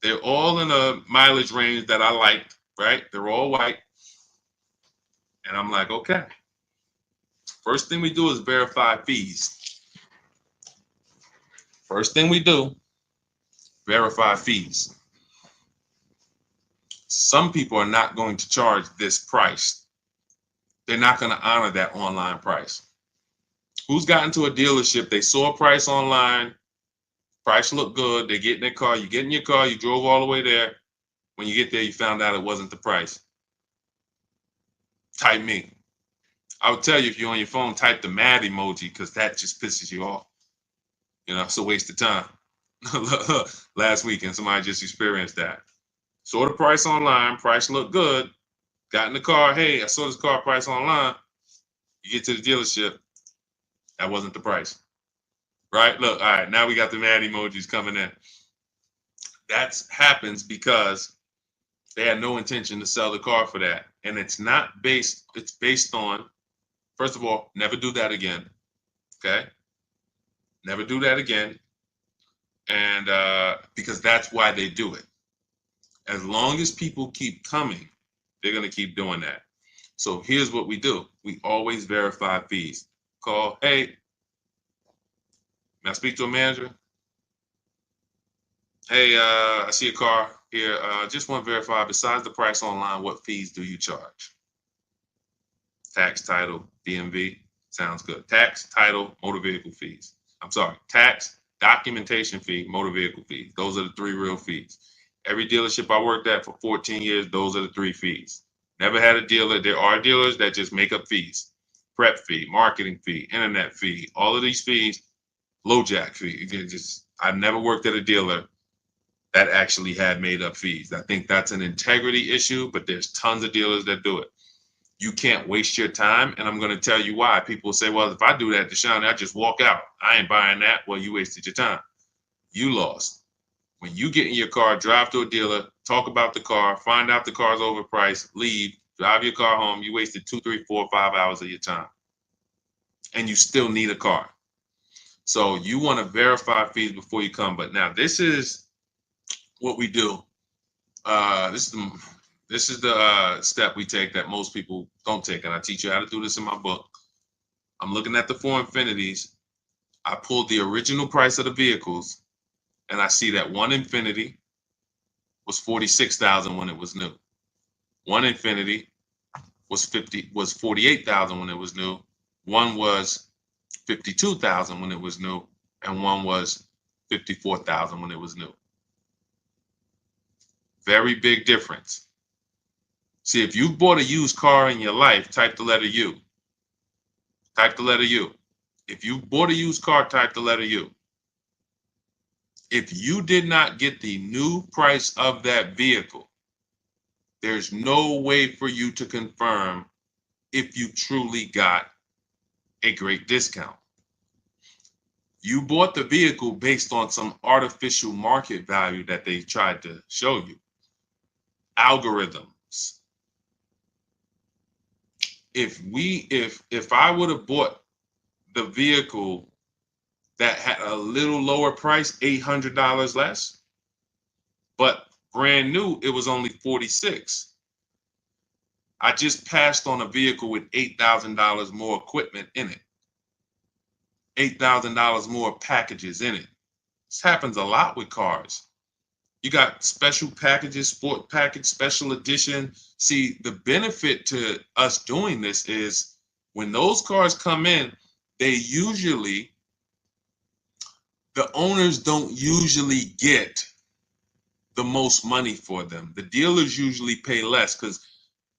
S1: They're all in a mileage range that I liked, right? They're all white. And I'm like, okay. First thing we do is verify fees. First thing we do, verify fees. Some people are not going to charge this price. They're not going to honor that online price. Who's gotten to a dealership, they saw a price online, price looked good, they get in their car, you get in your car, you drove all the way there. When you get there, you found out it wasn't the price. Type me. I would tell you, if you're on your phone, type the mad emoji, because that just pisses you off. It's a waste of time. Last weekend, somebody just experienced that. Saw the price online, price looked good, got in the car, hey, I saw this car price online. You get to the dealership, that wasn't the price. Right? Look, all right, now we got the mad emojis coming in. That happens because they had no intention to sell the car for that. And it's based on, first of all, never do that again. Okay? Never do that again. And because that's why they do it. As long as people keep coming, they're going to keep doing that. So here's what we do. We always verify fees. Call, hey, may I speak to a manager? Hey, I see a car here. Just want to verify, besides the price online, what fees do you charge? Tax, title, DMV. Sounds good. Tax, title, motor vehicle fees. I'm sorry. Tax, documentation fee, motor vehicle fees. Those are the 3 real fees. Every dealership I worked at for 14 years, those are the 3 fees. Never had a dealer. There are dealers that just make up fees. Prep fee, marketing fee, internet fee, all of these fees, low jack fee. I've never worked at a dealer that actually had made up fees. I think that's an integrity issue, but there's tons of dealers that do it. You can't waste your time, and I'm going to tell you why. People say, well, if I do that, Deshone, I just walk out. I ain't buying that. Well, you wasted your time. You lost. When you get in your car, drive to a dealer, talk about the car, find out the car's overpriced, leave, drive your car home, you wasted 2, 3, 4, 5 hours of your time. And you still need a car. So you want to verify fees before you come. But now this is what we do. This is the step we take that most people don't take, and I teach you how to do this in my book. I'm looking at the 4 Infinities. I pulled the original price of the vehicles, and I see that one Infinity was $46,000 when it was new. One Infinity was $48,000 when it was new. One was $52,000 when it was new, and one was $54,000 when it was new. Very big difference. See, if you bought a used car in your life, type the letter U. Type the letter U. If you bought a used car, type the letter U. If you did not get the new price of that vehicle, there's no way for you to confirm if you truly got a great discount. You bought the vehicle based on some artificial market value that they tried to show you. Algorithms. If I would have bought the vehicle that had a little lower price, $800 less, but brand new, it was only $46,000. I just passed on a vehicle with $8,000 more equipment in it, $8,000 more packages in it. This happens a lot with cars. You got special packages, sport package, special edition. See, the benefit to us doing this is when those cars come in, the owners don't usually get the most money for them. The dealers usually pay less because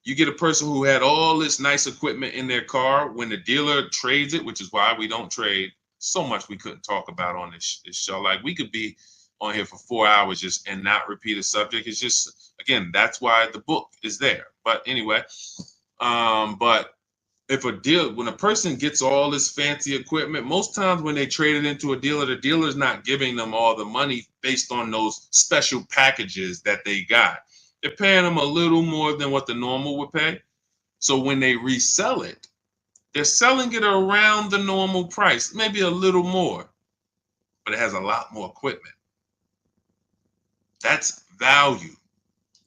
S1: you get a person who had all this nice equipment in their car. When the dealer trades it, which is why we don't trade, so much we couldn't talk about on this show. Like, we could be on here for 4 hours just and not repeat a subject. It's just, again, that's why the book is there. But anyway, but when a person gets all this fancy equipment, most times when they trade it into a dealer, the dealer's not giving them all the money based on those special packages that they got. They're paying them a little more than what the normal would pay. So when they resell it, they're selling it around the normal price, maybe a little more, but it has a lot more equipment. That's value.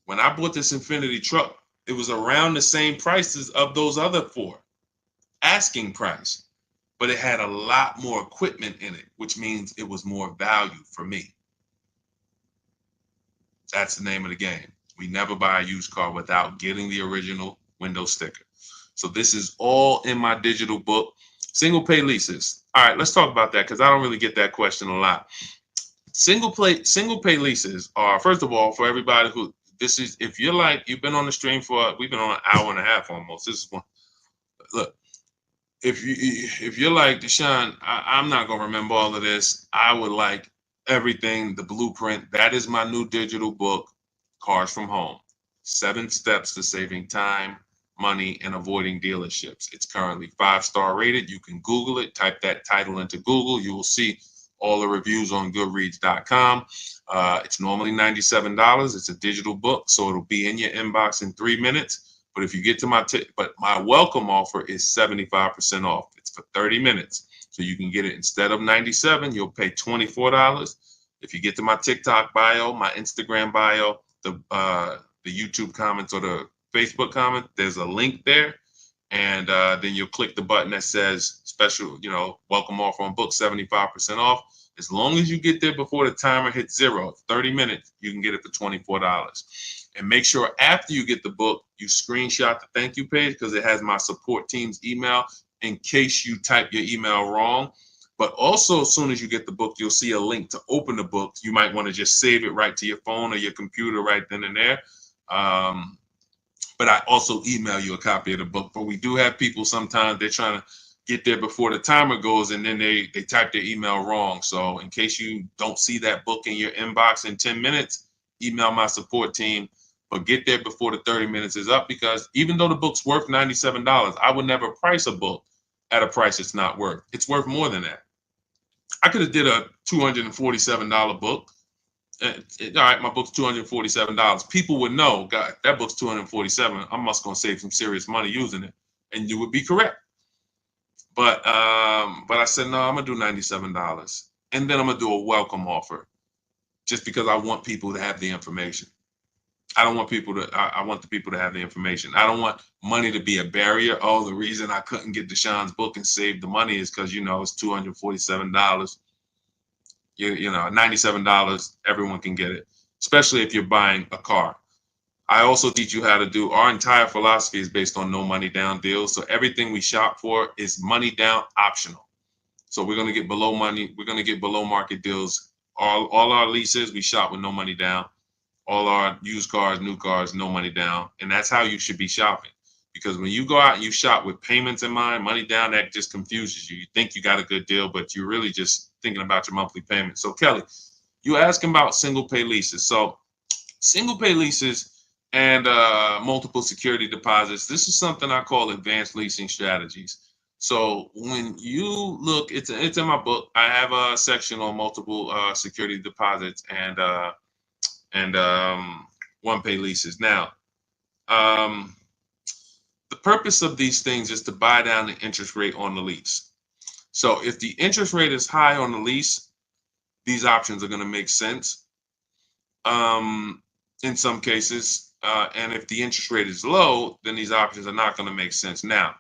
S1: When I bought this Infinity truck, it was around the same prices of those other 4, asking price, but it had a lot more equipment in it, which means it was more value for me. That's the name of the game. We never buy a used car without getting the original window sticker. So this is all in my digital book. Single pay leases. All right, let's talk about that because I don't really get that question a lot. Single pay leases are, first of all, for everybody who, this is, if you're like, you've been on the stream we've been on an hour and a half almost. This is one, look, if you're like, Deshone, I'm not going to remember all of this. I would like everything, the blueprint. That is my new digital book, Cars from Home. 7 steps to saving time, money, and avoiding dealerships. It's currently 5-star rated. You can Google it, type that title into Google. You will see all the reviews on goodreads.com. It's normally $97. It's a digital book, so it'll be in your inbox in 3 minutes. But if you get to my welcome offer is 75% off. It's for 30 minutes. So you can get it instead of $97, you'll pay $24. If you get to my TikTok bio, my Instagram bio, the YouTube comments or the Facebook comment, there's a link there. And then you'll click the button that says special, welcome offer on book, 75% off. As long as you get there before the timer hits 0, 30 minutes, you can get it for $24. And make sure after you get the book, you screenshot the thank you page because it has my support team's email in case you type your email wrong. But also, as soon as you get the book, you'll see a link to open the book. You might want to just save it right to your phone or your computer right then and there. But I also email you a copy of the book. But we do have people sometimes, they're trying to get there before the timer goes and then they type their email wrong. So in case you don't see that book in your inbox in 10 minutes, email my support team. but get there before the 30 minutes is up, because even though the book's worth $97, I would never price a book at a price it's not worth. It's worth more than that. I could have did a $247 book. All right, my book's $247. People would know, God, that book's $247. I must gonna save some serious money using it, and you would be correct. But I said no, I'm gonna do $97, and then I'm gonna do a welcome offer, just because I want people to have the information. I don't want people to. I want the people to have the information. I don't want money to be a barrier. Oh, the reason I couldn't get Deshone's book and save the money is because it's $247. $97, everyone can get it, especially if you're buying a car. I also teach you how to do, our entire philosophy is based on no money down deals. So everything we shop for is money down optional. So we're going to get below market deals. All our leases, we shop with no money down. All our used cars, new cars, no money down. And that's how you should be shopping. Because when you go out and you shop with payments in mind, money down, that just confuses you. You think you got a good deal, but you're really just thinking about your monthly payment. So Kelly, you asking about single pay leases. So single pay leases and multiple security deposits, this is something I call advanced leasing strategies. So when you look, it's in my book. I have a section on multiple security deposits and one pay leases. Now, the purpose of these things is to buy down the interest rate on the lease. So if the interest rate is high on the lease, these options are going to make sense in some cases. And if the interest rate is low, then these options are not going to make sense. Now,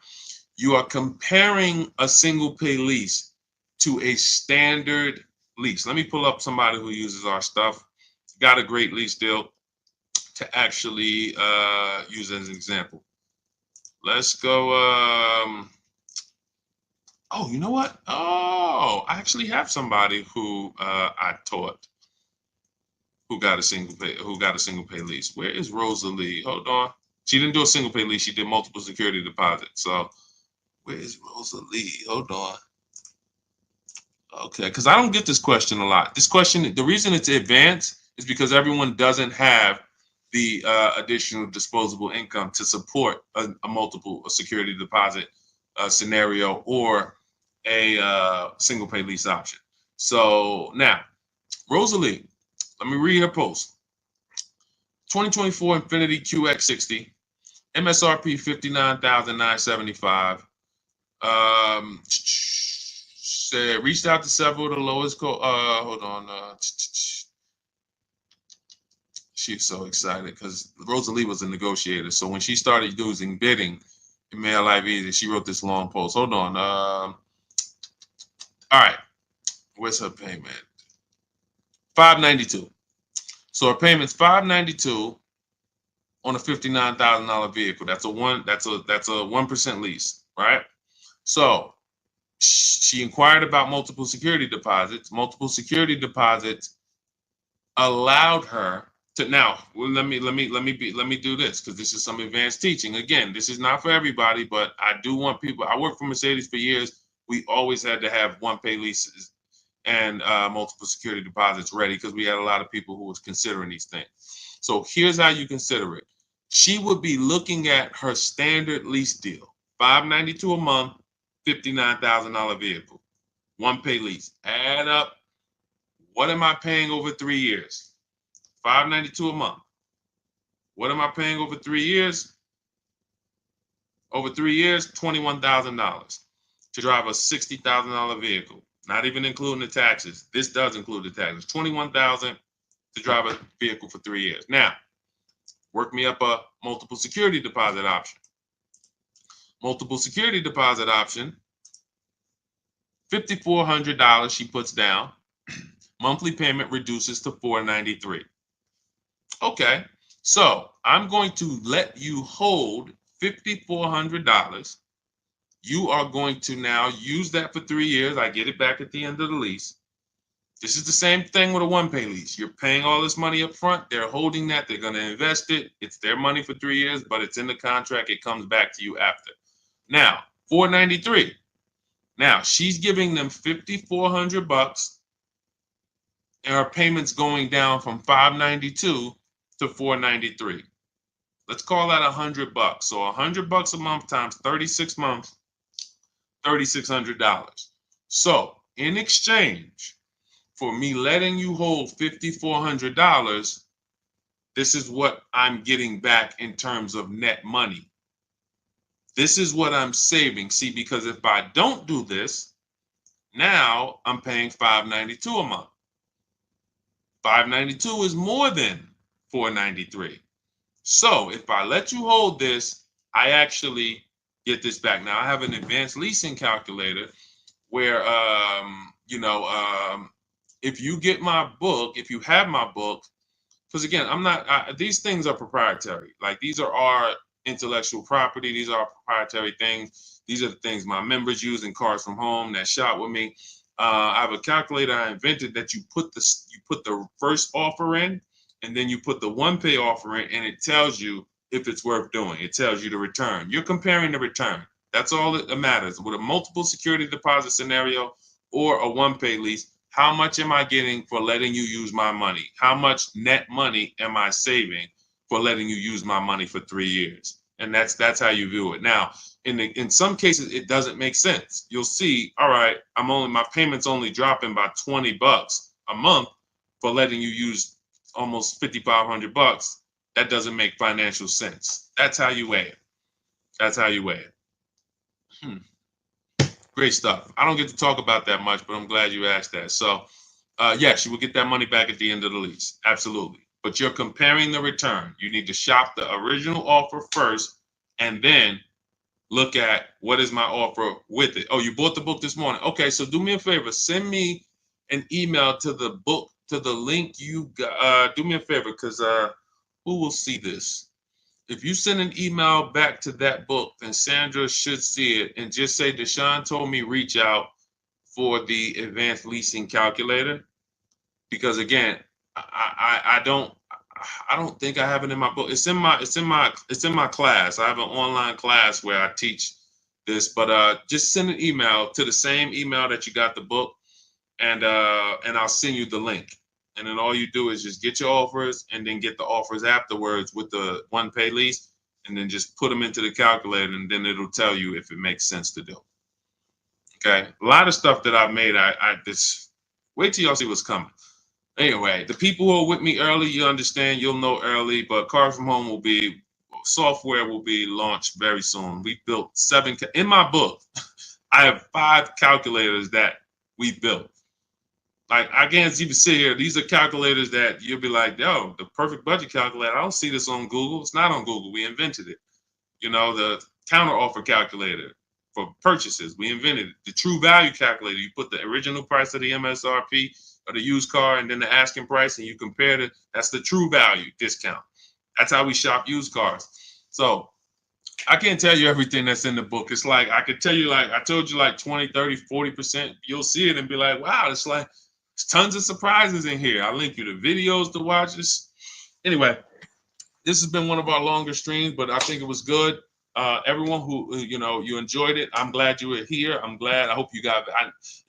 S1: you are comparing a single pay lease to a standard lease. Let me pull up somebody who uses our stuff, got a great lease deal to actually use as an example. Let's go. Oh, you know what? Oh, I actually have somebody who I taught who got a single pay lease. Where is Rosalie? Hold on. She didn't do a single pay lease. She did multiple security deposits. So where is Rosalie? Hold on. Okay, because I don't get this question a lot. This question, the reason it's advanced is because everyone doesn't have the additional disposable income to support a multiple security deposit scenario or a single pay lease option. So now, Rosalie, let me read her post. 2024 Infiniti QX60, MSRP $59,975. Said reached out to several of the lowest. Hold on. She's so excited because Rosalie was a negotiator. So when she started using bidding, it made her life easy. She wrote this long post. Hold on. All right. Where's her payment? $592. So her payment's $592 on a $59,000 vehicle. That's a 1% lease, right? So she inquired about multiple security deposits. Multiple security deposits allowed her to now. Well, let me do this because this is some advanced teaching. Again, this is not for everybody, but I do want people. I worked for Mercedes for years. We always had to have one pay leases and multiple security deposits ready because we had a lot of people who was considering these things. So here's how you consider it. She would be looking at her standard lease deal, $592 a month, $59,000 vehicle, one pay lease. Add up, what am I paying over 3 years? $592 a month. What am I paying over 3 years? Over 3 years, $21,000 to drive a $60,000 vehicle, not even including the taxes. This does include the taxes. $21,000 to drive a vehicle for 3 years. Now, work me up a multiple security deposit option. Multiple security deposit option, $5,400 she puts down. Monthly payment reduces to $493. Okay, so I'm going to let you hold $5,400. You are going to now use that for 3 years. I get it back at the end of the lease. This is the same thing with a one pay lease. You're paying all this money up front. They're holding that. They're going to invest it. It's their money for 3 years, but it's in the contract. It comes back to you after. Now, $493. Now, she's giving them $5,400 and her payment's going down from $592 to $493. Let's call that $100. So $100 a month times 36 months, $3,600. So in exchange for me letting you hold $5,400, this is what I'm getting back in terms of net money. This is what I'm saving. See, because if I don't do this, now I'm paying $592 a month. $592 is more than $493. So if I let you hold this, I actually get this back. Now I have an advanced leasing calculator where, if you get my book, if you have my book, because again, these things are proprietary. Like these are our intellectual property. These are our proprietary things. These are the things my members use in Cars from Home that shop with me. I have a calculator I invented that you put the first offer in, and then you put the one pay offer in, and it tells you if it's worth doing. It tells you the return. You're comparing the return. That's all that matters. With a multiple security deposit scenario or a one pay lease, how much am I getting for letting you use my money? How much net money am I saving for letting you use my money for 3 years? And that's how you view it. Now, in some cases, it doesn't make sense. You'll see, all right, my payment's only dropping by $20 a month for letting you use almost $5,500. That doesn't make financial sense. That's how you weigh it. That's how you weigh it. Great stuff. I don't get to talk about that much, but I'm glad you asked that. So, yes, you will get that money back at the end of the lease. Absolutely. But you're comparing the return. You need to shop the original offer first and then look at what is my offer with it. Oh, you bought the book this morning. Okay, so do me a favor. Send me an email to the book, to the link you got. Do me a favor, because who will see this? If you send an email back to that book, then Sandra should see it, and just say Deshone told me reach out for the advanced leasing calculator. Because again, I don't think I have it in my book. It's in my class. I have an online class where I teach this, but just send an email to the same email that you got the book, and I'll send you the link. And then all you do is just get your offers and then get the offers afterwards with the one pay lease, and then just put them into the calculator, and then it'll tell you if it makes sense to do. Okay, a lot of stuff that I've made, I just wait till y'all see what's coming. Anyway, the people who are with me early, you understand, you'll know early, but Cars from Home software will be launched very soon. We built 7, in my book, I have 5 calculators that we built. Like, I can't even sit here. These are calculators that you'll be like, yo, the perfect budget calculator. I don't see this on Google. It's not on Google. We invented it. The counter offer calculator for purchases. We invented it. The true value calculator. You put the original price of the MSRP of the used car and then the asking price, and you compare it. That's the true value discount. That's how we shop used cars. So I can't tell you everything that's in the book. It's like, I could tell you, like, I told you, like 20, 30, 40%. You'll see it and be like, wow, it's like, there's tons of surprises in here. I'll link you to videos to watch this. Anyway, this has been one of our longer streams, but I think it was good. Everyone who, you enjoyed it, I'm glad you were here. I'm glad. I hope you got,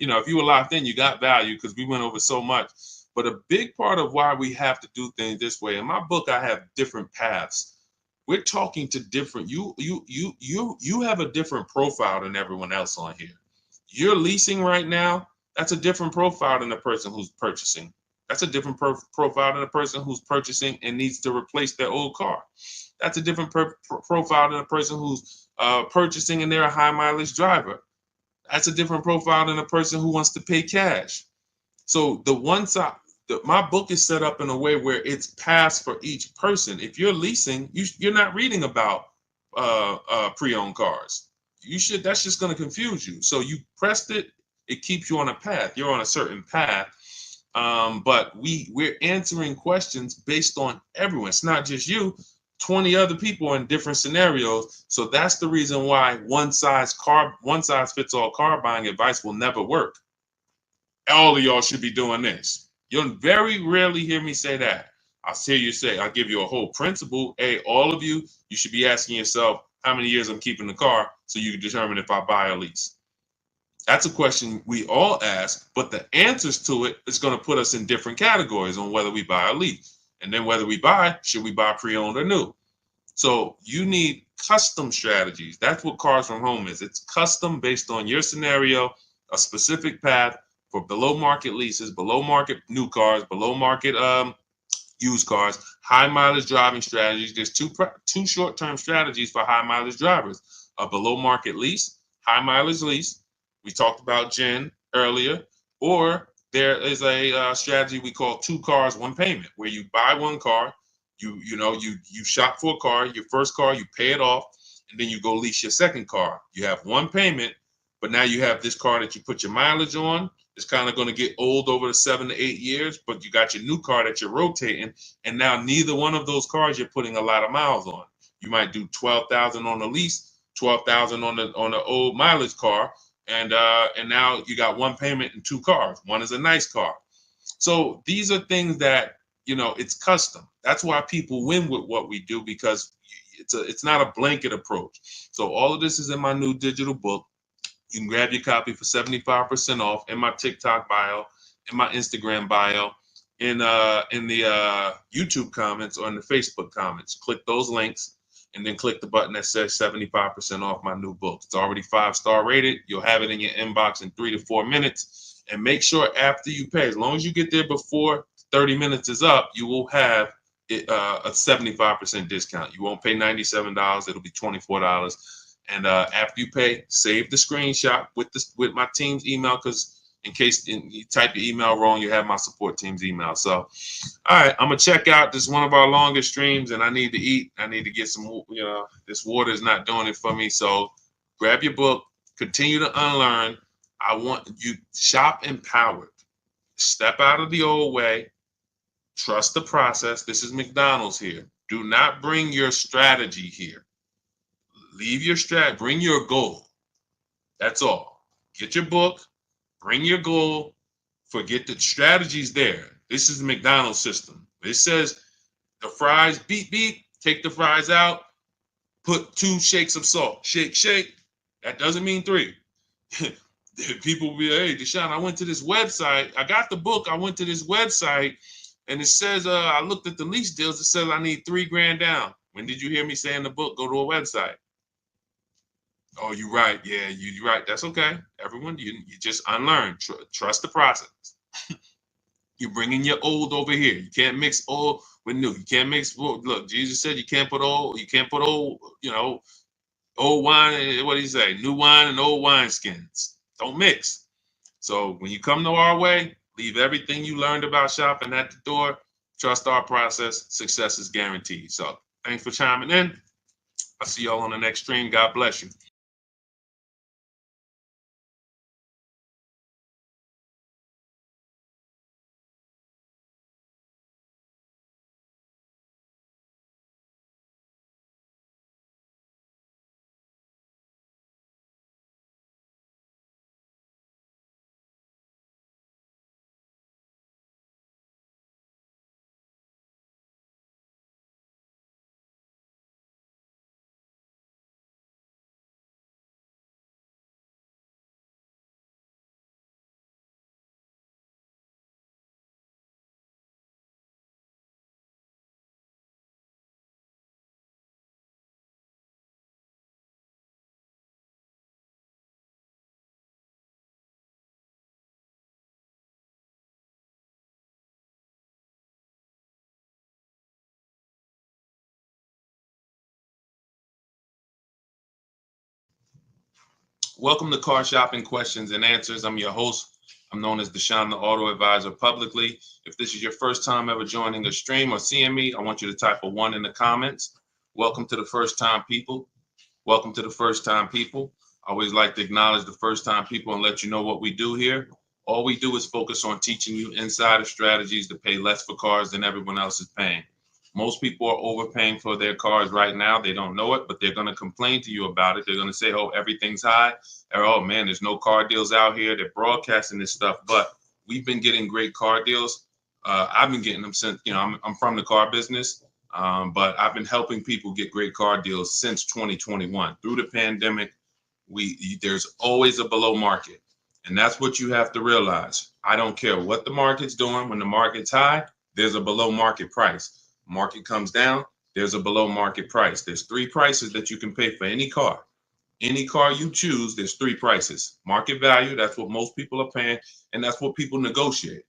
S1: if you were locked in, you got value, because we went over so much. But a big part of why we have to do things this way, in my book, I have different paths. We're talking to different, you have a different profile than everyone else on here. You're leasing right now. That's a different profile than the person who's purchasing. That's a different profile than the person who's purchasing and needs to replace their old car. That's a different profile than a person who's purchasing and they're a high mileage driver. That's a different profile than a person who wants to pay cash. So my book is set up in a way where it's paths for each person. If you're leasing, you're not reading about pre-owned cars. That's just going to confuse you. So you pressed it. It keeps you on a path. You're on a certain path. But we're answering questions based on everyone. It's not just you. 20 other people in different scenarios. So that's the reason why one size fits all car buying advice will never work. All of y'all should be doing this. You'll very rarely hear me say that. I'll give you a whole principle. Hey, all of you should be asking yourself how many years I'm keeping the car so you can determine if I buy or lease. That's a question we all ask, but the answers to it is going to put us in different categories on whether we buy or lease. And then whether we buy, should we buy pre-owned or new? So you need custom strategies. That's what Cars from Home is. It's custom based on your scenario, a specific path for below market leases, below market new cars, below market used cars, high mileage driving strategies. There's two short-term strategies for high mileage drivers: a below market lease, high mileage lease. We talked about Jen earlier, or there is a strategy we call 2 cars, 1 payment, where you buy 1 car, you shop for a car, your first car, you pay it off, and then you go lease your second car. You have 1 payment, but now you have this car that you put your mileage on. It's kind of going to get old over the 7 to 8 years, but you got your new car that you're rotating, and now neither one of those cars you're putting a lot of miles on. You might do 12,000 on the lease, 12,000 on the old mileage car, and now you got 1 payment and 2 cars. One is a nice car. So these are things that, it's custom. That's why people win with what we do, because it's not a blanket approach. So all of this is in my new digital book. You can grab your copy for 75% off in my TikTok bio, in my Instagram bio, in the YouTube comments, or in the Facebook comments. Click those links and then click the button that says 75% off my new book. It's already 5-star rated. You'll have it in your inbox in 3 to 4 minutes. And make sure after you pay, as long as you get there before 30 minutes is up, you will have a 75% discount. You won't pay $97. It'll be $24. And after you pay, save the screenshot with my team's email, because in case you type your email wrong, you have my support team's email. So, all right, I'm gonna check out. This is one of our longest streams, and I need to eat. I need to get some. This water is not doing it for me. So, grab your book. Continue to unlearn. I want you shop empowered. Step out of the old way. Trust the process. This is McDonald's here. Do not bring your strategy here. Leave your strat, bring your goal. That's all. Get your book, bring your goal, forget the strategies there. This is the McDonald's system. It says the fries, beep, beep, take the fries out, put 2 shakes of salt. Shake, shake. That doesn't mean 3. People will be, hey, Deshone, I went to this website. I got the book. I went to this website, and it says, I looked at the lease deals. It says I need $3,000 down. When did you hear me say in the book, go to a website? Oh, you're right. Yeah, you're right. That's okay. Everyone, you just unlearn. Trust the process. You're bringing your old over here. You can't mix old with new. You can't mix. Look, Jesus said you can't put old. You can't put old. Old wine. What do you say? New wine and old wine skins. Don't mix. So when you come to our way, leave everything you learned about shopping at the door. Trust our process. Success is guaranteed. So thanks for chiming in. I'll see y'all on the next stream. God bless you. Welcome to Car Shopping Questions and Answers. I'm your host. I'm known as Deshone, the Auto Advisor publicly. If this is your first time ever joining a stream or seeing me, I want you to type a 1 in the comments. Welcome to the first time people. Welcome to the first time people. I always like to acknowledge the first time people and let you know what we do here. All we do is focus on teaching you insider strategies to pay less for cars than everyone else is paying. Most people are overpaying for their cars right now. They don't know it, but they're going to complain to you about it. They're going to say, oh, everything's high. Or, oh, man, there's no car deals out here. They're broadcasting this stuff. But we've been getting great car deals. I've been getting them since, I'm from the car business, but I've been helping people get great car deals since 2021. Through the pandemic, there's always a below market. And that's what you have to realize. I don't care what the market's doing. When the market's high, there's a below market price. Market comes down, there's a below market price. There's three prices that you can pay for any car. Any car you choose, there's three prices. Market value, that's what most people are paying, and that's what people negotiate.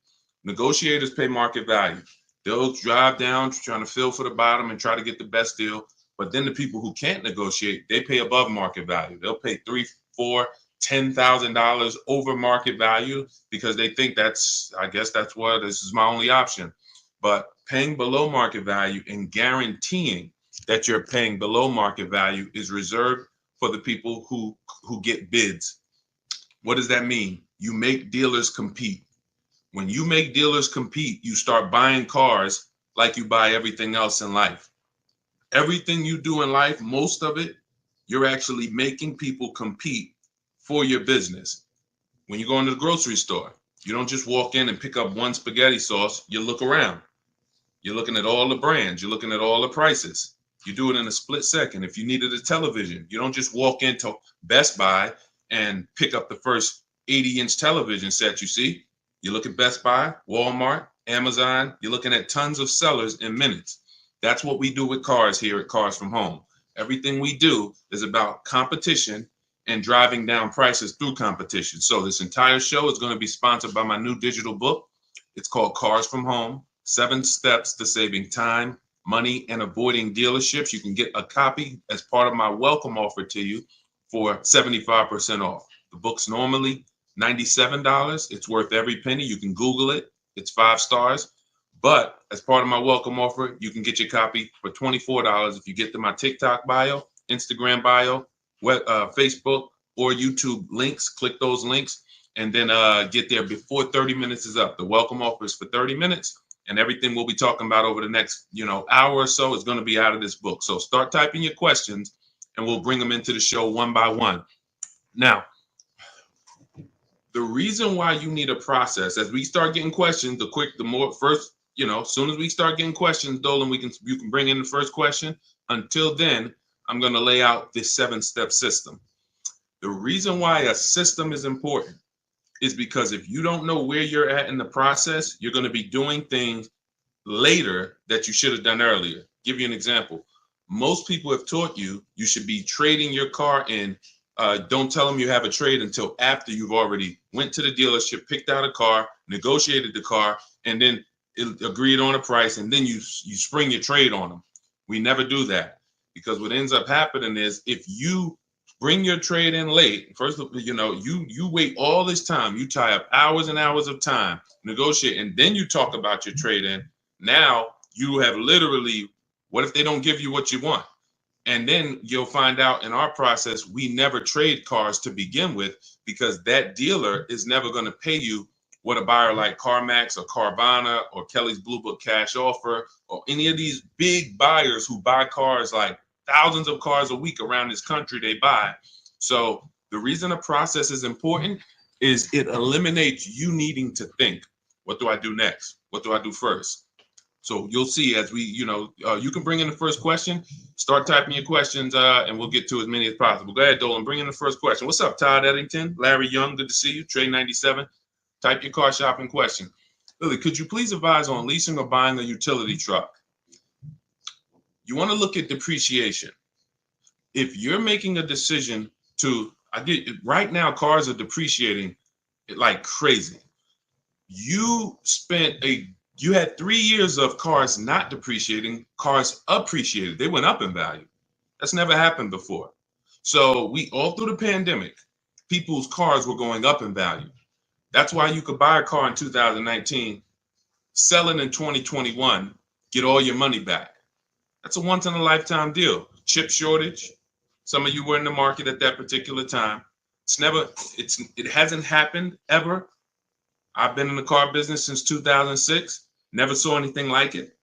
S1: Negotiators pay market value. They'll drive down trying to fill for the bottom and try to get the best deal. But then the people who can't negotiate, they pay above market value. They'll pay $3, $4, $10,000 over market value because they think that's, I guess that's what, this is my only option. But paying below market value and guaranteeing that you're paying below market value is reserved for the people who get bids. What does that mean? You make dealers compete. When you make dealers compete, you start buying cars like you buy everything else in life. Everything you do in life, most of it, you're actually making people compete for your business. When you go into the grocery store, you don't just walk in and pick up one spaghetti sauce. You look around. You're looking at all the brands. You're looking at all the prices. You do it in a split second. If you needed a television, you don't just walk into Best Buy and pick up the first 80-inch television set you see. You look at Best Buy, Walmart, Amazon. You're looking at tons of sellers in minutes. That's what we do with cars here at Cars from Home. Everything we do is about competition and driving down prices through competition. So this entire show is going to be sponsored by my new digital book. It's called Cars from Home, 7 Steps to Saving Time, Money, and Avoiding Dealerships. You can get a copy as part of my welcome offer to you for 75% off. The book's normally $97. It's worth every penny. You can Google it. It's 5 stars. But as part of my welcome offer, you can get your copy for $24 if you get to my TikTok bio, Instagram bio, Facebook, or YouTube links. Click those links and then get there before 30 minutes is up. The welcome offer is for 30 minutes. And everything we'll be talking about over the next, hour or so is going to be out of this book. So start typing your questions and we'll bring them into the show one by one. Now, the reason why you need a process, as we start getting questions, as soon as we start getting questions, Dolan, you can bring in the first question. Until then, I'm going to lay out this 7-step system. The reason why a system is important is because if you don't know where you're at in the process, you're going to be doing things later that you should have done earlier. Give you an example. Most people have taught you should be trading your car in. Don't tell them you have a trade until after you've already went to the dealership, picked out a car, negotiated the car, and then agreed on a price, and then you spring your trade on them. We never do that, because what ends up happening is if you bring your trade in late, first, you wait all this time, you tie up hours and hours of time, negotiate, and then you talk about your trade in. Now you have literally, what if they don't give you what you want? And then you'll find out in our process, we never trade cars to begin with, because that dealer is never going to pay you what a buyer like CarMax or Carvana or Kelly's Blue Book Cash Offer or any of these big buyers who buy cars, like thousands of cars a week around this country they buy. So the reason a process is important is it eliminates you needing to think, what do I do next? What do I do first? So you'll see as we, you can bring in the first question, start typing your questions, and we'll get to as many as possible. Go ahead, Dolan, bring in the first question. What's up, Todd Eddington? Larry Young, good to see you. Trey 97, type your car shopping question. Lily, could you please advise on leasing or buying a utility truck? You want to look at depreciation. If you're making a decision right now, cars are depreciating like crazy. You had 3 years of cars not depreciating, cars appreciated. They went up in value. That's never happened before. So all through the pandemic, people's cars were going up in value. That's why you could buy a car in 2019, sell it in 2021, get all your money back. That's a once in a lifetime deal. Chip shortage. Some of you were in the market at that particular time. It hasn't happened ever. I've been in the car business since 2006. Never saw anything like it.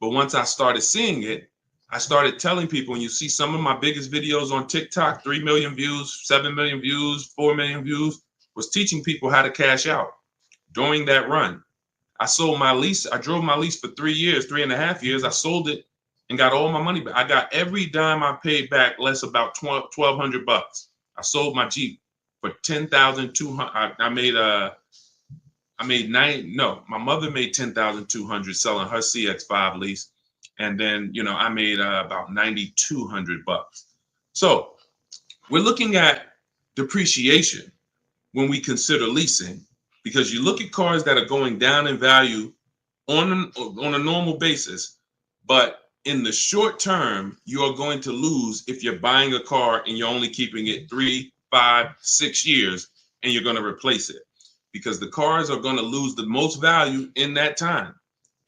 S1: But once I started seeing it, I started telling people, and you see some of my biggest videos on TikTok, 3 million views, 7 million views, 4 million views, was teaching people how to cash out. During that run, I sold my lease. I drove my lease for 3.5 years. I sold it and got all my money back. I got every dime I paid back, less about $1,200. I sold my Jeep for $10,200. My mother made $10,200 selling her CX-5 lease, And then, you know, I made about 9,200 bucks. So we're looking at depreciation when we consider leasing, because you look at cars that are going down in value on a normal basis, but in the short term, you are going to lose if you're buying a car and you're only keeping it 3, 5, 6 years and you're going to replace it, because the cars are going to lose the most value in that time.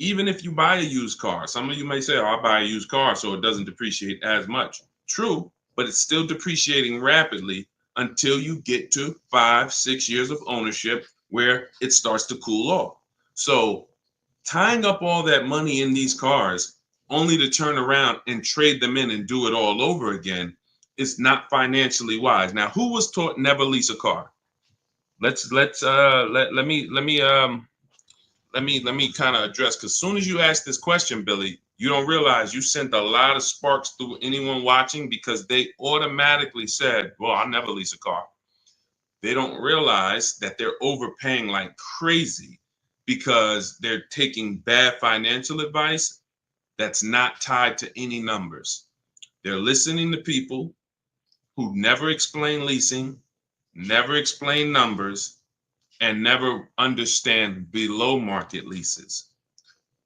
S1: Even if you buy a used car, some of you may say, oh, I buy a used car so it doesn't depreciate as much. True, but it's still depreciating rapidly until you get to 5, 6 years of ownership where it starts to cool off. So tying up all that money in these cars only to turn around and trade them in and do it all over again is not financially wise. Now, who was taught never lease a car? Let me kind of address, because as soon as you ask this question, Billy, you don't realize you sent a lot of sparks through anyone watching, because they automatically said, well, I'll never lease a car. They don't realize that they're overpaying like crazy because they're taking bad financial advice that's not tied to any numbers. They're listening to people who never explain leasing, never explain numbers, and never understand below market leases.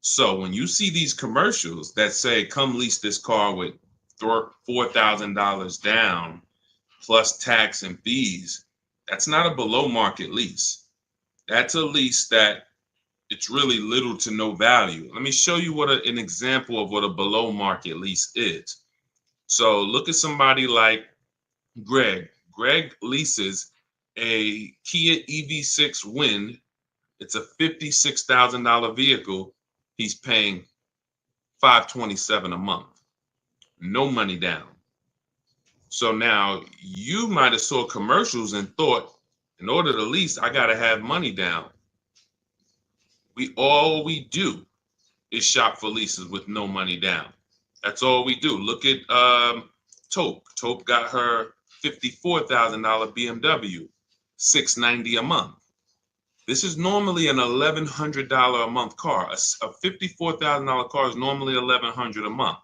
S1: So when you see these commercials that say, come lease this car with $4,000 down plus tax and fees, that's not a below market lease. That's a lease that it's really little to no value. Let me show you what an example of what a below market lease is. So look at somebody like Greg. Greg leases a Kia EV6 Wind. It's a $56,000 vehicle. He's paying $527 a month. No money down. So now you might have saw commercials and thought, in order to lease, I got to have money down. All we do is shop for leases with no money down. That's all we do. Look at Taupe. Taupe got her $54,000 BMW, $690 a month. This is normally an $1,100 a month car. A $54,000 car is normally $1,100 a month.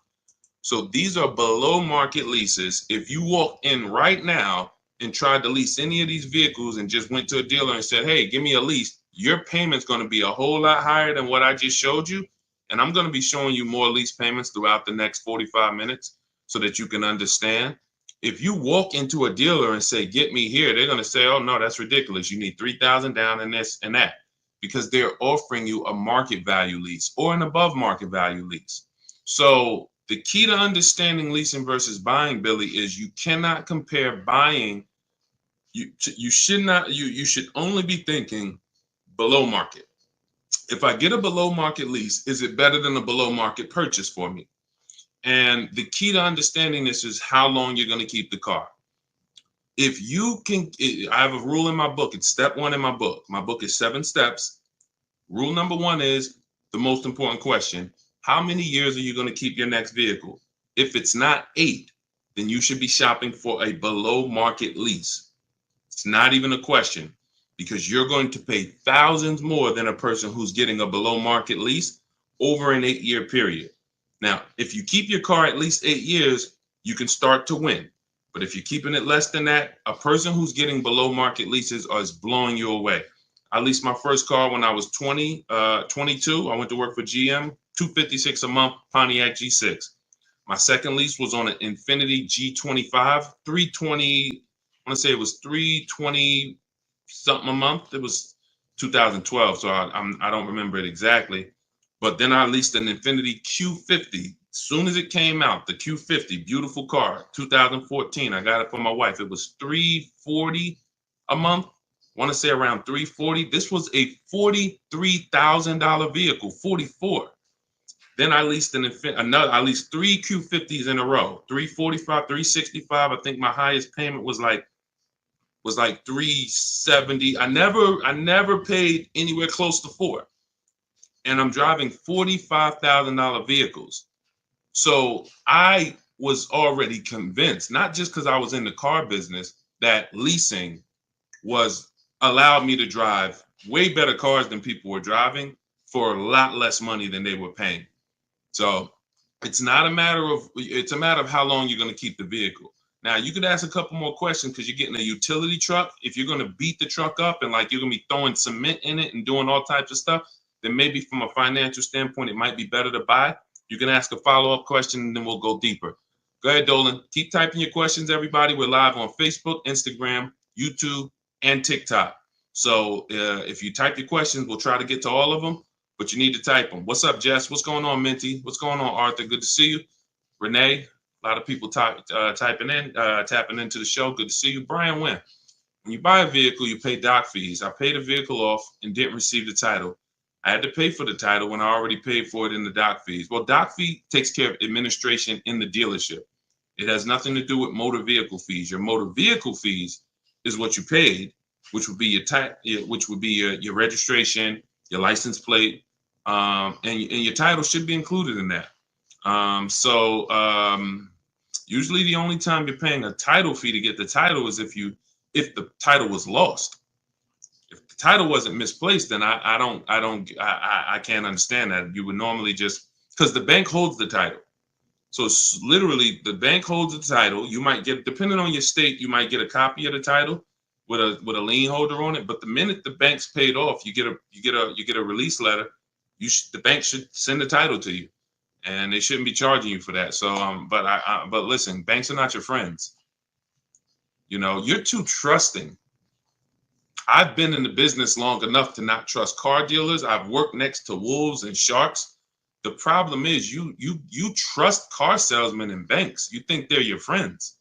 S1: So these are below market leases. If you walk in right now and tried to lease any of these vehicles and just went to a dealer and said, hey, give me a lease, your payment's going to be a whole lot higher than what I just showed you. And I'm going to be showing you more lease payments throughout the next 45 minutes so that you can understand. If you walk into a dealer and say, get me here, they're going to say, oh, no, that's ridiculous. You need $3,000 down and this and that, because they're offering you a market value lease or an above market value lease. So the key to understanding leasing versus buying, Billy, is you cannot compare buying. You should only be thinking below market. If I get a below market lease, is it better than a below market purchase for me? And the key to understanding this is how long you're going to keep the car. If you can, I have a rule in my book. It's step 1 in my book. My book is 7 steps. Rule number 1 is the most important question. How many years are you going to keep your next vehicle? If it's not 8, then you should be shopping for a below market lease. It's not even a question, because you're going to pay thousands more than a person who's getting a below market lease over an 8-year period. Now, if you keep your car at least 8 years, you can start to win. But if you're keeping it less than that, a person who's getting below market leases is blowing you away. I leased my first car when I was 22. I went to work for GM, $256 a month, Pontiac G6. My second lease was on an Infiniti G25, 320. I want to say it was 320 something a month. It was 2012, so I don't remember it exactly. But then I leased an Infiniti Q50. As soon as it came out, the Q50, beautiful car, 2014. I got it for my wife. It was $340 a month. I want to say around $340. This was a $43,000 vehicle, 44. Then I leased I leased 3 Q50s in a row, 345, 365. I think my highest payment was like 370. I never paid anywhere close to 4. And I'm driving $45,000 vehicles. So I was already convinced, not just because I was in the car business, that leasing was allowed me to drive way better cars than people were driving for a lot less money than they were paying. So It's not a matter of, it's a matter of how long you're going to keep the vehicle. Now you could ask a couple more questions because you're getting a utility truck. If you're going to beat the truck up and like you're going to be throwing cement in it and doing all types of stuff, then maybe from a financial standpoint, it might be better to buy. You can ask a follow-up question and then we'll go deeper. Go ahead, Dolan. Keep typing your questions, everybody. We're live on Facebook, Instagram, YouTube, and TikTok. So if you type your questions, we'll try to get to all of them, but you need to type them. What's up, Jess? What's going on, Minty? What's going on, Arthur? Good to see you. Renee, a lot of people tapping into the show. Good to see you. Brian Wynn. When you buy a vehicle, you pay doc fees. I paid a vehicle off and didn't receive the title. I had to pay for the title when I already paid for it in the doc fees. Well, doc fee takes care of administration in the dealership. It has nothing to do with motor vehicle fees. Your motor vehicle fees is what you paid, which would be your registration, your license plate, and your title should be included in that. Usually the only time you're paying a title fee to get the title is if the title was lost. If the title wasn't misplaced, then I can't understand that. You would normally just, because the bank holds the title. So it's literally the bank holds the title. You might get, depending on your state, you might get a copy of the title with a lien holder on it. But the minute the bank's paid off, you get a release letter. The bank should send the title to you, and they shouldn't be charging you for that. So but listen, banks are not your friends. You know, you're too trusting. I've been in the business long enough to not trust car dealers. I've worked next to wolves and sharks. The problem is you trust car salesmen and banks. You think they're your friends.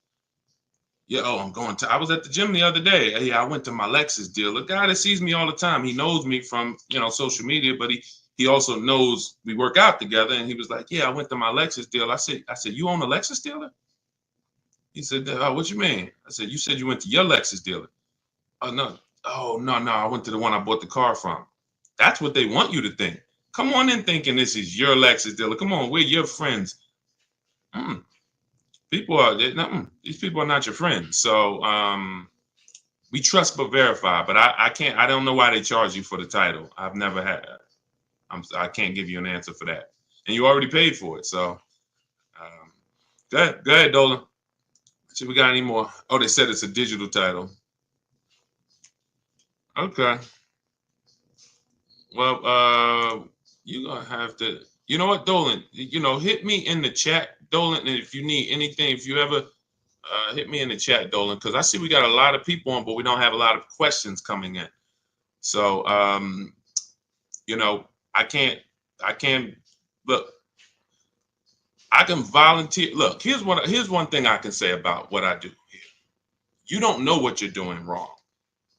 S1: Yeah, I was at the gym the other day. Hey, I went to my Lexus dealer. A guy that sees me all the time. He knows me from, social media, but he also knows we work out together. And he was like, yeah, I went to my Lexus dealer. I said, you own a Lexus dealer? He said, what you mean? I said, you said you went to your Lexus dealer. Oh, no. Oh, no. I went to the one I bought the car from. That's what they want you to think. Come on in thinking this is your Lexus dealer. Come on, we're your friends. These people are not your friends. So we trust but verify. But I don't know why they charge you for the title. I've never had. I can't give you an answer for that. And you already paid for it. So go ahead, Dolan. See if we got any more. Oh, they said it's a digital title. Okay. Well, you're gonna have to. You know what, Dolan? Hit me in the chat, Dolan. And if you need anything, if you ever hit me in the chat, Dolan, because I see we got a lot of people on, but we don't have a lot of questions coming in. So, I can't look. I can volunteer. Look, here's one thing I can say about what I do here. You don't know what you're doing wrong.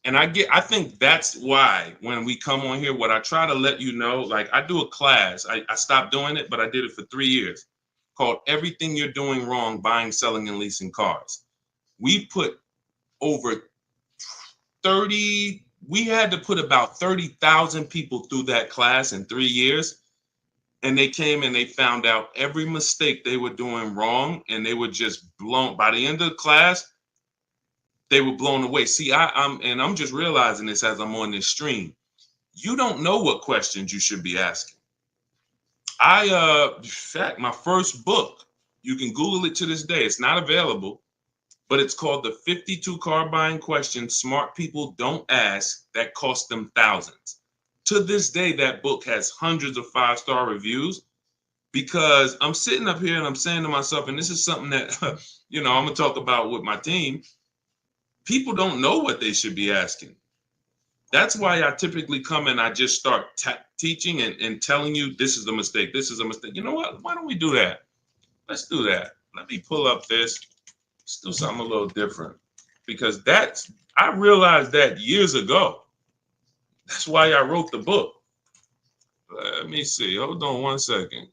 S1: And I think that's why when we come on here, what I try to let you know, like I do a class, I stopped doing it, but I did it for 3 years, called Everything You're Doing Wrong, Buying, Selling, and Leasing Cars. We put over 30, we had to put about 30,000 people through that class in 3 years. And they came and they found out every mistake they were doing wrong, and they were just blown. By the end of the class, they were blown away. See, I'm just realizing this as I'm on this stream. You don't know what questions you should be asking. In fact, my first book, you can Google it to this day. It's not available, but it's called The 52 Car Buying Questions Smart People Don't Ask That Cost Them Thousands. To this day, that book has hundreds of 5-star reviews, because I'm sitting up here and I'm saying to myself, and this is something that, I'm going to talk about with my team. People don't know what they should be asking. That's why I typically come and I just start teaching and telling you this is a mistake. This is a mistake. You know what? Why don't we do that? Let's do that. Let me pull up this. Let's do something a little different, because I realized that years ago. That's why I wrote the book. Let me see. Hold on one second.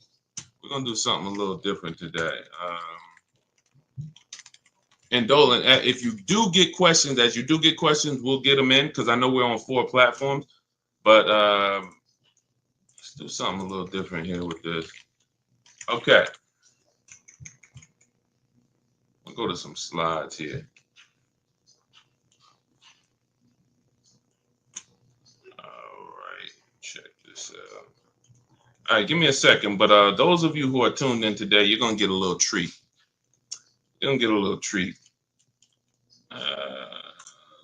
S1: We're going to do something a little different today. And Dolan, if you do get questions, we'll get them in, because I know we're on 4 platforms. But let's do something a little different here with this. Okay. We'll go to some slides here. All right. Check this out. All right, give me a second. But those of you who are tuned in today, you're gonna get a little treat. You're gonna get a little treat.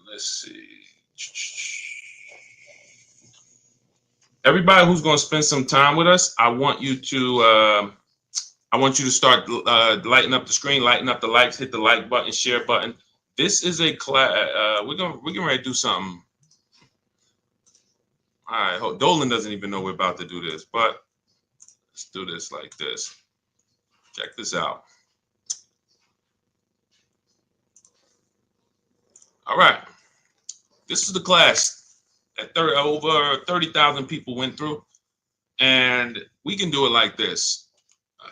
S1: Let's see. Everybody who's gonna spend some time with us, I want you to start lighting up the screen, lighting up the likes, hit the like button, share button. This is a class. We're getting ready to do something. All right, Dolan doesn't even know we're about to do this, but let's do this like this. Check this out. All right, this is the class that over 30,000 people went through, and we can do it like this. I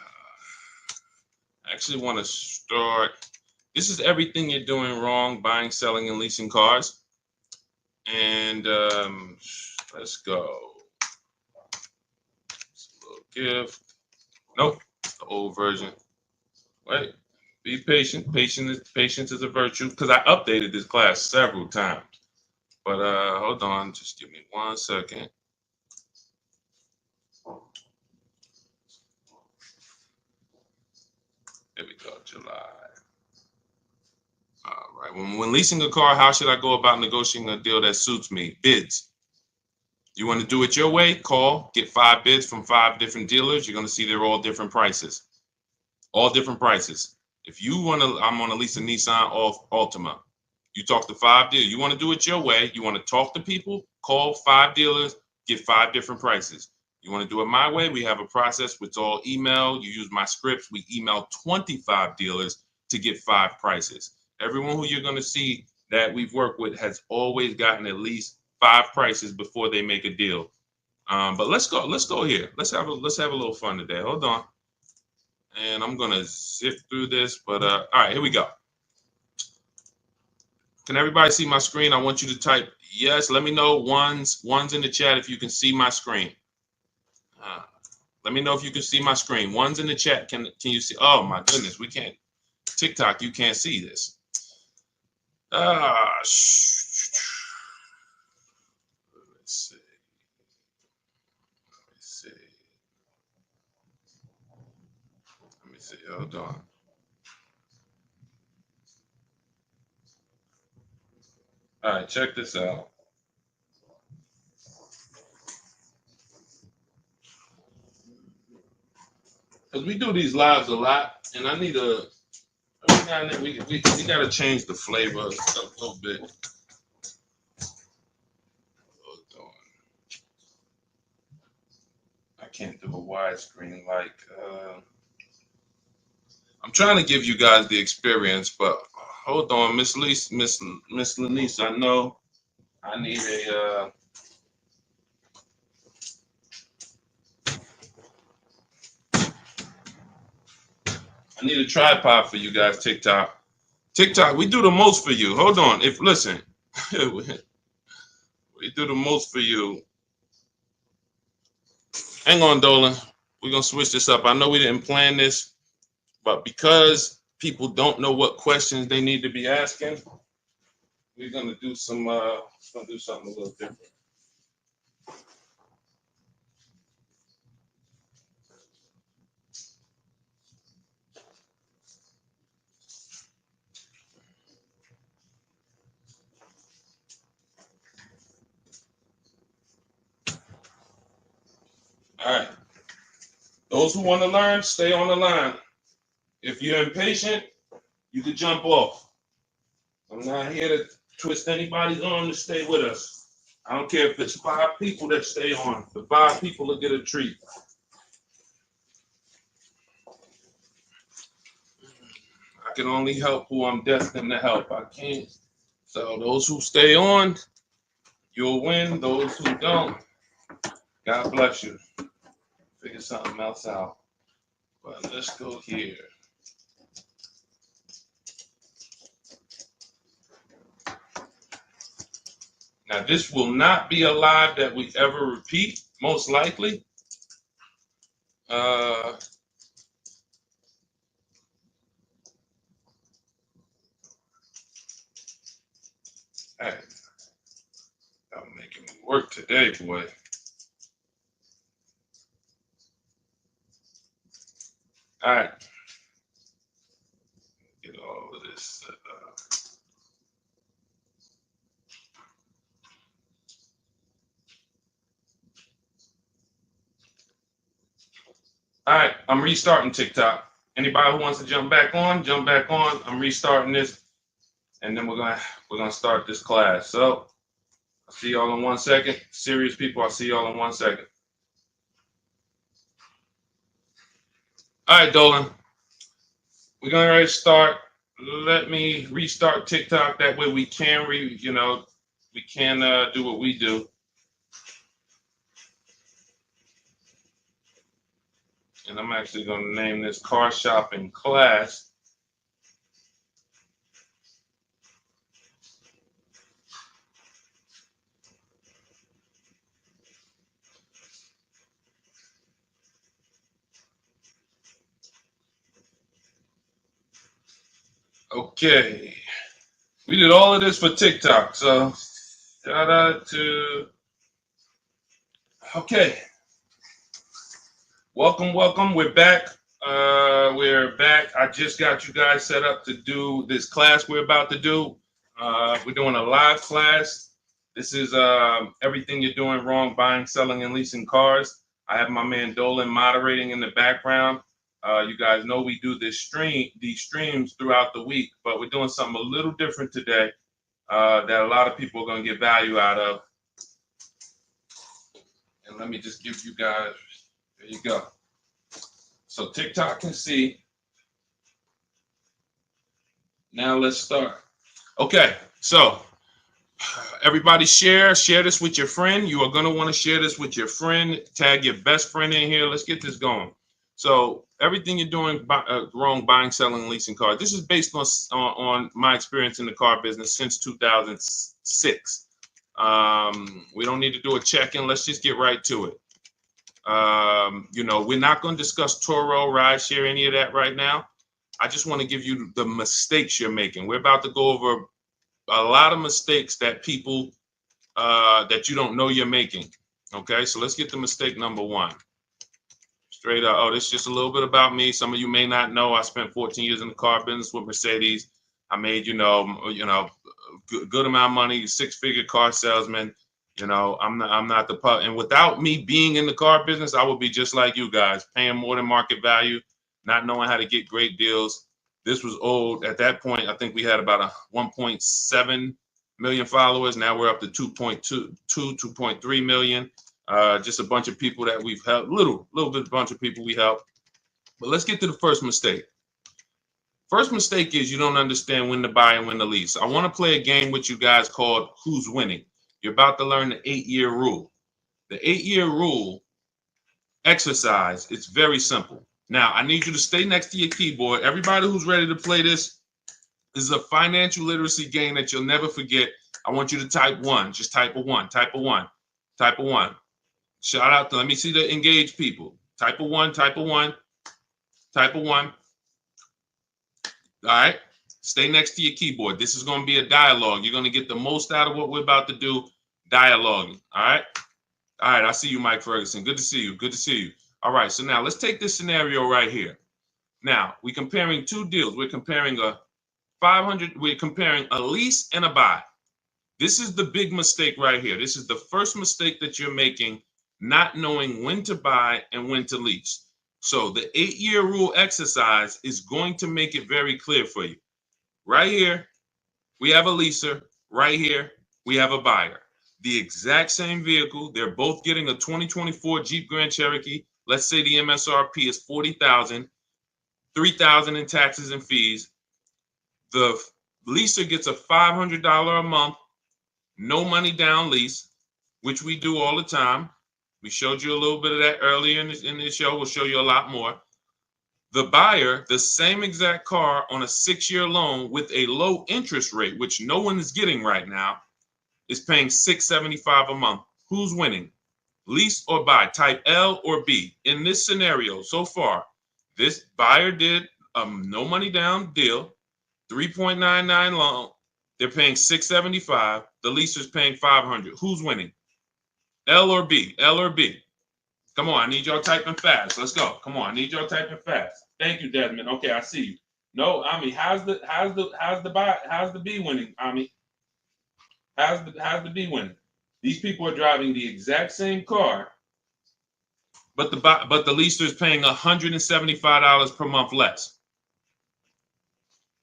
S1: actually want to start. This is everything you're doing wrong, buying, selling, and leasing cars. And let's go. It's a little gift. Nope, the old version. Wait, be patient. Patience is a virtue. Because I updated this class several times. But hold on, just give me 1 second. There we go, July. All right. When leasing a car, how should I go about negotiating a deal that suits me? Bids. You want to do it your way? Call, get 5 bids from 5 different dealers. You're going to see they're all different prices. All different prices. If you want to, I'm going to lease a Nissan off Altima. You talk to 5 dealers. You want to do it your way. You want to talk to people, call 5 dealers, get 5 different prices. You want to do it my way? We have a process. It's all email. You use my scripts. We email 25 dealers to get 5 prices. Everyone who you're going to see that we've worked with has always gotten at least 5 prices before they make a deal. But let's go here. Let's have a little fun today. Hold on. And I'm going to zip through this. But all right, here we go. Can everybody see my screen? I want you to type yes. Let me know ones in the chat if you can see my screen. Let me know if you can see my screen. Ones in the chat. Can you see? Oh my goodness, we can't. TikTok, you can't see this. Let's see. Let me see. Hold on. All right, check this out. Because we do these lives a lot, and I need a. We got to change the flavor of stuff a little bit. Hold on. I can't do a widescreen like. I'm trying to give you guys the experience, but hold on, Miss Lanice, I know I need a. I need a tripod for you guys, TikTok. TikTok, we do the most for you. Hold on. Listen, we do the most for you. Hang on, Dolan. We're going to switch this up. I know we didn't plan this, but because people don't know what questions they need to be asking, we're going to do something a little different. All right. Those who want to learn, stay on the line. If you're impatient, you can jump off. I'm not here to twist anybody's arm to stay with us. I don't care if it's 5 people that stay on. The 5 people will get a treat. I can only help who I'm destined to help. I can't. So those who stay on, you'll win. Those who don't, God bless you. Figure something else out. But let's go here. Now, this will not be a live that we ever repeat, most likely. Hey, I'm making me work today, boy. All right. Get all of this set up. All right, I'm restarting TikTok. Anybody who wants to jump back on, jump back on. I'm restarting this, and then we're gonna start this class. So I'll see y'all in 1 second. Serious people, I'll see y'all in 1 second. All right, Dolan. We're gonna ready to start. Let me restart TikTok. That way we can we can do what we do. And I'm actually gonna name this car shopping class. Okay. We did all of this for TikTok, so shout out to. Okay. Welcome. We're back. We're back. I just got you guys set up to do this class we're about to do. We're doing a live class. This is everything you're doing wrong buying, selling, and leasing cars. I have my man Dolan moderating in the background. You guys know we do these streams throughout the week, but we're doing something a little different today that a lot of people are going to get value out of. And let me just give you guys, there you go. So TikTok can see. Now let's start. Okay, so everybody share this with your friend. You are going to want to share this with your friend. Tag your best friend in here. Let's get this going. So everything you're doing wrong buying, selling, leasing cars. This is based on my experience in the car business since 2006. We don't need to do a check-in. Let's just get right to it. We're not going to discuss Turo, rideshare, any of that right now. I just want to give you the mistakes you're making. We're about to go over a lot of mistakes that people that you don't know you're making. Okay, so let's get to mistake number one. Straight up. Oh, this is just a little bit about me. Some of you may not know. I spent 14 years in the car business with Mercedes. I made, good amount of money, six-figure car salesman. I'm not the pub. And without me being in the car business, I would be just like you guys, paying more than market value, not knowing how to get great deals. This was old. At that point, I think we had about 1.7 million followers. Now we're up to 2.3 million. Just a bunch of people that we've helped, little bit bunch of people we helped. But let's get to the first mistake. First mistake is you don't understand when to buy and when to lease. I want to play a game with you guys called Who's Winning. You're about to learn the 8-year rule. The 8-year rule exercise, it's very simple. Now, I need you to stay next to your keyboard. Everybody who's ready to play this is a financial literacy game that you'll never forget. I want you to type 1. Just type a 1. Type a 1. Type a 1. Shout out to, let me see the engaged people. Type a 1. Type a 1. Type a 1. All right. Stay next to your keyboard. This is going to be a dialogue. You're going to get the most out of what we're about to do. Dialoguing. All right. All right. I see you, Mike Ferguson. Good to see you. Good to see you. All right. So now let's take this scenario right here. Now we're comparing two deals. We're comparing we're comparing a lease and a buy. This is the big mistake right here. This is the first mistake that you're making, not knowing when to buy and when to lease. So the 8-year rule exercise is going to make it very clear for you. Right here, we have a leaser. Right here, we have a buyer. The exact same vehicle. They're both getting a 2024 Jeep Grand Cherokee. Let's say the MSRP is $40,000, $3,000 in taxes and fees. The leaser gets a $500 a month, no money down lease, which we do all the time. We showed you a little bit of that earlier in this show. We'll show you a lot more. The buyer, the same exact car on a 6-year loan with a low interest rate, which no one is getting right now, is paying $675 a month. Who's winning? Lease or buy? Type L or B. In this scenario, so far, this buyer did a no money down deal, 3.99 loan. They're paying $675. The leaser's paying $500. Who's winning? L or B? L or B? Come on, I need y'all typing fast. Let's go. Come on, I need y'all typing fast. Thank you, Desmond. Okay, I see you. No, Ami, how's the B winning? Ami, how's the B winning? These people are driving the exact same car, but the leaser is paying $175 per month less.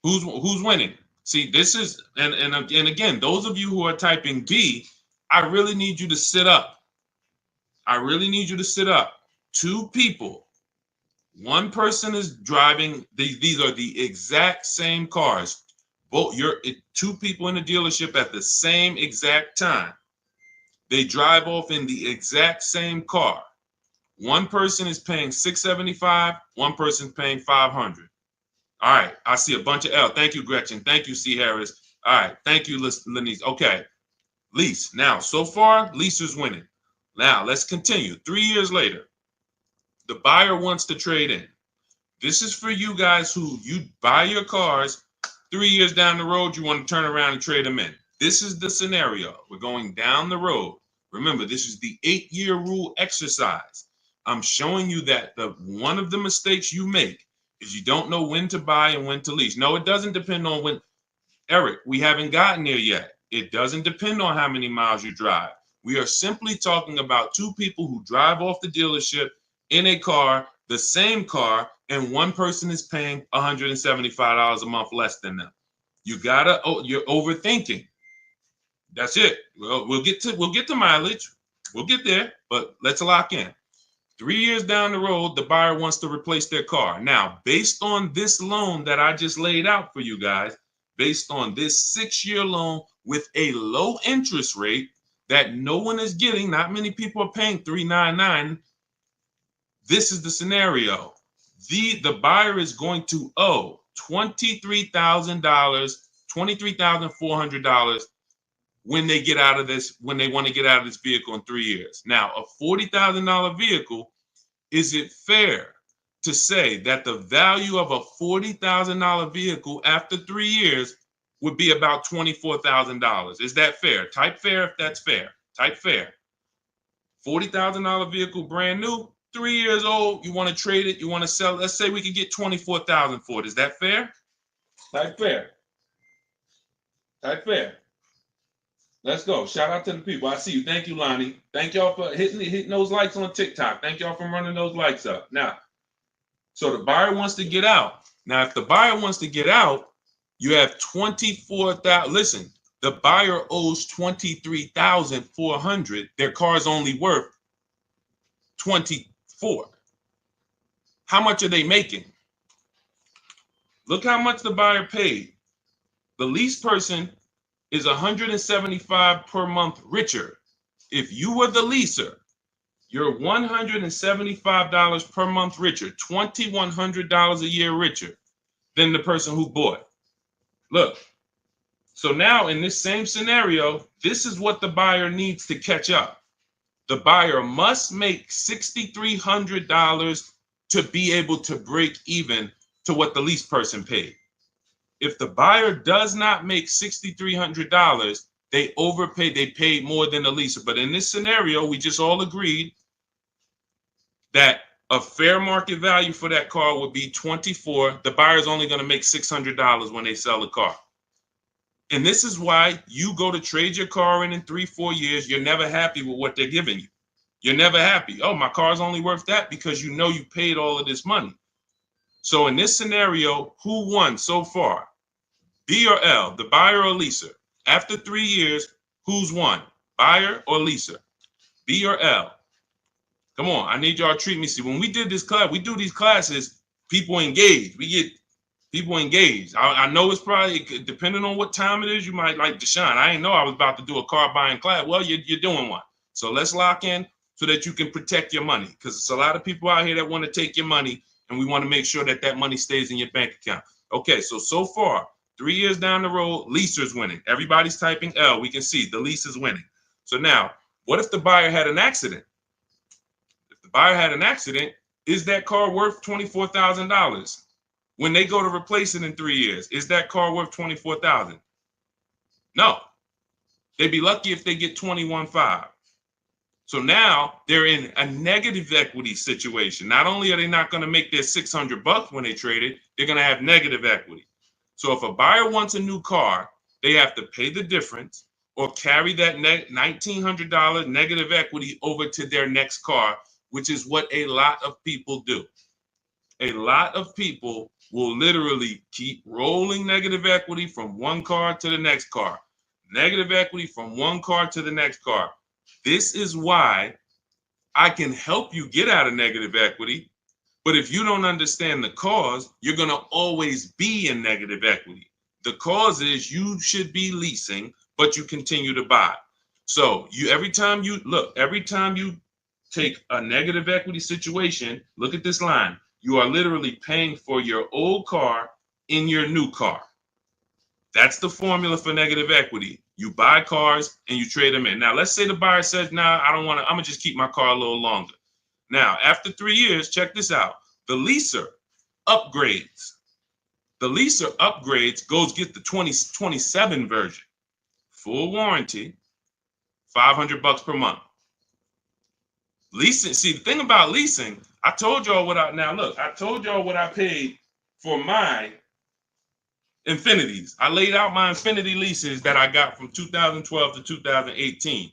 S1: Who's winning? See, this is and again, those of you who are typing B, I really need you to sit up. I really need you to sit up. Two people. One person is driving. These are the exact same cars. Both you're two people in the dealership at the same exact time. They drive off in the exact same car. One person is paying $675. One person's paying $500. All right. I see a bunch of L. Thank you, Gretchen. Thank you, C. Harris. All right. Thank you, Lenise. Okay. Lease. Now, so far, lease is winning. Now, let's continue. 3 years later, the buyer wants to trade in. This is for you guys who you buy your cars. 3 years down the road, you want to turn around and trade them in. This is the scenario. We're going down the road. Remember, this is the 8-year rule exercise. I'm showing you that one of the mistakes you make is you don't know when to buy and when to lease. No, it doesn't depend on when. Eric, we haven't gotten there yet. It doesn't depend on how many miles you drive. We are simply talking about two people who drive off the dealership in a car, the same car, and one person is paying $175 a month less than them. You're overthinking. That's it. Well, we'll get to mileage. We'll get there, but let's lock in. 3 years down the road, the buyer wants to replace their car. Now, based on this loan that I just laid out for you guys, based on this 6-year loan with a low interest rate that no one is getting, not many people are paying $399. This is the scenario. The buyer is going to owe $23,000, $23,400 when they get out of this, when they want to get out of this vehicle in 3 years. Now, a $40,000 vehicle, is it fair to say that the value of a $40,000 vehicle after 3 years would be about $24,000? Is that fair? Type fair if that's fair. Type fair. $40,000 vehicle, brand new, 3 years old. You want to trade it. You want to sell it. Let's say we could get $24,000 for it. Is that fair? Type fair. Type fair. Let's go. Shout out to the people. I see you. Thank you, Lonnie. Thank y'all for hitting those likes on TikTok. Thank y'all for running those likes up. Now, so the buyer wants to get out. Now, if the buyer wants to get out, you have $24,000. Listen, the buyer owes $23,400. Their car is only worth $24,000. How much are they making? Look how much the buyer paid. The lease person is $175 per month richer. If you were the leaser, you're $175 per month richer, $2,100 a year richer than the person who bought. Look, so now in this same scenario, this is what the buyer needs to catch up. The buyer must make $6,300 to be able to break even to what the lease person paid. If the buyer does not make $6,300, they overpaid, they paid more than the leaser. But in this scenario, we just all agreed that a fair market value for that car would be $24,000. The buyer's only going to make $600 when they sell the car. And this is why you go to trade your car in 3-4 years, you're never happy with what they're giving you. You're never happy. Oh, my car's only worth that, because you know you paid all of this money. So in this scenario, who won so far? B or L, the buyer or leaser? After 3 years, who's won? Buyer or leaser? B or L? Come on, I need y'all to treat me. See, when we did this class, we do these classes, people engage. We get people engaged. I know it's probably, depending on what time it is, you might like Deshone. I didn't know I was about to do a car buying class. Well, you're doing one. So let's lock in so that you can protect your money, because it's a lot of people out here that want to take your money, and we want to make sure that that money stays in your bank account. Okay, so far, 3 years down the road, leaser's winning. Everybody's typing L. We can see the lease is winning. So now, what if the buyer had an accident? If the buyer had an accident, is that car worth $24,000? When they go to replace it in 3 years, is that car worth $24,000? No. They'd be lucky if they get $21,500. So now they're in a negative equity situation. Not only are they not going to make their $600 when they trade it, they're going to have negative equity. So if a buyer wants a new car, they have to pay the difference or carry that $1,900 negative equity over to their next car, which is what a lot of people do. A lot of people will literally keep rolling negative equity from one car to the next car, negative equity from one car to the next car. This is why I can help you get out of negative equity. But if you don't understand the cause, you're going to always be in negative equity. The cause is you should be leasing, but you continue to buy. So every time you take a negative equity situation, look at this line. You are literally paying for your old car in your new car. That's the formula for negative equity. You buy cars and you trade them in. Now, let's say the buyer says, nah, I don't want to, I'm going to just keep my car a little longer. Now, after 3 years, check this out. The leaser upgrades. The leaser upgrades, goes get the 2027 version. Full warranty, $500 per month. Leasing, see, the thing about leasing, I told y'all what I paid for my Infinities. I laid out my Infinity leases that I got from 2012 to 2018.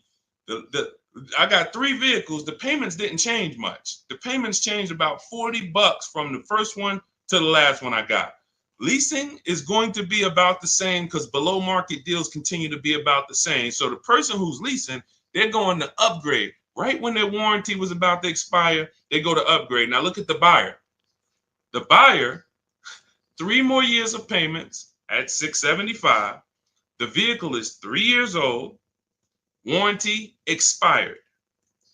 S1: I got 3 vehicles. The payments didn't change much. The payments changed about $40 from the first one to the last one I got. Leasing is going to be about the same because below market deals continue to be about the same. So the person who's leasing, they're going to upgrade. Right when their warranty was about to expire, they go to upgrade. Now look at the buyer. The buyer, 3 more years of payments at $675. The vehicle is 3 years old. Warranty expired.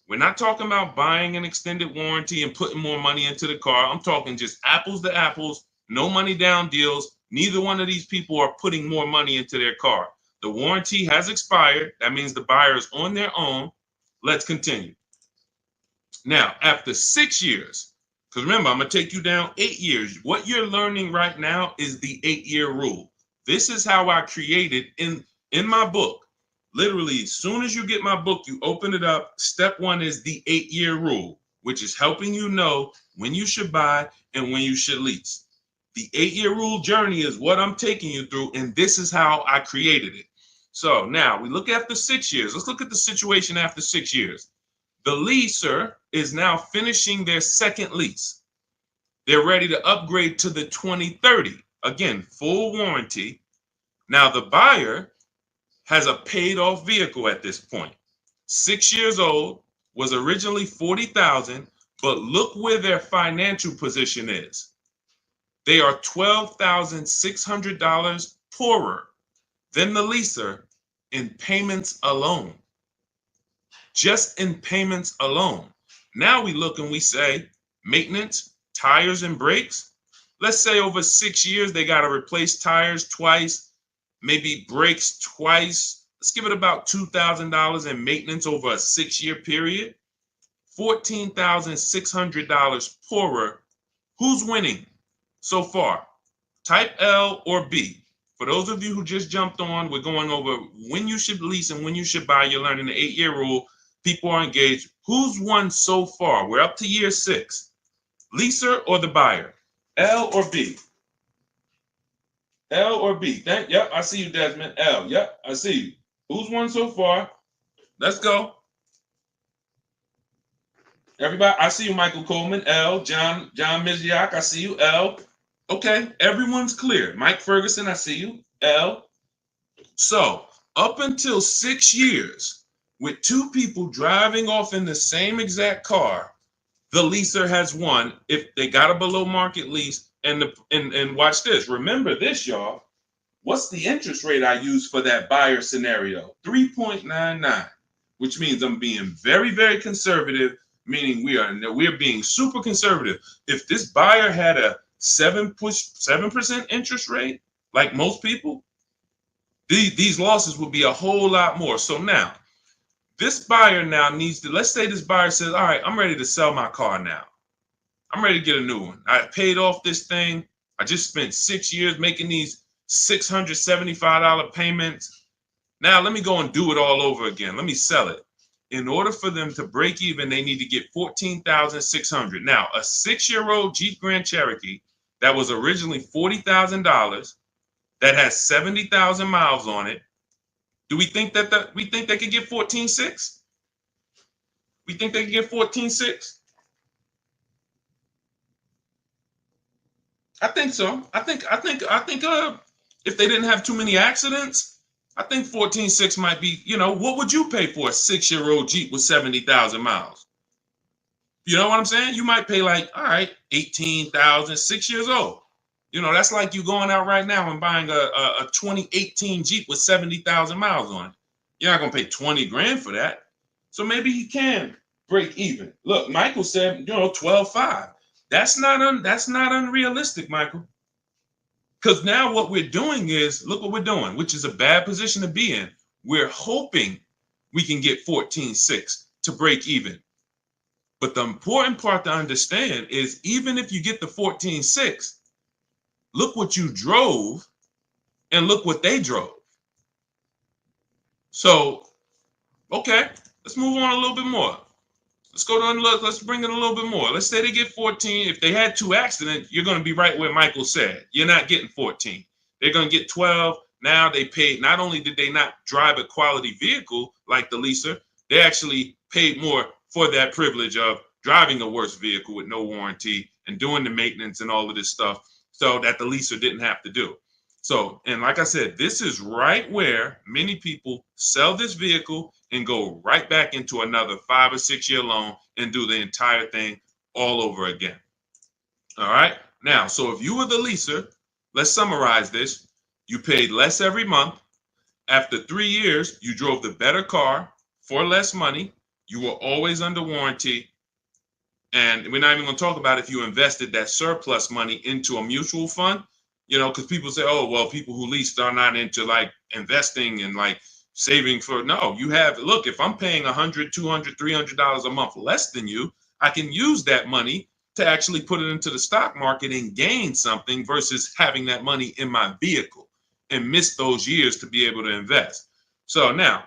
S1: We're not talking about buying an extended warranty and putting more money into the car. I'm talking just apples to apples, no money down deals. Neither one of these people are putting more money into their car. The warranty has expired. That means the buyer is on their own. Let's continue. Now, after 6 years, because remember, I'm going to take you down 8 years. What you're learning right now is the 8-year rule. This is how I created in my book. Literally, as soon as you get my book, you open it up. Step 1 is the 8-year rule, which is helping you know when you should buy and when you should lease. The 8-year rule journey is what I'm taking you through, and this is how I created it. So now we look at the 6 years. Let's look at the situation after 6 years. The leaser is now finishing their second lease. They're ready to upgrade to the 2030. Again, full warranty. Now the buyer has a paid off vehicle at this point. 6 years old, was originally $40,000, but look where their financial position is. They are $12,600 poorer than the leaser in payments alone. Just in payments alone. Now we look and we say maintenance, tires and brakes. Let's say over 6 years, they got to replace tires twice, maybe brakes twice. Let's give it about $2,000 in maintenance over a 6-year period. $14,600 poorer. Who's winning so far? Type L or B. For those of you who just jumped on, we're going over when you should lease and when you should buy. You're learning the 8-year rule. People are engaged. Who's won so far? We're up to year 6. Leaser or the buyer? L or B? L or B? Yep, I see you, Desmond. L. Yep, I see you. Who's won so far? Let's go. Everybody, I see you, Michael Coleman. L. John Miziak, I see you. L. Okay, everyone's clear. Mike Ferguson, I see you. L. So, up until 6 years, with 2 people driving off in the same exact car, the leaser has won if they got a below market lease. And watch this. Remember this, y'all. What's the interest rate I use for that buyer scenario? 3.99, which means I'm being very, very conservative, meaning we're being super conservative. If this buyer had a 7% interest rate, like most people, these losses would be a whole lot more. So now, this buyer now needs to, let's say this buyer says, all right, I'm ready to sell my car now. I'm ready to get a new one. I paid off this thing. I just spent 6 years making these $675 payments. Now let me go and do it all over again. Let me sell it. In order for them to break even, they need to get 14,600. Now, a 6-year-old Jeep Grand Cherokee that was originally $40,000 that has 70,000 miles on it. Do we think that we think they could get 14.6? We think they could get 14.6? I think so. I think if they didn't have too many accidents, I think 14.6 might be, what would you pay for a 6-year-old Jeep with 70,000 miles? You know what I'm saying? You might pay like, all right, 18,000, 6 years old. That's like you going out right now and buying a 2018 Jeep with 70,000 miles on it. You're not going to pay 20 grand for that. So maybe he can break even. Look, Michael said, 12.5. That's not unrealistic, Michael. Because now what we're doing is, look what we're doing, which is a bad position to be in. We're hoping we can get 14.6 to break even. But the important part to understand is even if you get the 14.6, look what you drove and look what they drove. So, okay, let's move on a little bit more. Let's go to look. Let's bring it a little bit more. Let's say they get 14. If they had 2 accidents, you're going to be right where Michael said. You're not getting 14. They're going to get 12. Now they paid. Not only did they not drive a quality vehicle like the leaser, they actually paid more for that privilege of driving a worse vehicle with no warranty and doing the maintenance and all of this stuff so that the leaser didn't have to do. So, and like I said, this is right where many people sell this vehicle and go right back into another 5 or 6 year loan and do the entire thing all over again. All right. Now, so if you were the leaser, let's summarize this. You paid less every month. After 3 years, you drove the better car for less money. You were always under warranty. And we're not even going to talk about if you invested that surplus money into a mutual fund. Because people say, oh, well, people who lease are not into like investing and like saving for. No, you have. Look, if I'm paying $100, $200, $300 a month less than you, I can use that money to actually put it into the stock market and gain something versus having that money in my vehicle and miss those years to be able to invest. So now,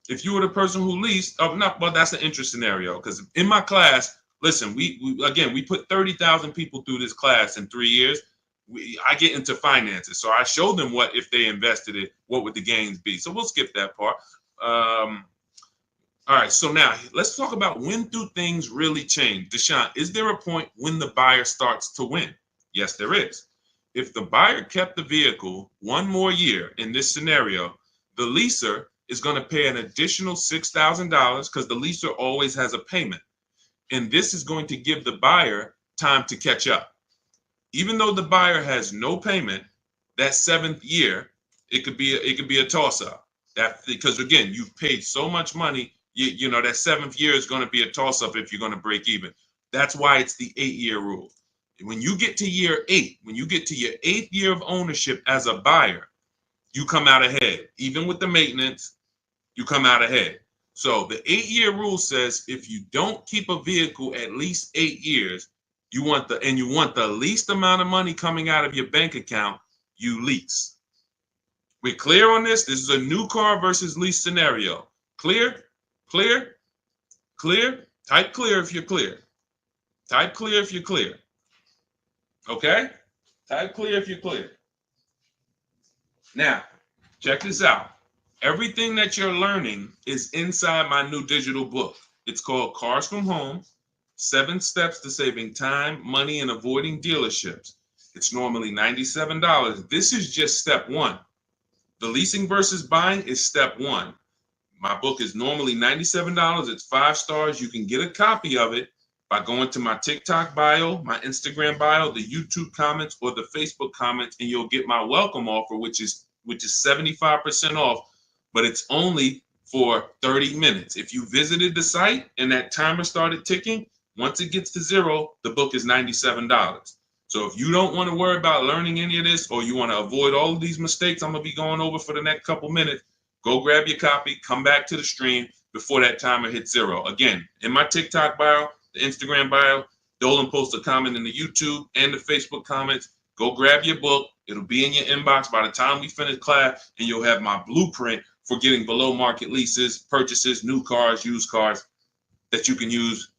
S1: if you were the person who leased, that's an interesting scenario because in my class, listen, we put 30,000 people through this class in 3 years. I get into finances. So I show them what, if they invested it, what would the gains be? So we'll skip that part. All right. So now let's talk about when do things really change? Deshone, is there a point when the buyer starts to win? Yes, there is. If the buyer kept the vehicle one more year in this scenario, the leaser is going to pay an additional $6,000 because the leaser always has a payment. And this is going to give the buyer time to catch up. Even though the buyer has no payment, that 7th year, it could be a toss-up. That because again, you've paid so much money, you know that 7th year is going to be a toss-up if you're going to break even. That's why it's the 8-year rule. When you get to year 8, when you get to your 8th year of ownership as a buyer, you come out ahead. Even with the maintenance, you come out ahead. So the 8-year rule says if you don't keep a vehicle at least 8 years, you want the least amount of money coming out of your bank account, you lease. We're clear on this? This is a new car versus lease scenario. Clear? Clear? Clear? Type clear if you're clear. Type clear if you're clear. Okay? Type clear if you're clear. Now, check this out. Everything that you're learning is inside my new digital book. It's called Cars from Home, 7 Steps to Saving Time, Money, and Avoiding Dealerships. It's normally $97. This is just step 1. The leasing versus buying is step 1. My book is normally $97. It's 5 stars. You can get a copy of it by going to my TikTok bio, my Instagram bio, the YouTube comments, or the Facebook comments, and you'll get my welcome offer, which is 75% off, but it's only for 30 minutes. If you visited the site and that timer started ticking, once it gets to 0, the book is $97. So if you don't want to worry about learning any of this, or you want to avoid all of these mistakes I'm going to be going over for the next couple minutes, go grab your copy, come back to the stream before that timer hits 0. Again, in my TikTok bio, the Instagram bio, Dolan posts a comment in the YouTube and the Facebook comments. Go grab your book. It'll be in your inbox by the time we finish class, and you'll have my blueprint for getting below market leases, purchases, new cars, used cars that you can use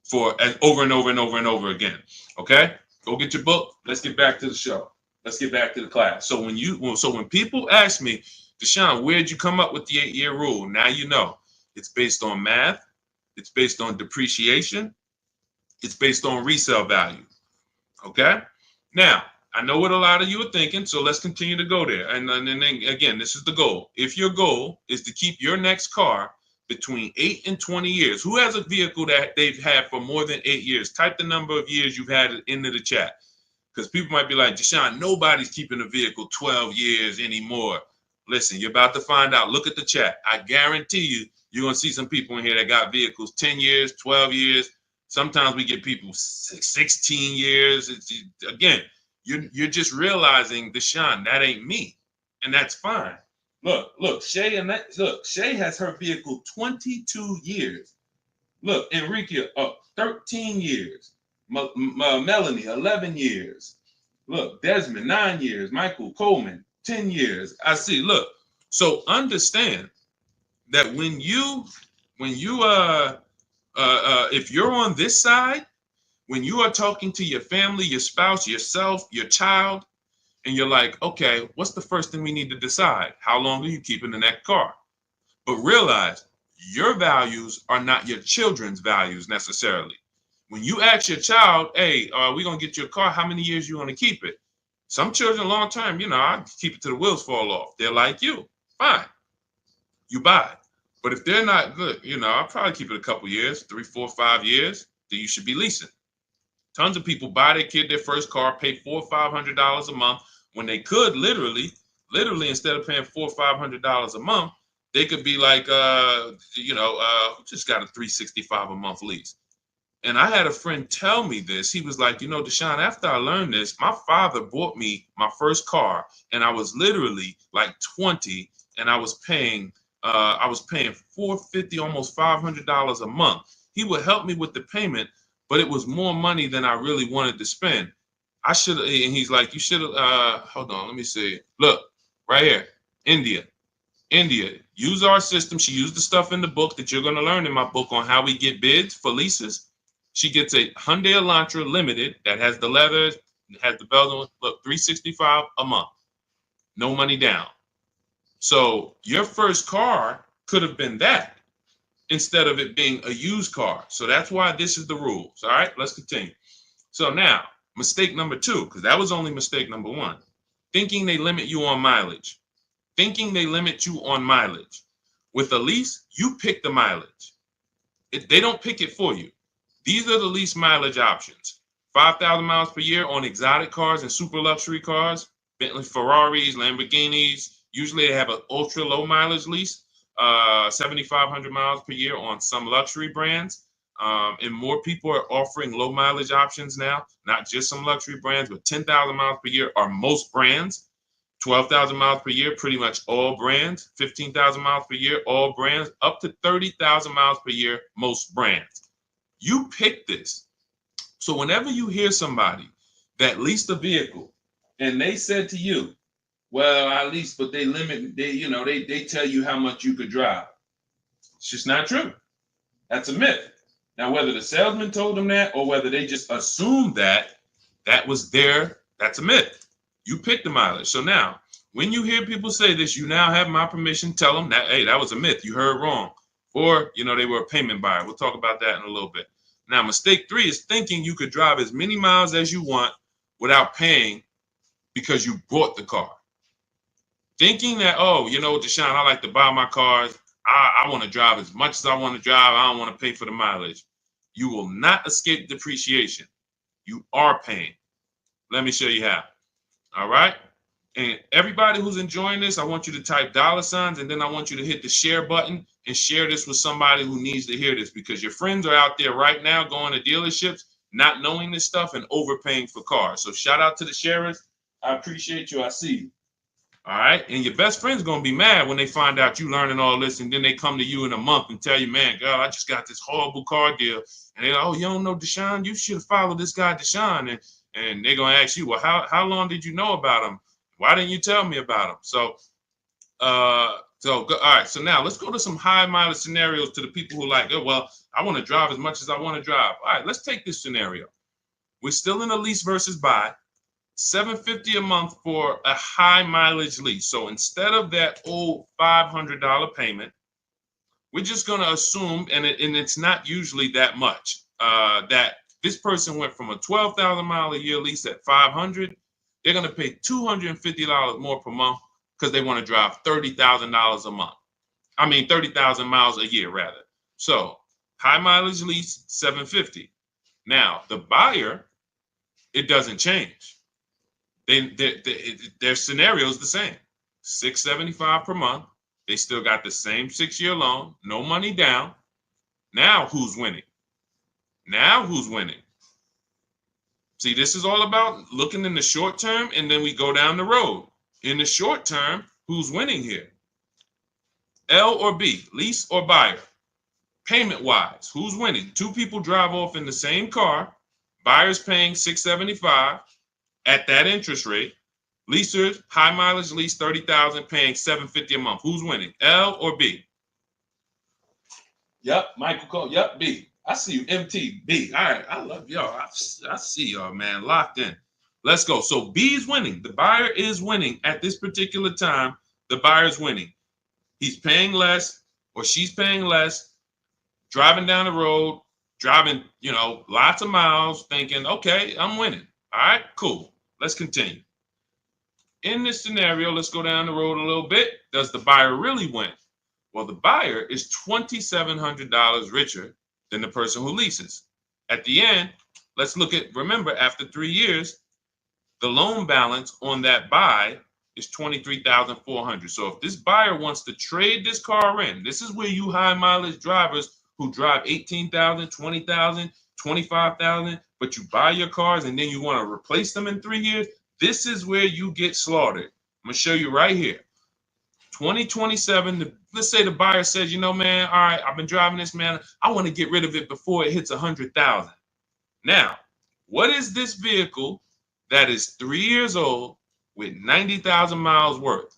S1: for over and over and over and over again. Okay, go get your book. Let's get back to the show. Let's get back to the class. So when people ask me, Deshone, where'd you come up with the 8-year rule? Now you know it's based on math. It's based on depreciation. It's based on resale value. Okay. Now I know what a lot of you are thinking, so let's continue to go there. And then again, this is the goal. If your goal is to keep your next car between 8 and 20 years, who has a vehicle that they've had for more than 8 years? Type the number of years you've had it into the chat. Because people might be like, Deshone, nobody's keeping a vehicle 12 years anymore. Listen, you're about to find out. Look at the chat. I guarantee you, you're going to see some people in here that got vehicles 10 years, 12 years. Sometimes we get people 16 years. Again, you're just realizing, Deshone, that ain't me. And that's fine. Look, Shay has her vehicle 22 years. Look, Enrique, 13 years. Melanie, 11 years. Look, Desmond, 9 years. Michael Coleman, 10 years. I see. Look, so understand that if you're on this side, when you are talking to your family, your spouse, yourself, your child, and you're like, okay, what's the first thing we need to decide? How long are you keeping in that car? But realize your values are not your children's values necessarily. When you ask your child, hey, are we going to get you a car? How many years you want to keep it? Some children long term, I keep it till the wheels fall off. They're like you. Fine. You buy it. But if they're not good, I'll probably keep it a couple years, 3, 4, 5 years, then you should be leasing. Tons of people buy their kid their first car, pay $400 or $500 a month when they could literally instead of paying $400 or $500 a month, they could be like, just got a $365 a month lease. And I had a friend tell me this. He was like, Deshone, after I learned this, my father bought me my first car, and I was literally like 20, and I was paying $450, almost $500 a month. He would help me with the payment, but it was more money than I really wanted to spend. I should have, and he's like, you should have, hold on, let me see. Look, right here, India, use our system. She used the stuff in the book that you're going to learn in my book on how we get bids for leases. She gets a Hyundai Elantra Limited that has the leather, has the bells on. Look, $365 a month, no money down. So your first car could have been that instead of it being a used car. So that's why this is the rules. All right, let's continue. So now, mistake number 2, because that was only mistake number 1. Thinking they limit you on mileage. With a lease, you pick the mileage. They don't pick it for you. These are the lease mileage options. 5,000 miles per year on exotic cars and super luxury cars, Bentley, Ferraris, Lamborghinis. Usually they have an ultra low mileage lease, 7,500 miles per year on some luxury brands. And more people are offering low mileage options now, not just some luxury brands, but 10,000 miles per year are most brands. 12,000 miles per year, pretty much all brands. 15,000 miles per year, all brands. Up to 30,000 miles per year, most brands. You pick this. So whenever you hear somebody that leased a vehicle and they said to you, well, I leased, but they limit, they tell you how much you could drive. It's just not true. That's a myth. Now, whether the salesman told them that or whether they just assumed that was that's a myth. You pick the mileage. So now, when you hear people say this, you now have my permission. Tell them that, hey, that was a myth. You heard wrong. Or, they were a payment buyer. We'll talk about that in a little bit. Now, mistake 3 is thinking you could drive as many miles as you want without paying because you bought the car. Thinking that, Deshone, I like to buy my cars. I want to drive as much as I want to drive. I don't want to pay for the mileage. You will not escape depreciation. You are paying. Let me show you how. All right. And everybody who's enjoying this, I want you to type $, and then I want you to hit the share button and share this with somebody who needs to hear this, because your friends are out there right now going to dealerships, not knowing this stuff and overpaying for cars. So shout out to the sharers. I appreciate you. I see you. All right. And your best friend's going to be mad when they find out you learning all this. And then they come to you in a month and tell you, man, God, I just got this horrible car deal. And they're like, oh, you don't know Deshone? You should have followed this guy, Deshone. And they're going to ask you, well, how long did you know about him? Why didn't you tell me about him? So So, all right. So now let's go to some high mileage scenarios to the people who like, oh, well, I want to drive as much as I want to drive. All right, let's take this scenario. We're still in a lease versus buy. $750 a month for a high mileage lease. So instead of that old $500 payment, we're just going to assume, and it's not usually that much, that this person went from a 12,000 mile a year lease at 500. They're going to pay $250 more per month because they want to drive $30,000 a month. I mean, 30,000 miles a year, rather. So high mileage lease, $750. Now, the buyer, it doesn't change. Their scenario is the same. $675 per month. They still got the same 6-year loan, no money down. Now who's winning? Now who's winning? See, this is all about looking in the short term, and then we go down the road. In the short term, who's winning here? L or B, lease or buyer? Payment-wise, who's winning? Two people drive off in the same car. Buyer's paying $675 at that interest rate. Leasers, high mileage lease, $30,000, paying $750 a month. Who's winning, L or B? Yep, Michael Cole. Yep, B. I see you, MT. B. All right, I love y'all. I see y'all, man, locked in. Let's go. So B is winning. The buyer is winning at this particular time. The buyer's winning. He's paying less, or she's paying less, driving down the road, driving, lots of miles, thinking, okay, I'm winning. All right, cool. Let's continue. In this scenario, let's go down the road a little bit. Does the buyer really win? Well, the buyer is $2,700 richer than the person who leases. At the end, let's look at, remember, after 3 years, the loan balance on that buy is $23,400. So if this buyer wants to trade this car in, this is where you high mileage drivers who drive 18,000, 20,000, 25,000, but you buy your cars and then you want to replace them in 3 years. This is where you get slaughtered. I'm going to show you right here. 2027, let's say the buyer says, man, all right, I've been driving this, man. I want to get rid of it before it hits 100,000. Now, what is this vehicle that is 3 years old with 90,000 miles worth?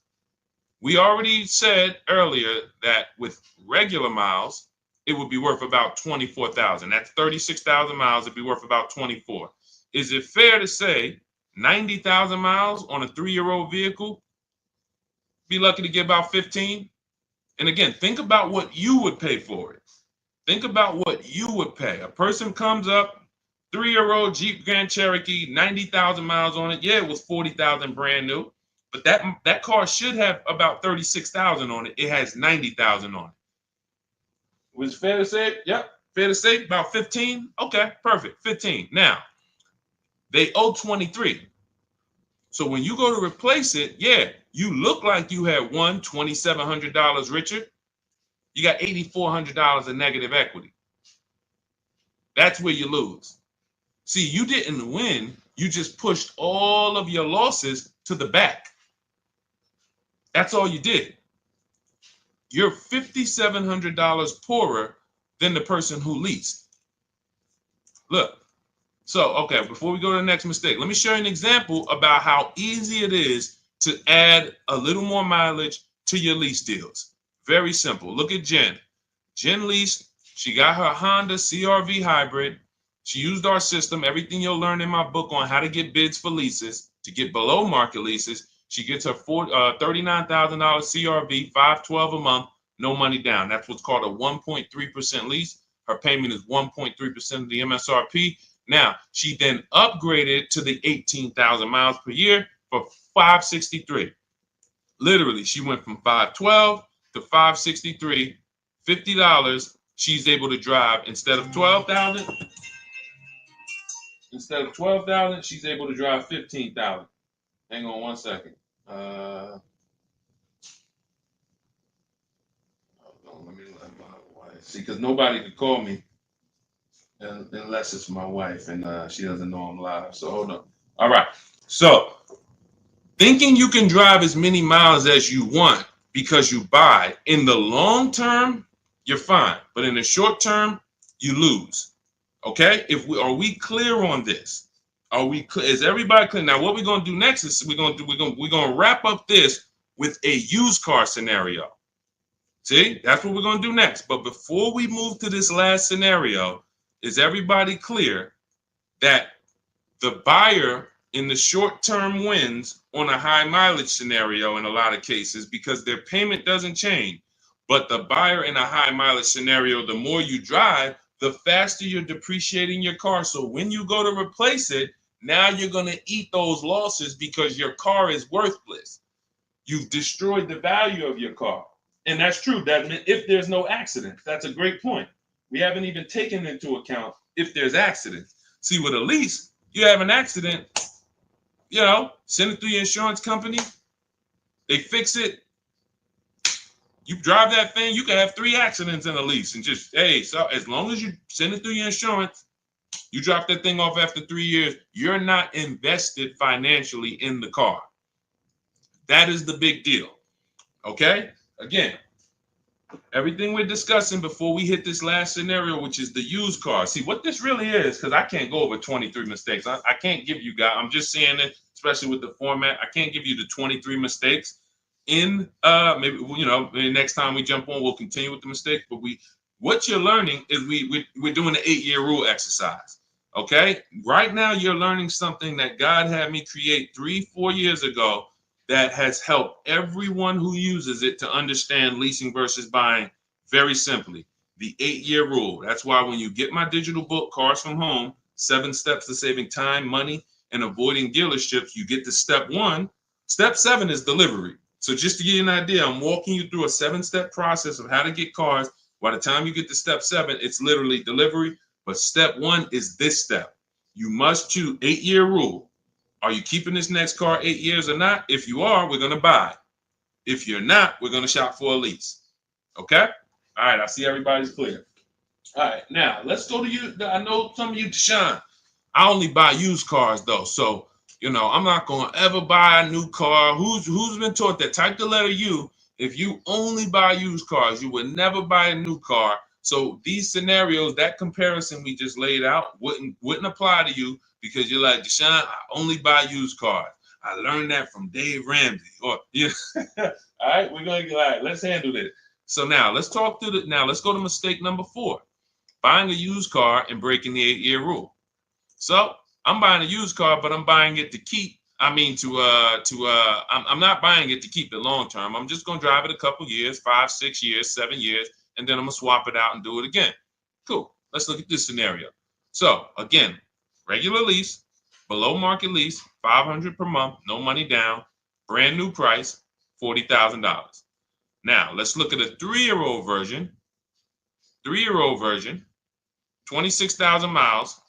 S1: We already said earlier that with regular miles, it would be worth about 24,000. That's 36,000 miles. It'd be worth about 24. Is it fair to say 90,000 miles on a 3-year-old vehicle? Be lucky to get about 15. And again, think about what you would pay for it. Think about what you would pay. A person comes up, 3-year-old Jeep Grand Cherokee, 90,000 miles on it. Yeah, it was 40,000 brand new, but that car should have about 36,000 on it. It has 90,000 on it. Was it fair to say? Yep, fair to say about 15. Okay, perfect, 15. Now they owe 23. So when you go to replace it, yeah, you look like you had won $2,700 richer. You got $8,400 of negative equity. That's where you lose. See, you didn't win. You just pushed all of your losses to the back. That's all you did. You're $5,700 poorer than the person who leased. Look. So, okay, before we go to the next mistake, let me show you an example about how easy it is to add a little more mileage to your lease deals. Very simple. Look at Jen. Jen leased. She got her Honda CR-V hybrid. She used our system, everything you'll learn in my book on how to get bids for leases, to get below market leases. She gets her $39,000 CR-V, $512 a month, no money down. That's what's called a 1.3% lease. Her payment is 1.3% of the MSRP. Now, she then upgraded to the 18,000 miles per year for $563. Literally, she went from $512 to $563, $50. She's able to drive instead of 12,000. Instead of 12,000, she's able to drive 15,000. Hang on one second. Let my wife see, because nobody could call me unless it's my wife, and she doesn't know I'm live. So hold on. All right. So thinking you can drive as many miles as you want because you buy, in the long term, you're fine. But in the short term, you lose. Okay? Are we clear on this? Is everybody clear? Now, what we're gonna do next is we're gonna wrap up this with a used car scenario. See, that's what we're going to do next. But before we move to this last scenario, is everybody clear that the buyer in the short term wins on a high mileage scenario in a lot of cases because their payment doesn't change? But the buyer in a high mileage scenario, the more you drive, the faster you're depreciating your car. So when you go to replace it, now you're going to eat those losses because your car is worthless. You've destroyed the value of your car. And that's true. That if there's no accidents, that's a great point. We haven't even taken into account if there's accidents. See, with a lease, you have an accident, send it through your insurance company. They fix it. You drive that thing, you can have 3 accidents in a lease and just, hey, so as long as you send it through your insurance, you drop that thing off after 3 years, you're not invested financially in the car. That is the big deal. Okay? Again, everything we're discussing before we hit this last scenario, which is the used car. See, what this really is, because I can't go over 23 mistakes. I can't give you guys, I'm just saying it, especially with the format, I can't give you the 23 mistakes. In maybe next time we jump on, we'll continue with the mistakes. But what you're learning is we're doing the 8-year rule exercise. Okay, right now you're learning something that God had me create 3-4 years ago that has helped everyone who uses it to understand leasing versus buying very simply. The 8-year rule. That's why when you get my digital book, Cars from Home, 7 Steps to Saving Time, Money, and Avoiding Dealerships, you get to step 1. Step 7 is delivery. So just to give you an idea, I'm walking you through a 7-step process of how to get cars. By the time you get to step 7, it's literally delivery. But step 1 is this step. You must choose 8-year rule. Are you keeping this next car 8 years or not? If you are, we're going to buy. If you're not, we're going to shop for a lease. Okay? All right. I see everybody's clear. All right. Now, let's go to you. I know some of you, Deshone. I only buy used cars, though. So, I'm not going to ever buy a new car. Who's been taught that? Type the letter U. If you only buy used cars, you would never buy a new car. So these scenarios, that comparison we just laid out wouldn't apply to you because you're like, Deshone, I only buy used cars. I learned that from Dave Ramsey. All right, all right, let's handle this. So now let's go to mistake number 4. Buying a used car and breaking the 8-year rule. So I'm buying a used car, but I'm buying it to keep. I'm not buying it to keep it long term. I'm just gonna drive it a couple years, 5, 6 years, 7 years, and then I'm gonna swap it out and do it again. Cool. Let's look at this scenario. So again, regular lease, below market lease, $500 per month, no money down, brand new price, $40,000. Now let's look at a 3-year-old version. 3-year-old version, 26,000 miles.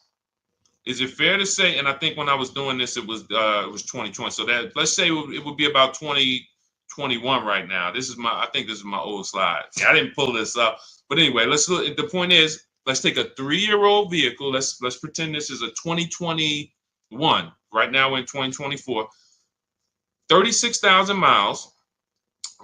S1: Is it fair to say, and I think when I was doing this, it was 2020. So that let's say it would be about 2021 right now. I think this is my old slide. See, I didn't pull this up. But anyway, let's look. The point is, let's take a 3-year-old vehicle. Let's pretend this is a 2021. Right now we're in 2024. 36,000 miles.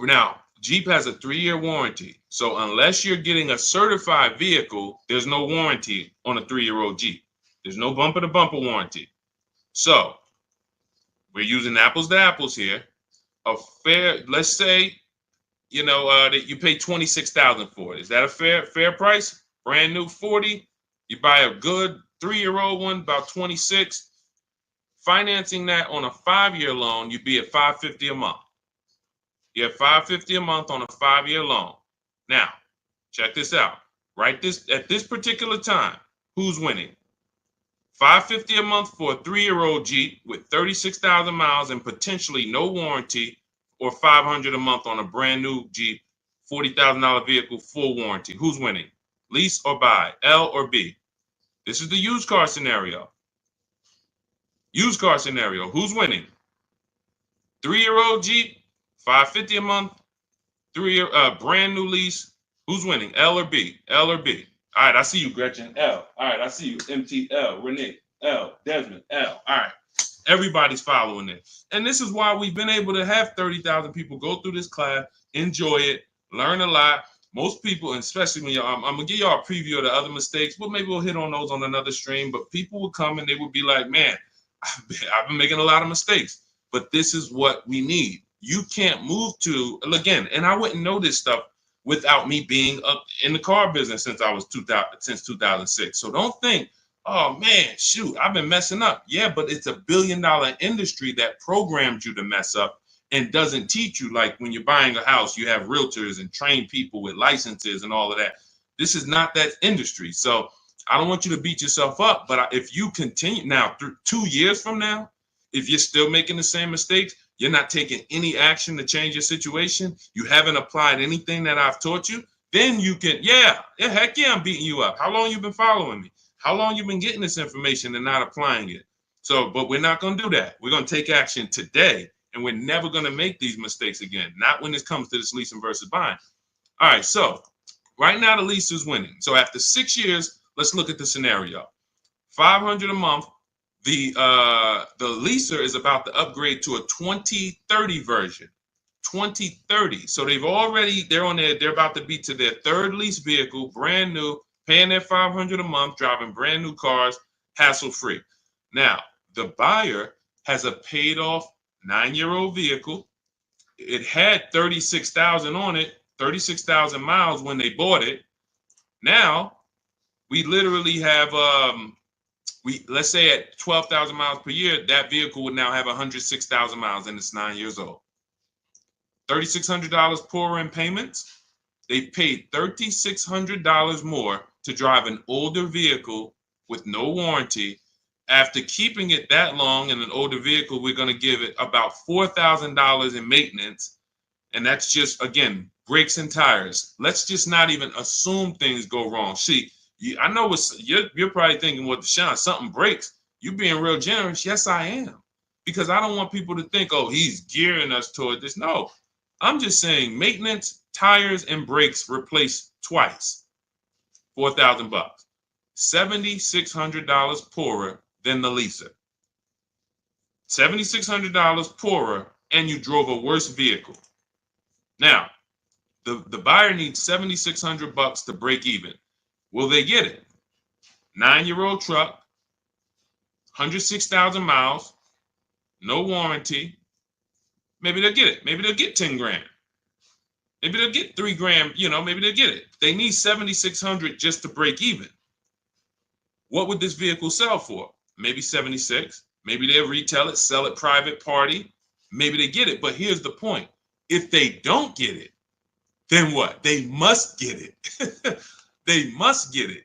S1: Now, Jeep has a 3-year warranty. So unless you're getting a certified vehicle, there's no warranty on a 3-year-old Jeep. There's no bumper-to-bumper warranty. So we're using apples to apples here. Let's say, that you pay $26,000 for it. Is that a fair price? Brand new 40. You buy a good 3-year-old one, about 26. Financing that on a 5-year loan, you'd be at $550 a month. You have $550 a month on a 5-year loan. Now, check this out. At this particular time, who's winning? $550 a month for a 3-year-old Jeep with 36,000 miles and potentially no warranty, or $500 a month on a brand new Jeep, $40,000 vehicle, full warranty. Who's winning? Lease or buy? L or B? This is the used car scenario. Used car scenario. Who's winning? 3-year-old Jeep, $550 a month, brand new lease. Who's winning? L or B? L or B? All right, I see you, Gretchen. L. All right, I see you. MTL. Renee. L. Desmond. L. All right. Everybody's following it. And this is why we've been able to have 30,000 people go through this class, enjoy it, learn a lot. Most people, and especially when I'm going to give y'all a preview of the other mistakes, but maybe we'll hit on those on another stream. But people will come and they will be like, man, I've been making a lot of mistakes. But this is what we need. You can't move to, again, and I wouldn't know this stuff without me being up in the car business since I was 2006. So don't think, oh man, shoot, I've been messing up. Yeah, but it's $1 billion industry that programs you to mess up and doesn't teach you. Like when you're buying a house, you have realtors and trained people with licenses and all of that. This is not that industry. So I don't want you to beat yourself up. But if you continue now, through 2 years from now, if you're still making the same mistakes, you're not taking any action to change your situation, you haven't applied anything that I've taught you, then you can, heck yeah, I'm beating you up. How long you been following me? How long you been getting this information and not applying it? So, but we're not going to do that. We're going to take action today, and we're never going to make these mistakes again. Not when it comes to this leasing versus buying. All right, so right now the lease is winning. So after 6 years, let's look at the scenario. $500 a month. The leaser is about to upgrade to a 2030 version. 2030. So they're about to be to their third lease vehicle, brand new, paying their $500 a month, driving brand new cars, hassle free. Now, the buyer has a paid off 9-year-old vehicle. It had 36,000 on it, 36,000 miles when they bought it. Now, we literally have let's say at 12,000 miles per year, that vehicle would now have 106,000 miles and it's 9 years old. $3,600 poorer in payments. They paid $3,600 more to drive an older vehicle with no warranty. After keeping it that long in an older vehicle, we're going to give it about $4,000 in maintenance. And that's just, again, brakes and tires. Let's just not even assume things go wrong. See, I know you're probably thinking, well, Deshone, something breaks. You being real generous. Yes, I am. Because I don't want people to think, oh, he's gearing us toward this. No, I'm just saying maintenance, tires, and brakes replaced twice. $4,000. $7,600 poorer than the leaser. $7,600 poorer, and you drove a worse vehicle. Now, the buyer needs $7,600 to break even. Will they get it? 9-year-old truck, 106,000 miles, no warranty. Maybe they'll get it. Maybe they'll get 10 grand. Maybe they'll get 3 grand. Maybe they'll get it. They need 7,600 just to break even. What would this vehicle sell for? Maybe 76. Maybe they'll retail it, sell it private party. Maybe they get it. But here's the point. If they don't get it, then what? They must get it. They must get it.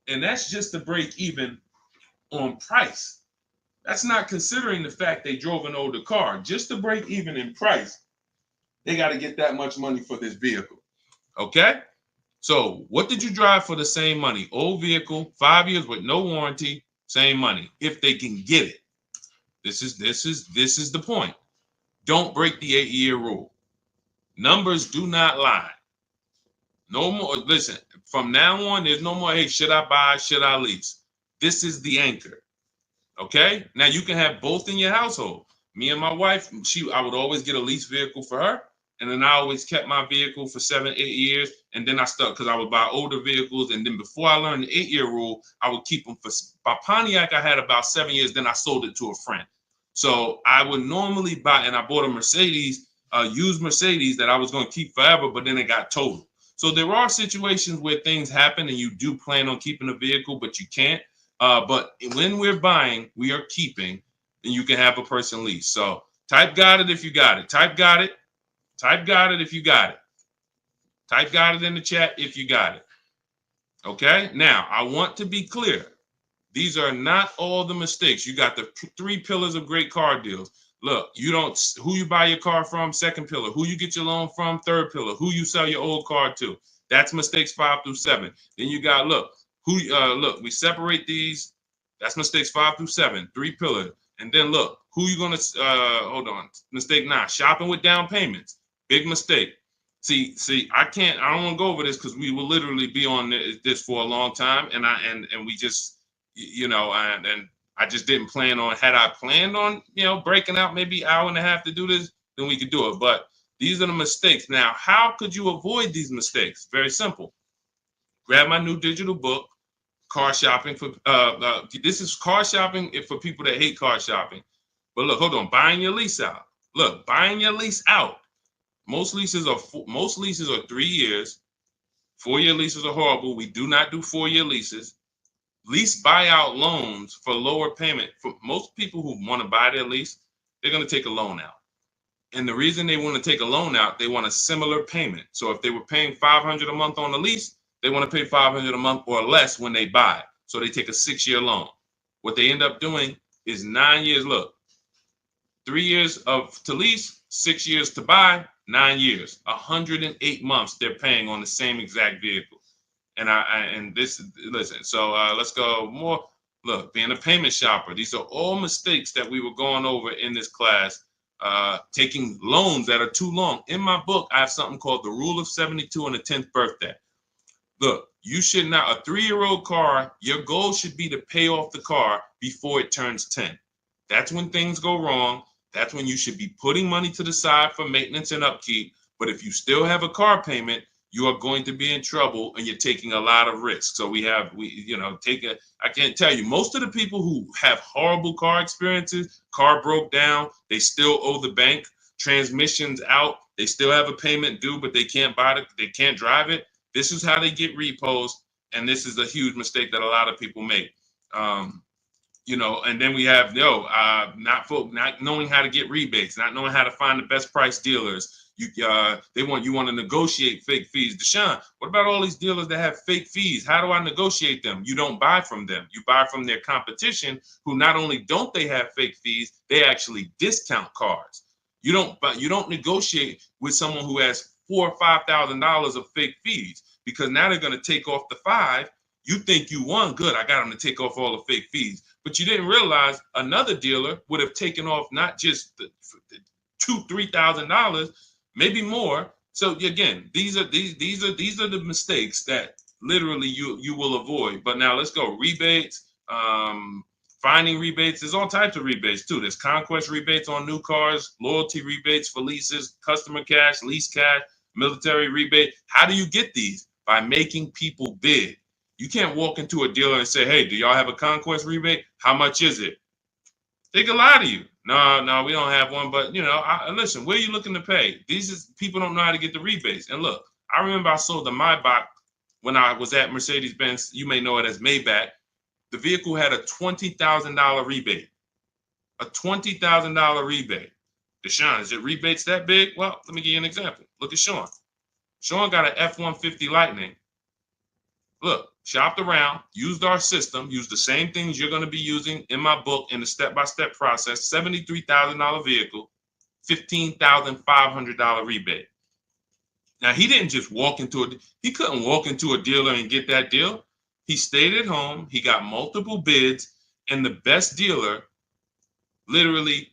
S1: And that's just to break even on price. That's not considering the fact they drove an older car. Just to break even in price, they got to get that much money for this vehicle. Okay? So what did you drive for the same money? Old vehicle, 5 years with no warranty, same money. If they can get it. This is the point. Don't break the 8-year rule. Numbers do not lie. No more. Listen, from now on, there's no more, hey, should I buy, should I lease? This is the anchor. Okay? Now you can have both in your household. Me and my wife, I would always get a lease vehicle for her. And then I always kept my vehicle for 7-8 years. And then I stuck because I would buy older vehicles. And then before I learned the 8-year rule, I would keep them by Pontiac. I had about 7 years. Then I sold it to a friend. So I would normally buy, and I bought a Mercedes, used Mercedes that I was going to keep forever, but then it got totaled. So there are situations where things happen and you do plan on keeping a vehicle, but you can't. But when we're buying, we are keeping, and you can have a person lease. So type got it if you got it. Type got it. Type got it if you got it. Type got it in the chat if you got it. Okay? Now, I want to be clear. These are not all the mistakes. You got the 3 pillars of great car deals. Look, who you buy your car from, second pillar. Who you get your loan from, third pillar. Who you sell your old car to. That's mistakes 5 through 7. Then you got, we separate these. That's mistakes 5 through 7, 3 pillars. And then look, who you gonna, mistake 9, shopping with down payments. Big mistake. See, I don't want to go over this because we will literally be on this for a long time. And we just, and I just didn't plan on, had I planned on, breaking out maybe an hour and a half to do this, then we could do it. But these are the mistakes. Now, how could you avoid these mistakes? Very simple. Grab my new digital book, Car Shopping for, this is car shopping for people that hate car shopping. But look, hold on, buying your lease out. Look, buying your lease out. Most leases are 3 years. 4-year leases are horrible. We do not do 4-year leases. Lease buyout loans for lower payment. For most people who want to buy their lease, they're going to take a loan out. And the reason they want to take a loan out, they want a similar payment. So if they were paying $500 a month on the lease, they want to pay $500 a month or less when they buy. So they take a 6-year loan. What they end up doing is 9 years. Look, 3 years to lease, 6 years to buy, 9 years, 108 months they're paying on the same exact vehicle. And listen, so let's go more. Look, being a payment shopper, these are all mistakes that we were going over in this class. Taking loans that are too long. In my book, I have something called the Rule of 72 on the 10th birthday. Look, you should not, a 3-year-old car, your goal should be to pay off the car before it turns 10. That's when things go wrong. That's when you should be putting money to the side for maintenance and upkeep. But if you still have a car payment, you are going to be in trouble and you're taking a lot of risk. So I can't tell you, most of the people who have horrible car experiences, car broke down, they still owe the bank, transmissions out, they still have a payment due, but they can't they can't drive it. This is how they get repos. And this is a huge mistake that a lot of people make. And then we have not knowing how to get rebates, not knowing how to find the best price dealers. You want to negotiate fake fees. Deshone, what about all these dealers that have fake fees? How do I negotiate them? You don't buy from them. You buy from their competition, who not only don't they have fake fees, they actually discount cars. You don't negotiate with someone who has $4,000 or $5,000 of fake fees, because now they're going to take off the 5. You think you won, good, I got them to take off all the fake fees. But you didn't realize another dealer would have taken off not just the $2,000-$3,000, maybe more. So again, these are the mistakes that literally you will avoid. But now let's go. Rebates, finding rebates. There's all types of rebates too. There's conquest rebates on new cars, loyalty rebates for leases, customer cash, lease cash, military rebate. How do you get these? By making people bid. You can't walk into a dealer and say, hey, do y'all have a conquest rebate? How much is it? They can lie to you. No, we don't have one. But, listen, where are you looking to pay? People don't know how to get the rebates. And look, I remember I sold the Maybach when I was at Mercedes-Benz. You may know it as Maybach. The vehicle had a $20,000 rebate. A $20,000 rebate. Deshone, is it rebates that big? Well, let me give you an example. Look at Sean. Sean got an F-150 Lightning. Look, shopped around, used our system, used the same things you're going to be using in my book in the step-by-step process. $73,000 vehicle, $15,500 rebate. Now, he didn't just he couldn't walk into a dealer and get that deal. He stayed at home. He got multiple bids, and the best dealer literally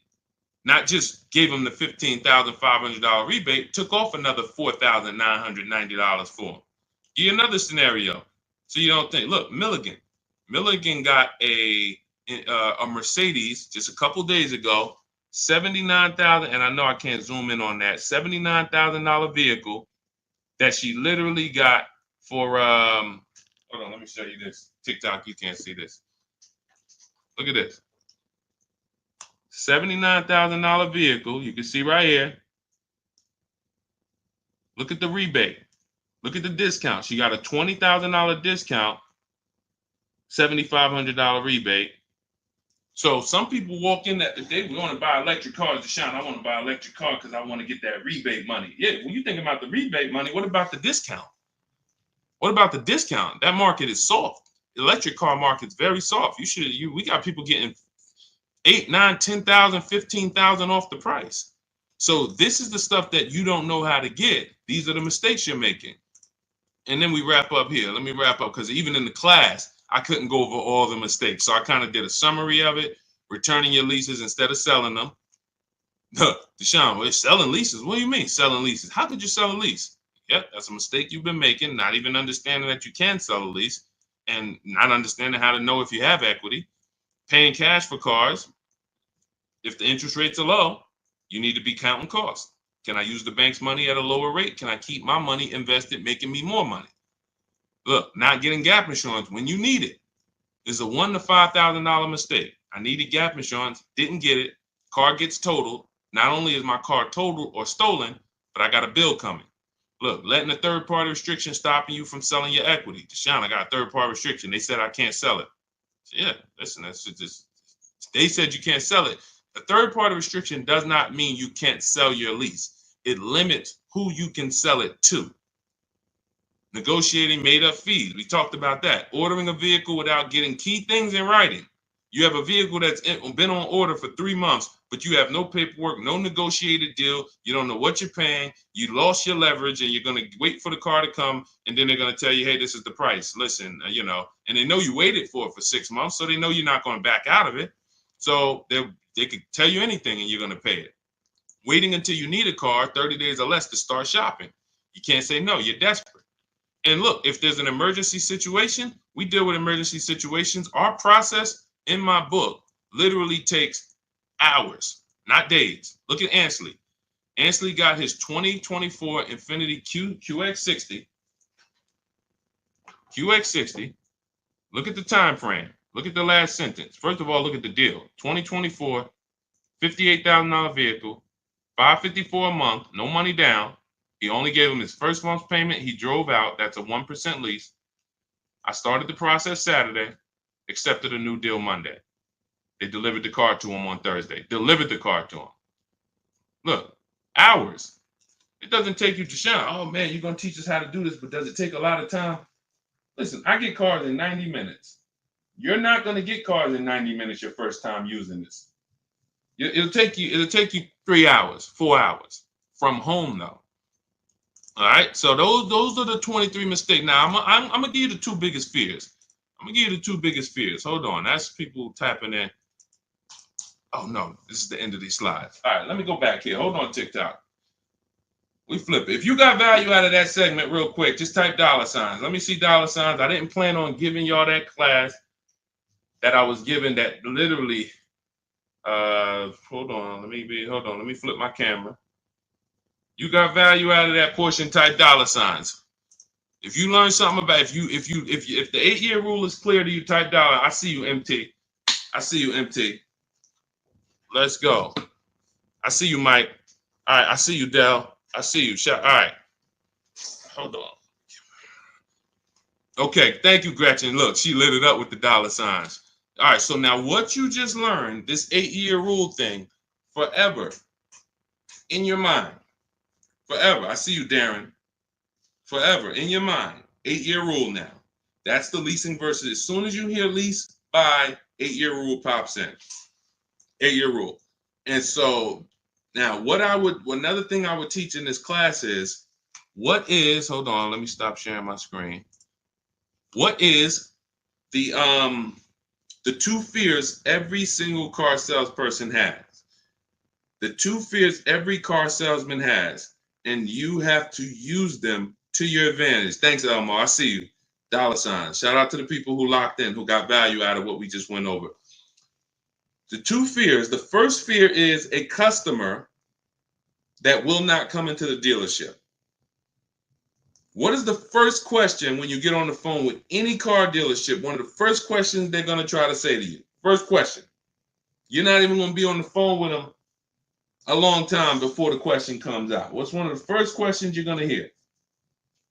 S1: not just gave him the $15,500 rebate, took off another $4,990 for him. Give you another scenario. So you don't think, look, Milligan got a Mercedes just a couple days ago, $79,000, and I know I can't zoom in on that, $79,000 vehicle that she literally got for, hold on, let me show you this. TikTok, you can't see this. Look at this. $79,000 vehicle, you can see right here. Look at the rebate. Look at the discount. She got a $20,000 discount, $7,500 rebate. So some people walk in that they want to buy electric cars. Deshone, I want to buy an electric car because I want to get that rebate money. Yeah, when you think about the rebate money, what about the discount? What about the discount? That market is soft. The electric car market's very soft. We got people getting $8,000, $9,000, $10,000, $15,000 off the price. So this is the stuff that you don't know how to get. These are the mistakes you're making. And then we wrap up here. Let me wrap up, because even in the class, I couldn't go over all the mistakes. So I kind of did a summary of it. Returning your leases instead of selling them. Deshone, we're selling leases. What do you mean selling leases? How could you sell a lease? Yep, that's a mistake you've been making, not even understanding that you can sell a lease and not understanding how to know if you have equity. Paying cash for cars. If the interest rates are low, you need to be counting costs. Can I use the bank's money at a lower rate? Can I keep my money invested, making me more money? Look, not getting gap insurance when you need it is a $1,000 to $5,000 mistake. I needed gap insurance, didn't get it. Car gets totaled. Not only is my car totaled or stolen, but I got a bill coming. Look, letting a third-party restriction stopping you from selling your equity. Deshone, I got a third-party restriction. They said I can't sell it. So yeah, listen, that's just, they said you can't sell it. A third-party restriction does not mean you can't sell your lease. It limits who you can sell it to. Negotiating made-up fees. We talked about that. Ordering a vehicle without getting key things in writing. You have a vehicle that's been on order for 3 months, but you have no paperwork, no negotiated deal. You don't know what you're paying. You lost your leverage, and you're going to wait for the car to come, and then they're going to tell you, hey, this is the price. Listen, and they know you waited for it for 6 months, so they know you're not going to back out of it. So they could tell you anything, and you're going to pay it. Waiting until you need a car, 30 days or less, to start shopping. You can't say no. You're desperate. And look, if there's an emergency situation, we deal with emergency situations. Our process in my book literally takes hours, not days. Look at Ansley. Ansley got his 2024 Infiniti QX60. QX60. Look at the time frame. Look at the last sentence. First of all, look at the deal. 2024, $58,000 vehicle, $554 a month, no money down. He only gave him his first month's payment. He drove out. That's a 1% lease. I started the process Saturday, accepted a new deal Monday. They delivered the car to him on Thursday. Delivered the car to him. Look, hours. It doesn't take you to shine. Oh, man, you're going to teach us how to do this, but does it take a lot of time? Listen, I get cars in 90 minutes. You're not going to get cars in 90 minutes your first time using this. It'll take you 3 hours, 4 hours from home, though. All right, so those are the 23 mistakes. Now, I'm going to give you the two biggest fears. Hold on, that's people tapping in. Oh, no, this is the end of these slides. All right, let me go back here. Hold on, TikTok. We flip it. If you got value out of that segment real quick, just type $signs. Let me see $signs. I didn't plan on giving y'all that class that I was given that literally, hold on, let me flip my camera. You got value out of that portion, type $signs. If you learn something about if the 8-year rule is clear to you, type $. I see you, MT. Let's go. I see you, Mike. All right, I see you, Dell. I see you. All right. Hold on. Okay, thank you, Gretchen. Look, she lit it up with the $signs. All right, so now what you just learned, this 8-year rule thing, forever in your mind. Forever. I see you, Darren. Forever in your mind. 8-year rule now. That's the leasing versus. As soon as you hear lease, buy, 8-year rule pops in. 8-year rule. And so now another thing I would teach in this class is hold on, let me stop sharing my screen. What is the two fears every single car salesperson has? The two fears every car salesman has, and you have to use them to your advantage. Thanks, Elmar. I see you. $signs. Shout out to the people who locked in, who got value out of what we just went over. The two fears. The first fear is a customer that will not come into the dealership. What is the first question when you get on the phone with any car dealership? One of the first questions they're going to try to say to you. First question. You're not even going to be on the phone with them a long time before the question comes out. What's one of the first questions you're going to hear?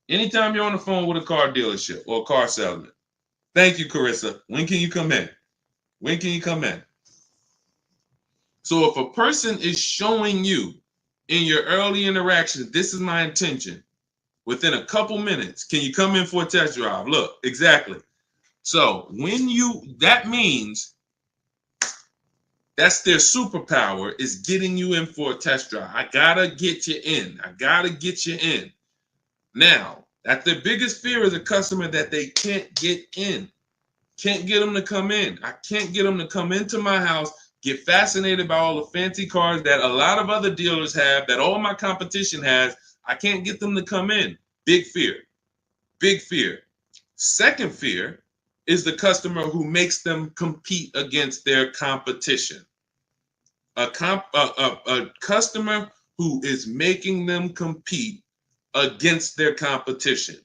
S1: Anytime you're on the phone with a car dealership or a car salesman. Thank you, Carissa. When can you come in? So if a person is showing you in your early interactions, this is my intention, within a couple minutes, can you come in for a test drive? Look, exactly. So that means that's their superpower, is getting you in for a test drive. I gotta get you in. Now, that's their biggest fear, is a customer that they can't get in. Can't get them to come in. I can't get them to come into my house, get fascinated by all the fancy cars that a lot of other dealers have, that all my competition has. I can't get them to come in. Big fear. Second fear is the customer who makes them compete against their competition. A customer who is making them compete against their competition.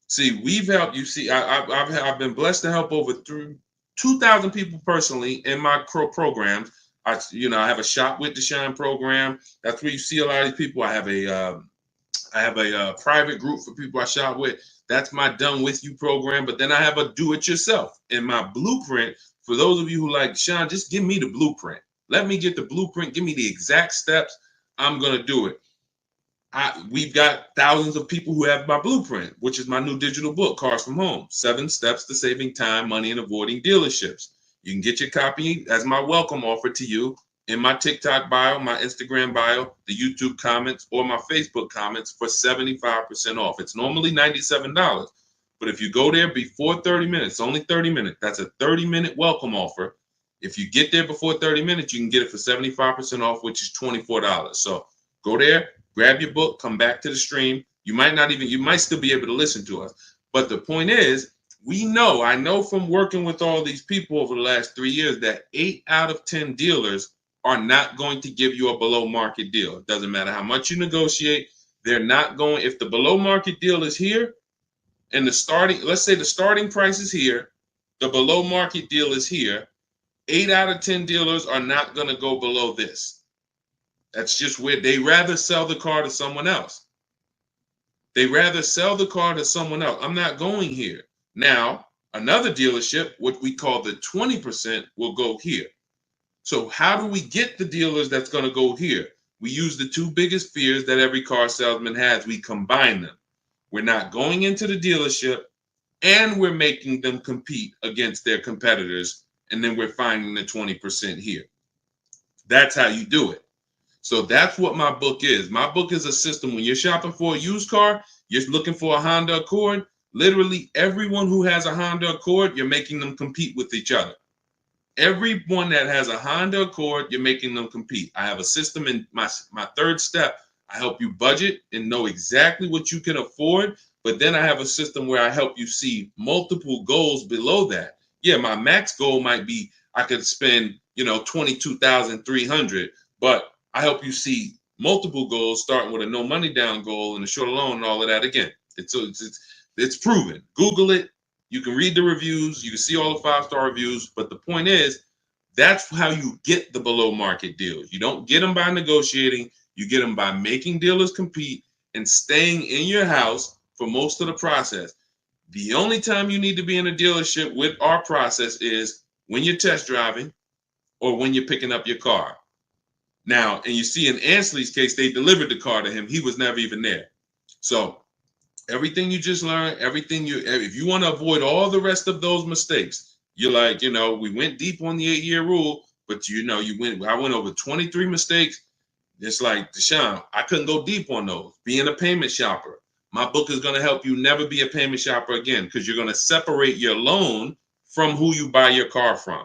S1: See, we've helped you. See, I've been blessed to help over 2,000 people personally in my programs. I have a Shop with Deshone program. That's where you see a lot of these people. I have a I have a private group for people I shop with. That's my done with you program. But then I have a do it yourself. And my blueprint, for those of you who like, Sean, just give me the blueprint. Let me get the blueprint. Give me the exact steps. I'm going to do it. We've got thousands of people who have my blueprint, which is my new digital book, Cars from Home, 7 Steps to Saving Time, Money, and Avoiding Dealerships. You can get your copy as my welcome offer to you in my TikTok bio, my Instagram bio, the YouTube comments, or my Facebook comments for 75% off. It's normally $97, but if you go there before 30 minutes, only 30 minutes, that's a 30-minute welcome offer. If you get there before 30 minutes, you can get it for 75% off, which is $24. So go there, grab your book, come back to the stream. You might still be able to listen to us. But the point is, I know from working with all these people over the last 3 years that 8 out of 10 dealers are not going to give you a below market deal. It doesn't matter how much you negotiate. They're not going, if the below market deal is here and let's say the starting price is here, the below market deal is here, 8 out of 10 dealers are not going to go below this. That's just where they rather sell the car to someone else. I'm not going here. Now, another dealership, what we call the 20%, will go here. So how do we get the dealers that's going to go here? We use the 2 biggest fears that every car salesman has. We combine them. We're not going into the dealership, and we're making them compete against their competitors, and then we're finding the 20% here. That's how you do it. So that's what my book is. My book is a system. When you're shopping for a used car, you're looking for a Honda Accord. Literally everyone who has a Honda Accord, you're making them compete with each other. Everyone that has a Honda Accord, you're making them compete. I have a system in my 3rd step. I help you budget and know exactly what you can afford. But then I have a system where I help you see multiple goals below that. Yeah, my max goal might be I could spend, $22,300, but I help you see multiple goals, starting with a no money down goal and a short loan and all of that. Again, it's proven. Google it. You can read the reviews. You can see all the 5-star reviews. But the point is, that's how you get the below market deals. You don't get them by negotiating. You get them by making dealers compete and staying in your house for most of the process. The only time you need to be in a dealership with our process is when you're test driving or when you're picking up your car. Now, and you see in Ansley's case, they delivered the car to him. He was never even there. So everything you just learned, if you want to avoid all the rest of those mistakes, you're like, we went deep on the 8-year rule, but I went over 23 mistakes. It's like, Deshone, I couldn't go deep on those. Being a payment shopper. My book is going to help you never be a payment shopper again, because you're going to separate your loan from who you buy your car from.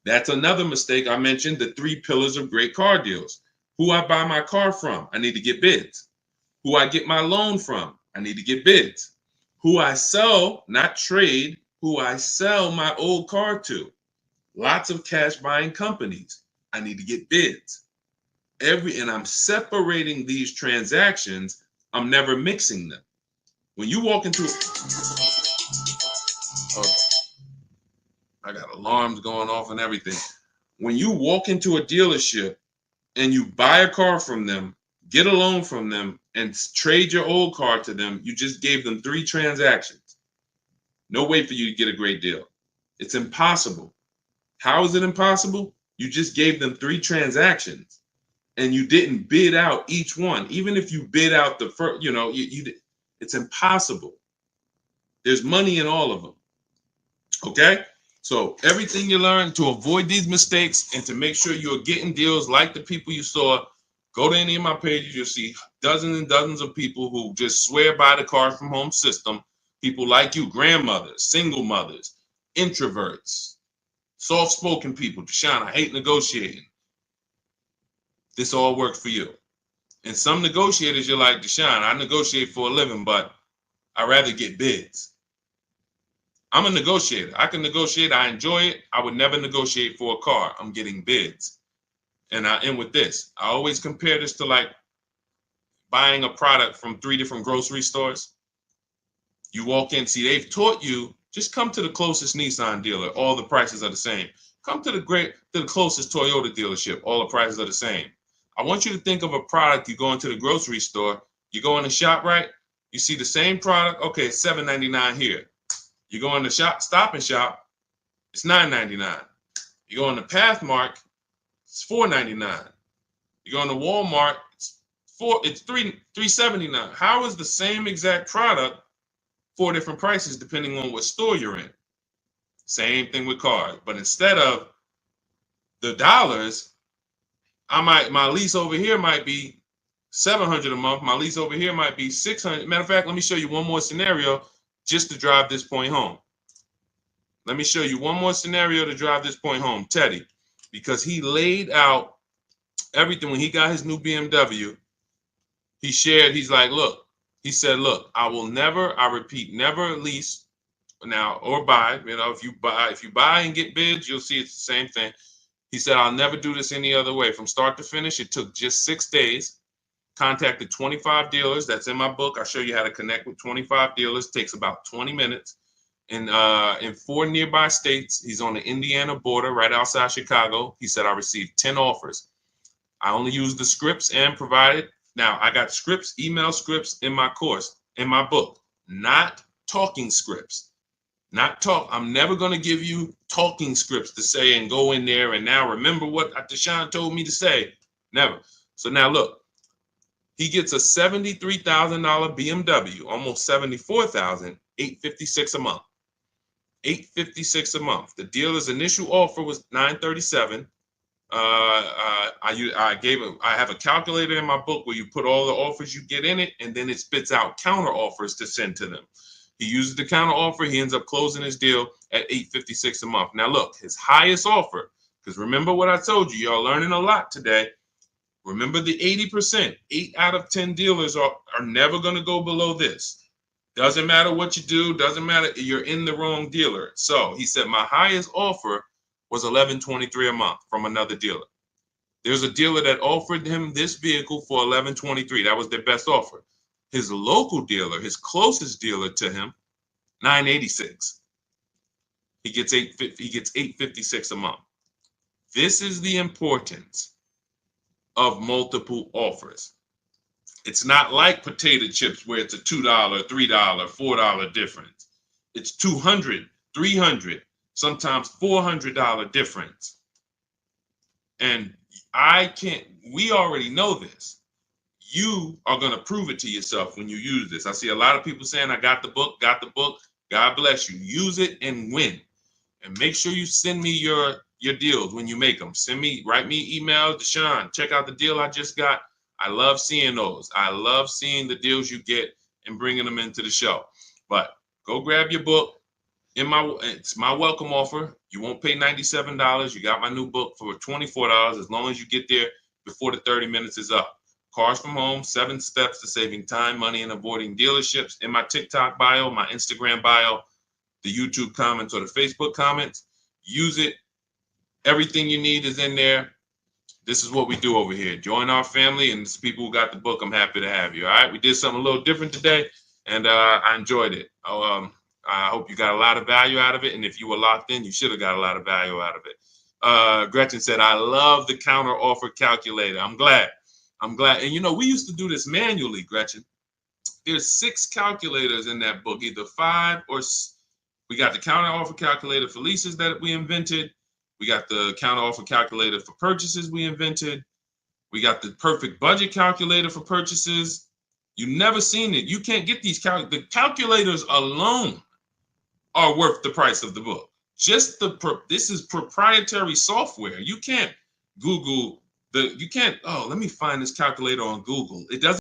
S1: That's another mistake. I mentioned the 3 pillars of great car deals. Who I buy my car from, I need to get bids. Who I get my loan from, I need to get bids. Who I sell, not trade, who I sell my old car to. Lots of cash buying companies. I need to get bids. And I'm separating these transactions. I'm never mixing them. When you walk into I got alarms going off and everything. When you walk into a dealership and you buy a car from them, get a loan from them, and trade your old car to them, you just gave them 3 transactions. No way for you to get a great deal. It's impossible. How is it impossible? You just gave them 3 transactions and you didn't bid out each one. Even if you bid out the first, it's impossible. There's money in all of them. Okay? So everything you learn to avoid these mistakes and to make sure you're getting deals like the people you saw, go to any of my pages. You'll see dozens and dozens of people who just swear by the Cars from Home system. People like you, grandmothers, single mothers, introverts, soft-spoken people. Deshone, I hate negotiating. This all works for you. And some negotiators, you're like, Deshone, I negotiate for a living, but I'd rather get bids. I'm a negotiator. I can negotiate. I enjoy it. I would never negotiate for a car. I'm getting bids. And I end with this. I always compare this to like buying a product from 3 different grocery stores. You walk in, see, they've taught you, just come to the closest Nissan dealer. All the prices are the same. Come to the closest Toyota dealership. All the prices are the same. I want you to think of a product. You go into the grocery store. You go in the shop, right? You see the same product. Okay, it's $7.99 here. You go in the shop, Stop and Shop, it's $9.99. You go in the Pathmark, it's $4.99. You go in the Walmart, it's $3.79. How is the same exact product 4 different prices depending on what store you're in? Same thing with cars, but instead of the dollars, my lease over here might be $700 a month. My lease over here might be $600. Matter of fact, let me show you one more scenario just to drive this point home. Let me show you one more scenario to drive this point home, Teddy, because he laid out everything when he got his new BMW. He shared, he's like, look, he said, look, I will never, I repeat, never lease now or buy. You know, if you buy and get bids, you'll see it's the same thing. He said, I'll never do this any other way. From start to finish, it took just 6 days. Contacted 25 dealers. That's in my book. I'll show you how to connect with 25 dealers. Takes about 20 minutes. In 4 nearby states. He's on the Indiana border, right outside Chicago. He said, I received 10 offers. I only used the scripts and provided. Now, I got scripts, email scripts in my course, in my book, not talking scripts. I'm never going to give you talking scripts to say and go in there and now remember what Deshone told me to say. Never. So now look, he gets a $73,000 BMW, almost $74,000, $856 a month. $856 a month. The dealer's initial offer was $937. I have a calculator in my book where you put all the offers you get in it, and then it spits out counter offers to send to them. He uses the counter offer. He ends up closing his deal at $856 a month. Now look, his highest offer, because remember what I told you, y'all learning a lot today. Remember the 80%. 8 out of 10 dealers are never going to go below this. Doesn't matter what you do. Doesn't matter. You're in the wrong dealer. So he said my highest offer was $1,123 a month from another dealer. There's a dealer that offered him this vehicle for $1,123. That was their best offer. His local dealer, his closest dealer to him, $986. He gets $856 a month. This is the importance of multiple offers. It's not like potato chips where it's a $2, $3, $4 difference. It's $200, $300, sometimes $400 difference. And we already know this. You are going to prove it to yourself when you use this. I see a lot of people saying, I got the book. God bless you. Use it and win. And make sure you send me your deals when you make them. Write me emails, Deshone, check out the deal I just got. I love seeing those. I love seeing the deals you get and bringing them into the show. But go grab your book. It's my welcome offer. You won't pay $97. You got my new book for $24 as long as you get there before the 30 minutes is up. Cars from Home, 7 Steps to Saving Time, Money, and Avoiding Dealerships. In my TikTok bio, my Instagram bio, the YouTube comments or the Facebook comments. Use it. Everything you need is in there. This is what we do over here. Join our family, and the people who got the book, I'm happy to have you. All right, we did something a little different today, and I enjoyed it. I hope you got a lot of value out of it, and if you were locked in, you should have got a lot of value out of it. Gretchen said, I love the counter offer calculator. I'm glad. And you know, we used to do this manually, Gretchen. There's 6 calculators in that book, either 5 or we got the counter offer calculator for leases that we invented. We got the counter offer calculator for purchases we invented. We got the perfect budget calculator for purchases. You've never seen it. You can't get these the calculators alone are worth the price of the book. This is proprietary software. You can't Google let me find this calculator on Google. It doesn't